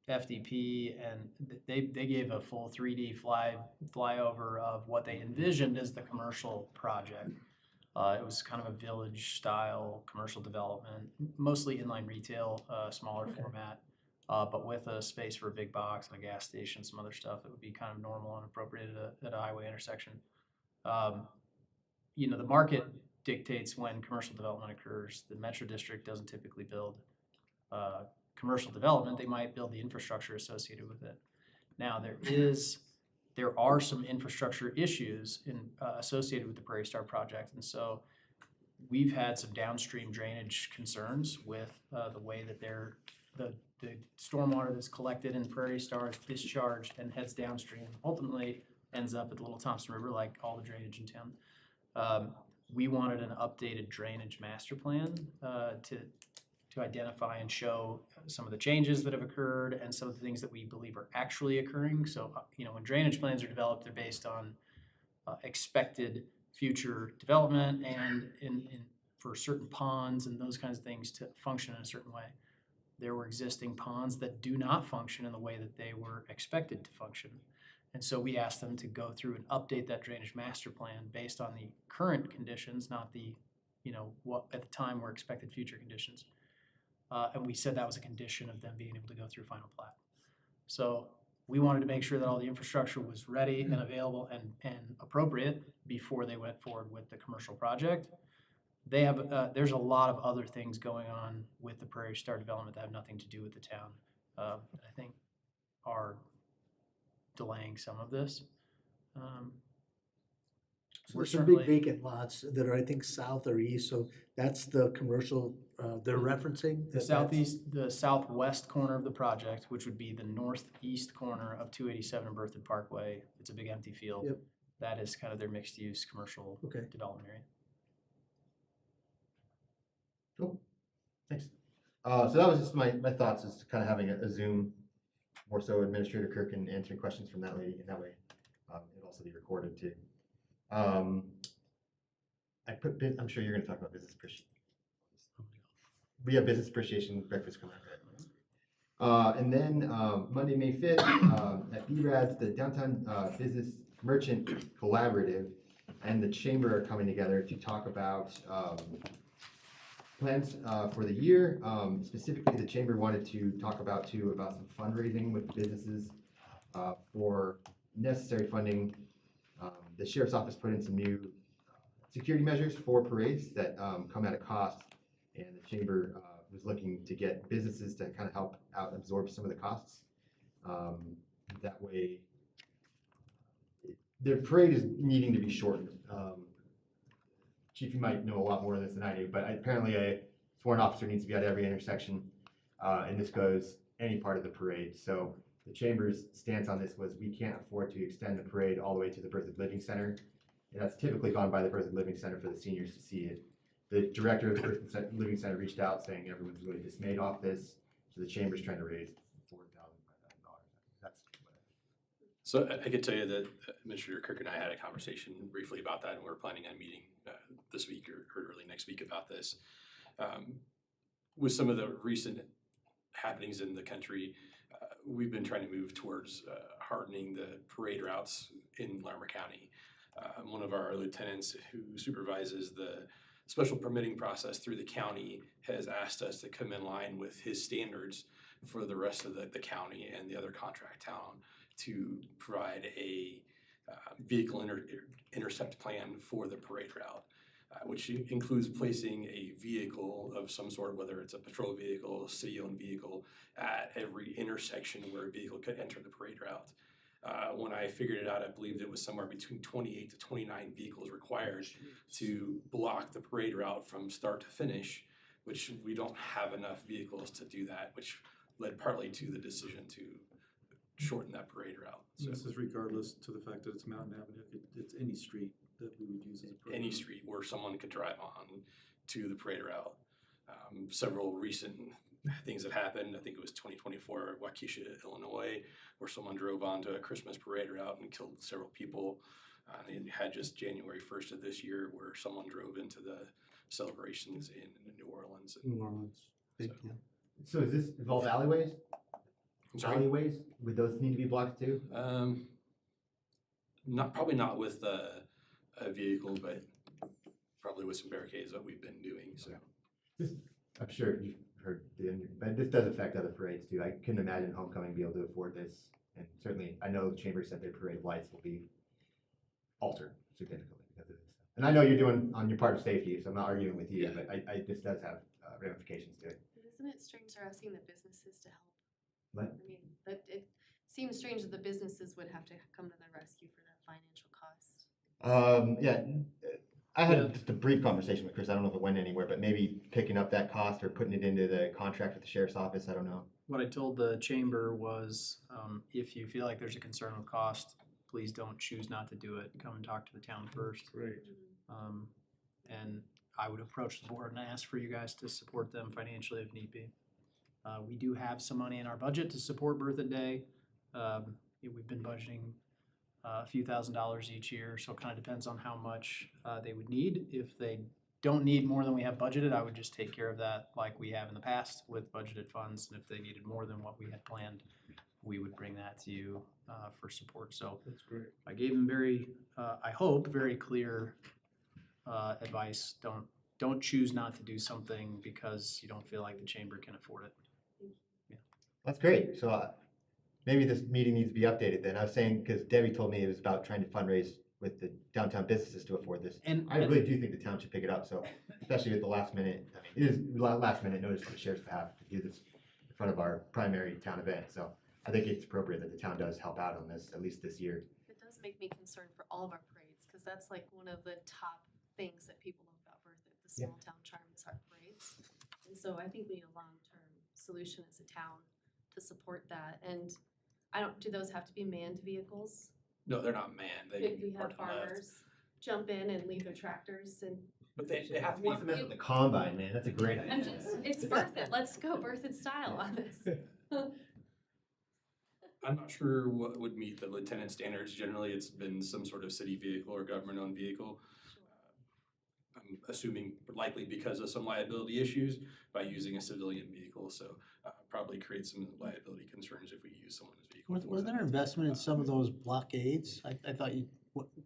FDP, and they gave a full 3D flyover of what they envisioned as the commercial project. It was kind of a village style commercial development, mostly inline retail, smaller format, but with a space for a big box and a gas station, some other stuff that would be kind of normal and appropriate at a highway intersection. The market dictates when commercial development occurs. The Metro District doesn't typically build commercial development. They might build the infrastructure associated with it. Now, there are some infrastructure issues associated with the Prairie Star project, and so we've had some downstream drainage concerns with the way that the stormwater that's collected in Prairie Star is discharged and heads downstream, ultimately ends up at the Little Thompson River, like all the drainage in town. We wanted an updated drainage master plan to to identify and show some of the changes that have occurred and some of the things that we believe are actually occurring. So, when drainage plans are developed, they're based on expected future development and for certain ponds and those kinds of things to function in a certain way. There were existing ponds that do not function in the way that they were expected to function. And so we asked them to go through and update that drainage master plan based on the current conditions, not the, what at the time were expected future conditions. And we said that was a condition of them being able to go through final plat. So we wanted to make sure that all the infrastructure was ready and available and appropriate before they went forward with the commercial project. They have, there's a lot of other things going on with the Prairie Star development that have nothing to do with the town. I think are delaying some of this. So We're there's some big certainly, vacant lots that are, I think, south or east, so that's the commercial, they're referencing? the southwest corner of the project, which would be the northeast corner of 287 and Berthoud Parkway. It's a big empty field. Yep. That is kind of their mixed-use commercial Okay. development area. Cool, thanks. So that was just my thoughts, is kind of having a Zoom, more so Administrator Kirk and answering questions from that lady, and that way it'll also be recorded too. I'm sure you're gonna talk about business appreciation. We have business appreciation breakfast coming up. And then Monday, May 5th, at BRADS, the Downtown Business Merchant Collaborative and the Chamber are coming together to talk about plans for the year. Specifically, the Chamber wanted to talk about some fundraising with businesses for necessary funding. The Sheriff's Office put in some new security measures for parades that come at a cost, and the Chamber was looking to get businesses to kind of help out absorb some of the costs. That way, the parade is needing to be shortened. Chief, you might know a lot more of this than I do, but apparently a sworn officer needs to be at every intersection, and this goes any part of the parade. So the Chamber's stance on this was we can't afford to extend the parade all the way to the Berthoud Living Center. And that's typically gone by the Berthoud Living Center for the seniors to see it. The director of the Berthoud Living Center reached out saying everyone's really dismayed off this, so the Chamber's trying to raise $4,000, $5,000. That's what So I can tell you that Administrator Kirk and I had a conversation briefly about that, and we're planning on meeting this week or early next week about this. With some of the recent happenings in the country, we've been trying to move towards hardening the parade routes in Larimer County. One of our lieutenants who supervises the special permitting process through the county has asked us to come in line with his standards for the rest of the county and the other contract town to provide a vehicle intercept plan for the parade route, which includes placing a vehicle of some sort, whether it's a patrol vehicle, city-owned vehicle, at every intersection where a vehicle could enter the parade route. When I figured it out, I believed it was somewhere between 28 to 29 vehicles required to block the parade route from start to finish, which we don't have enough vehicles to do that, which led partly to the decision to shorten that parade route. So This is regardless to the fact that it's Mountain Avenue, it's any street that we would use as a parade. Any street where someone could drive on to the parade route. Several recent things that happened, I think it was 2024, Waukesha, Illinois, where someone drove onto a Christmas parade route and killed several people. And had just January 1st of this year where someone drove into the celebrations in New Orleans. New Orleans, big deal. So does this involve alleyways? I'm sorry? Alleyways, would those need to be blocked too? Probably not with a vehicle, but probably with some barricades that we've been doing, so. I'm sure you've heard, but this does affect other parades too. I couldn't imagine Homecoming be able to afford this. And certainly, I know the Chamber said their parade lights will be altered significantly because of this. And I know you're doing on your part of safety, so I'm not arguing with you, but this does have ramifications to it. Isn't it strange they're asking the businesses to help? What? I mean, that it seems strange that the businesses would have to come to the rescue for that financial cost. Yeah, I had just a brief conversation with Chris. I don't know if it went anywhere, but maybe picking up that cost or putting it into the contract with the Sheriff's Office. I don't know. What I told the Chamber was, if you feel like there's a concern with cost, please don't choose not to do it. Come and talk to the town first. Right. And I would approach the board and ask for you guys to support them financially if need be. We do have some money in our budget to support Birthday Day. We've been budgeting a few $1,000s each year, so it kind of depends on how much they would need. If they don't need more than we have budgeted, I would just take care of that like we have in the past with budgeted funds. And if they needed more than what we had planned, we would bring that to you for support. So That's great. I gave them very, I hope, very clear advice. Don't choose not to do something because you don't feel like the chamber can afford it. That's great. So maybe this meeting needs to be updated then. I was saying, because Debbie told me it was about trying to fundraise with the downtown businesses to afford this. And I really do think the town should pick it up, so especially with the last minute, I mean, it is last minute notice for the sheriff's behalf to do this in front of our primary town event, so I think it's appropriate that the town does help out on this, at least this year. It does make me concerned for all of our parades, because that's like one of the top things that people love about Berthoud, the small town charm is our parades. And so I think we need a long-term solution as a town to support that. And do those have to be manned vehicles? No, they're not manned. They Could can be we have parked left. farmers jump in and leave their tractors and? But they have to be. What's the mess with the combine, man? That's a great idea. I'm just, it's Berthoud, let's go Berthoud style on this. I'm not sure what would meet the lieutenant standards. Generally, it's been some sort of city vehicle or government-owned vehicle. I'm assuming likely because of some liability issues by using a civilian vehicle, so probably create some liability concerns if we use someone's vehicle. Was there investment in some of those blockades? I thought you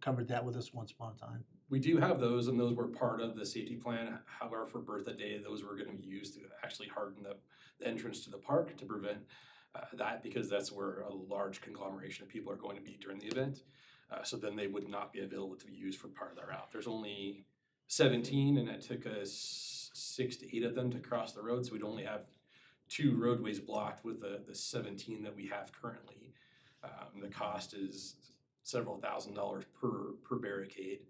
covered that with us once upon a time. We do have those, and those were part of the safety plan. However, for Birthday Day, those were gonna be used to actually harden the entrance to the park to prevent that, because that's where a large conglomeration of people are going to be during the event. So then they would not be available to be used for part of the route. There's only 17, and it took us 6 to 8 of them to cross the road, so we'd only have 2 roadways blocked with the 17 that we have currently. The cost is several $1,000s per barricade.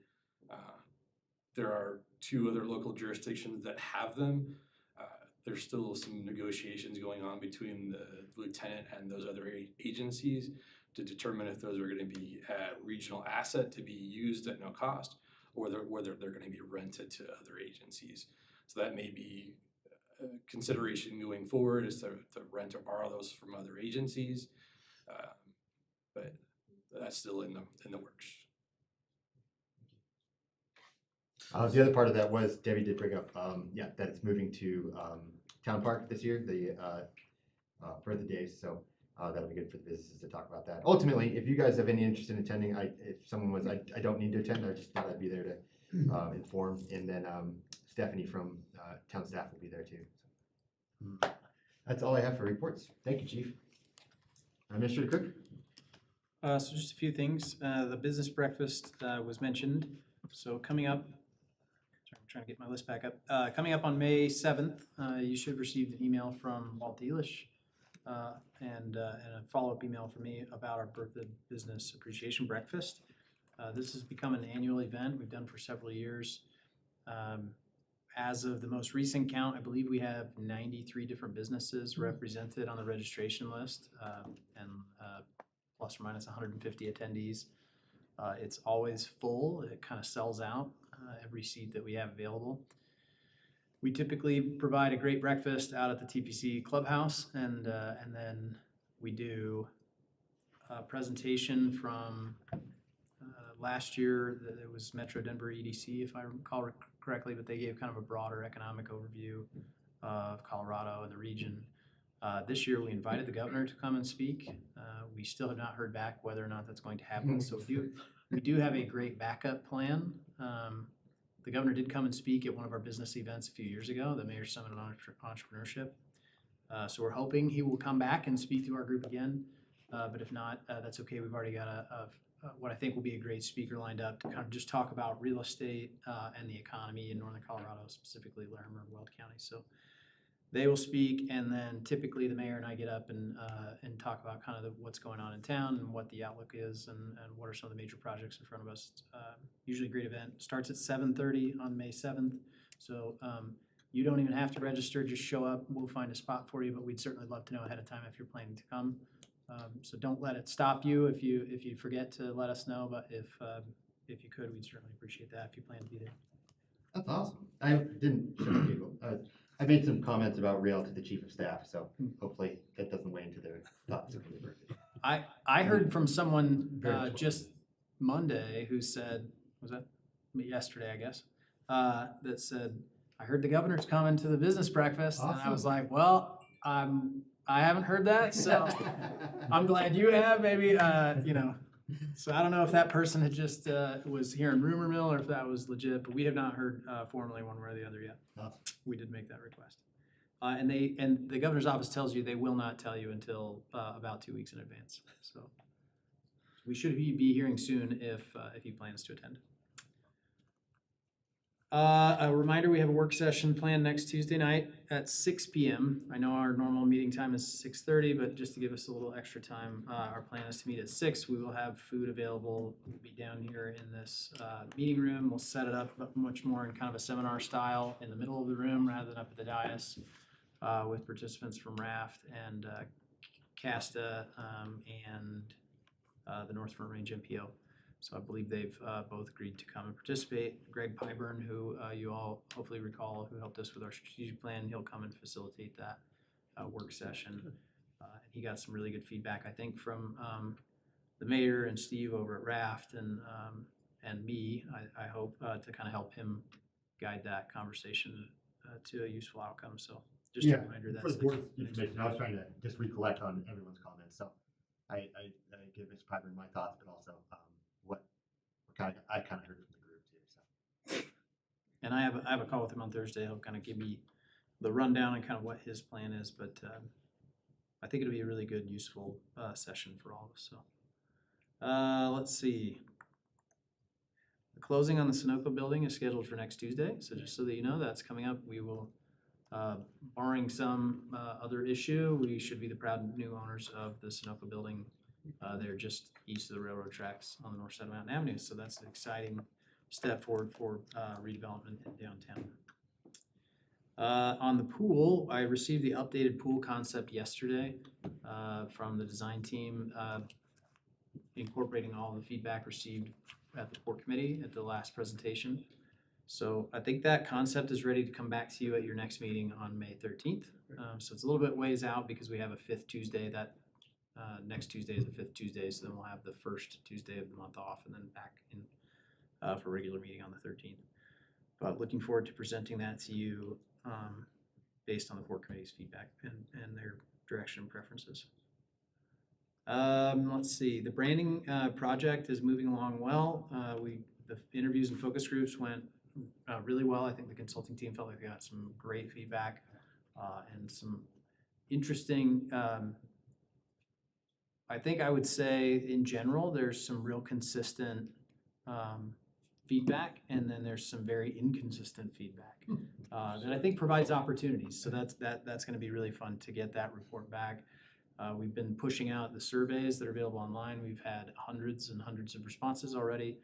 There are 2 other local jurisdictions that have them. There's still some negotiations going on between the lieutenant and those other agencies to determine if those are gonna be a regional asset to be used at no cost, or whether they're gonna be rented to other agencies. So that may be a consideration going forward, is to rent or borrow those from other agencies. But that's still in the works. The other part of that was, Debbie did bring up, that it's moving to Town Park this year, the Birthday Days, so that'll be good for the businesses to talk about that. Ultimately, if you guys have any interest in attending, if someone was, I don't need to attend, I just thought I'd be there to inform, and then Stephanie from town staff will be there too. So, that's all I have for reports. Thank you, Chief. Administrator Cook? So just a few things. The business breakfast was mentioned. So coming up, sorry, I'm trying to get my list back up. Coming up on May 7th, you should have received an email from Walt Dealish and a follow-up email from me about our Berthoud Business Appreciation Breakfast. This has become an annual event we've done for several years. As of the most recent count, I believe we have 93 different businesses represented on the registration list, and plus or minus 150 attendees. It's always full. It kind of sells out every seat that we have available. We typically provide a great breakfast out at the TPC clubhouse, and then we do a presentation from last year. It was Metro Denver EDC, if I recall correctly, but they gave kind of a broader economic overview of Colorado and the region. This year, we invited the governor to come and speak. We still have not heard back whether or not that's going to happen, so we do have a great backup plan. The governor did come and speak at one of our business events a few years ago, the Mayor's Summit on Entrepreneurship. So we're hoping he will come back and speak to our group again, but if not, that's okay. We've already got what I think will be a great speaker lined up to kind of just talk about real estate and the economy in Northern Colorado, specifically Larimer and Weld County. So they will speak, and then typically the mayor and I get up and talk about kind of what's going on in town and what the outlook is, and what are some of the major projects in front of us. Usually a great event. Starts at 7:30 on May 7th. So you don't even have to register, just show up. We'll find a spot for you, but we'd certainly love to know ahead of time if you're planning to come. So don't let it stop you if you forget to let us know, but if you could, we'd certainly appreciate that if you plan to be there. That's awesome. I didn't show people. I made some comments about rail to the chief of staff, so hopefully that doesn't weigh into their thoughts of the birthday. I heard from someone Very much just Monday who said, was that yesterday, I guess, that said, I heard the governor's coming to the business breakfast, and I was Awesome. like, well, I haven't heard that, so I'm glad you have, maybe, you know. So I don't know if that person had just was hearing rumor mill or if that was legit, but we have not heard formally one way or the other yet. Awesome. We did make that request. And the governor's office tells you they will not tell you until about 2 weeks in advance. So we should be hearing soon if he plans to attend. A reminder, we have a work session planned next Tuesday night at 6 p.m. I know our normal meeting time is 6:30, but just to give us a little extra time, our plan is to meet at 6. We will have food available. We'll be down here in this meeting room. We'll set it up much more in kind of a seminar style in the middle of the room rather than up at the dais, with participants from Raft and CASTA and the North Front Range MPO. So I believe they've both agreed to come and participate. Greg Pyburn, who you all hopefully recall, who helped us with our strategic plan, he'll come and facilitate that work session. And he got some really good feedback, I think, from the mayor and Steve over at Raft and me, I hope, to kind of help him guide that conversation to a useful outcome. So just a reminder that for the board's information, I was trying to just recollect on everyone's comments. So I give Mr. Piper my thoughts, but also what I kind of heard from the group too. So. And I have a call with him on Thursday. He'll kind of give me the rundown and kind of what his plan is, but I think it'll be a really good, useful session for all of us. So let's see. The closing on the Sunoco building is scheduled for next Tuesday. So just so that you know, that's coming up. We will, barring some other issue, we should be the proud new owners of the Sunoco building. They're just east of the railroad tracks on the north side of Mountain Avenue. So that's an exciting step forward for redevelopment in downtown. On the pool, I received the updated pool concept yesterday from the design team, incorporating all the feedback received at the port committee at the last presentation. So I think that concept is ready to come back to you at your next meeting on May 13th. So it's a little bit ways out because we have a fifth Tuesday. That next Tuesday is the fifth Tuesday, so then we'll have the first Tuesday of the month off and then back in for a regular meeting on the 13th. But looking forward to presenting that to you based on the port committee's feedback and their direction and preferences. Let's see, the branding project is moving along well. The interviews and focus groups went really well. I think the consulting team felt like they got some great feedback and some interesting, I think I would say in general, there's some real consistent feedback, and then there's some very inconsistent feedback that I think provides opportunities. So that's going to be really fun to get that report back. We've been pushing out the surveys that are available online. We've had hundreds and hundreds of responses already.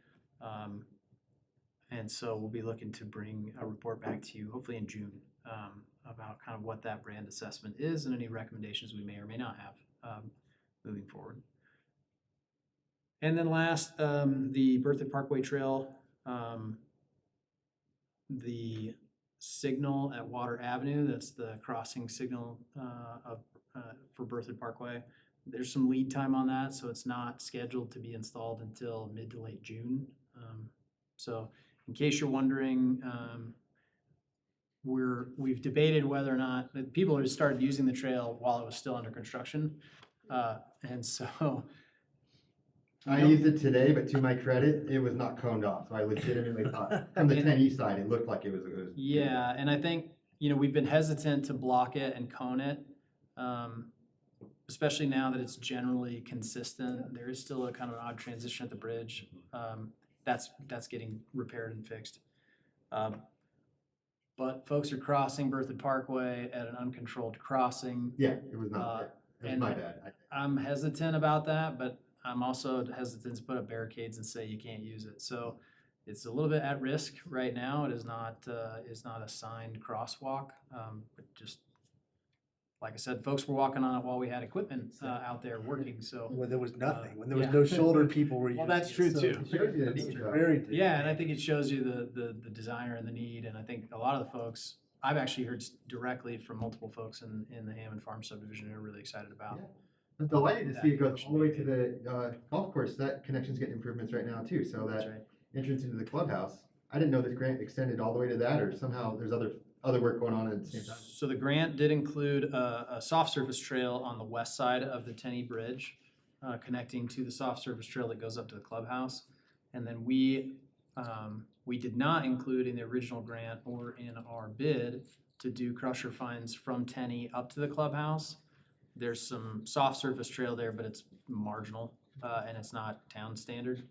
And so we'll be looking to bring a report back to you, hopefully in June, about kind of what that brand assessment is and any recommendations we may or may not have moving forward. And then last, the Berthoud Parkway Trail, the signal at Water Avenue, that's the crossing signal for Berthoud Parkway. There's some lead time on that, so it's not scheduled to be installed until mid to late June. So in case you're wondering, we've debated whether or not people have started using the trail while it was still under construction. And so I used it today, but to my credit, it was not coned off. So I legitimately thought from the 10 east side, it looked like it was. Yeah, and I think, we've been hesitant to block it and cone it, especially now that it's generally consistent. There is still a kind of an odd transition at the bridge. That's getting repaired and fixed. But folks are crossing Berthoud Parkway at an uncontrolled crossing. Yeah, it was not. It was my bad. I'm hesitant about that, but I'm also hesitant to put up barricades and say you can't use it. So it's a little bit at risk right now. It is not a signed crosswalk, but just like I said, folks were walking on it while we had equipment, out there working, so. When there was nothing, when there was yeah. no shoulder, people were using Well, that's it, true so too. it shows you the need, very. Yeah, and I think it shows you the desire and the need, and I think a lot of the folks, I've actually heard directly from multiple folks in the Hammond Farm subdivision who are really excited about. I'm delighted to see it goes all the way to the golf course. That connection's getting improvements right now too, so That's that right. entrance into the clubhouse. I didn't know this grant extended all the way to that, or somehow there's other work going on at the same time. So the grant did include a soft surface trail on the west side of the Tenney Bridge, connecting to the soft surface trail that goes up to the clubhouse. And then we did not include in the original grant or in our bid to do crusher fines from Tenney up to the clubhouse. There's some soft surface trail there, but it's marginal, and it's not town standard.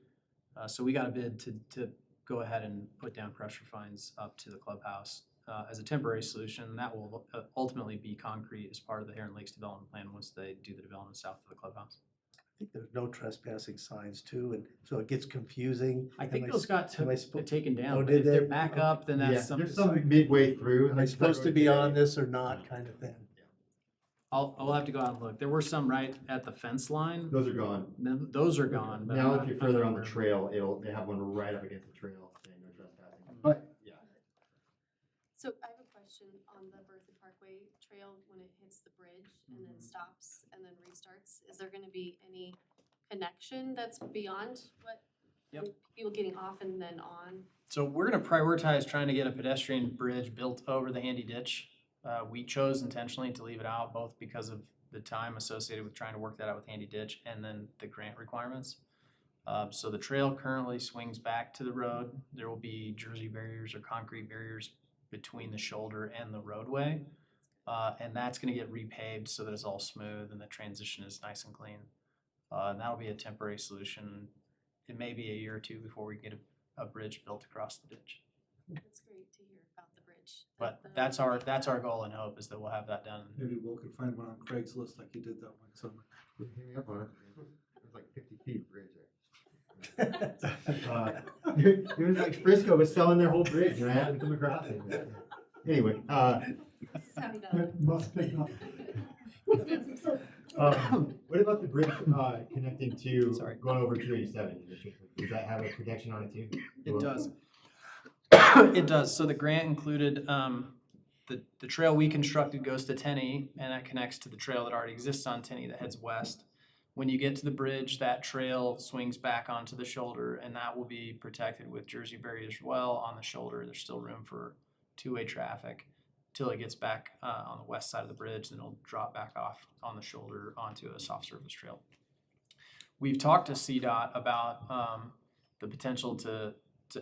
So we got a bid to go ahead and put down crusher fines up to the clubhouse as a temporary solution. That will ultimately be concrete as part of the Heron Lakes development plan once they do the development south of the clubhouse. I think there's no trespassing signs too, and so it gets confusing. I think Am those got am I spo- taken down, Oh, but did if they're they? back up, then that's something. There's some midway through. Am I supposed to be on this or not, kind of thing? I'll have to go out and look. There were some right at the fence line. Those are gone. Those are gone. But Now, I'm if you're not- further on the trail, they have one right up against the trail saying no trespassing. But, yeah. So I have a question on the Berthoud Parkway trail when it hits the bridge and then stops and then restarts. Is there gonna be any connection that's beyond what? Yep. People getting off and then on? So we're gonna prioritize trying to get a pedestrian bridge built over the handy ditch. We chose intentionally to leave it out, both because of the time associated with trying to work that out with handy ditch and then the grant requirements. So the trail currently swings back to the road. There will be jersey barriers or concrete barriers between the shoulder and the roadway. And that's gonna get repaved so that it's all smooth and the transition is nice and clean. And that'll be a temporary solution. It may be a year or two before we get a bridge built across the ditch. That's great to hear about the bridge. But that's our goal and hope is that we'll have that done. Maybe Will could find one on Craigslist like he did that one summer. Hit me up on it. It was like 50 feet bridge there. It was like Frisco was selling their whole bridge and I happened to come across it. Anyway, This is how we know. Must pick up. what about the bridge connecting to Sorry. going over 287? Does that have a protection on it too? It does. It does. So the grant included, the trail we constructed goes to Tenney and that connects to the trail that already exists on Tenney that heads west. When you get to the bridge, that trail swings back onto the shoulder and that will be protected with jersey barriers as well on the shoulder. There's still room for two-way traffic till it gets back on the west side of the bridge, then it'll drop back off on the shoulder onto a soft surface trail. We've talked to CDOT about the potential to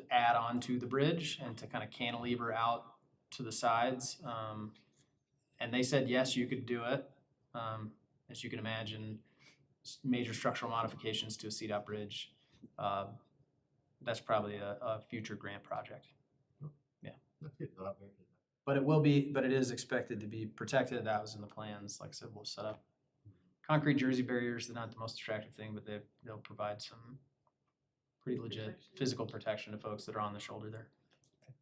add on to the bridge and to kind of cantilever out to the sides. And they said, yes, you could do it. As you can imagine, major structural modifications to a CDOT bridge, that's probably a future grant project. Yeah. That's good. But it is expected to be protected. That was in the plans. Like I said, we'll set up concrete jersey barriers. They're not the most attractive thing, but they'll provide some pretty legit physical protection to folks that are on the shoulder there.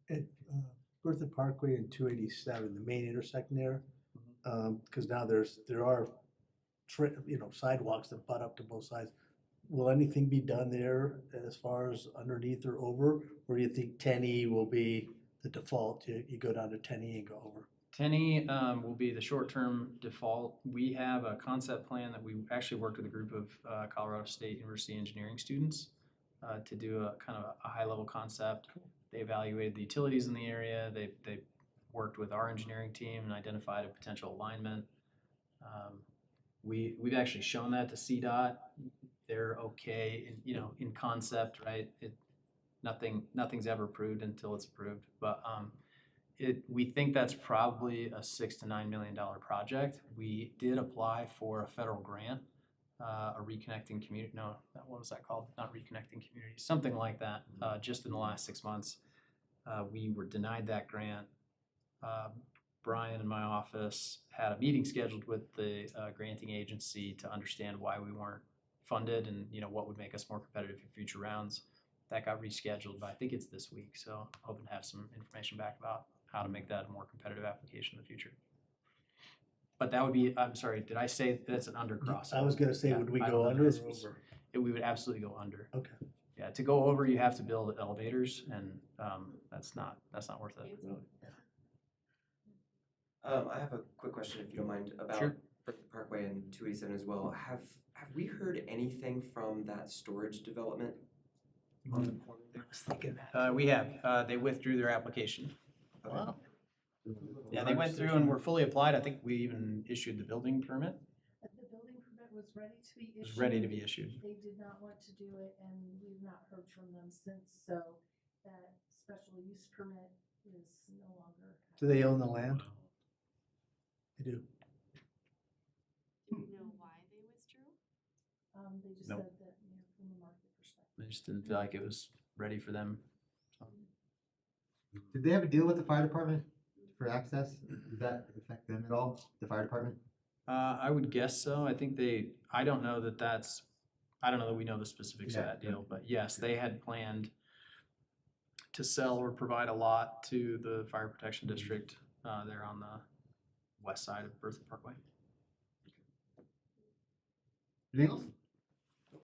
At Berthoud Parkway and 287, the main intersection there, because now there are sidewalks that butt up to both sides. Will anything be done there as far as underneath or over, or do you think Tenney will be the default? You go down to Tenney and go over. Tenney will be the short-term default. We have a concept plan that we actually worked with a group of Colorado State University engineering students to do a kind of a high-level concept. They evaluated the utilities in the area. They worked with our engineering team and identified a potential alignment. We've actually shown that to CDOT. They're okay in concept, right? Nothing's ever approved until it's approved. But we think that's probably a $6 to $9 million project. We did apply for a federal grant, a reconnecting community. No, what was that called? Not reconnecting communities, something like that. Just in the last 6 months, we were denied that grant. Brian in my office had a meeting scheduled with the granting agency to understand why we weren't funded and what would make us more competitive in future rounds. That got rescheduled, but I think it's this week, so hoping to have some information back about how to make that a more competitive application in the future. But that would be, I'm sorry, did I say that's an undercrossing? I was gonna say, Yeah, would we I go don't know under or the spec- over? We would absolutely go under. Okay. Yeah, to go over, you have to build elevators and, that's not worth it. I have a quick question, if you don't mind, about Sure. Berkeley Parkway and 287 as well. Have we heard anything from that storage development on the corner there? I was thinking that. We have, they withdrew their application. Wow. Yeah, they went through and were fully applied. I think we even issued the building permit. The building permit was ready to be issued. Was ready to be issued. They did not want to do it, and we've not heard from them since, so that special use permit is no longer. Do they own the land? They do. Do we know why they withdrew? They just Nope. said that, from a market perspective. They just didn't feel like it was ready for them. So. Did they have a deal with the fire department for access? Does that affect them at all, the fire department? I would guess so. I think I don't know that we know the specifics of Yeah. that deal, but yes, they had planned to sell or provide a lot to the fire protection district, there on the west side of Berthoud Parkway. Anything else?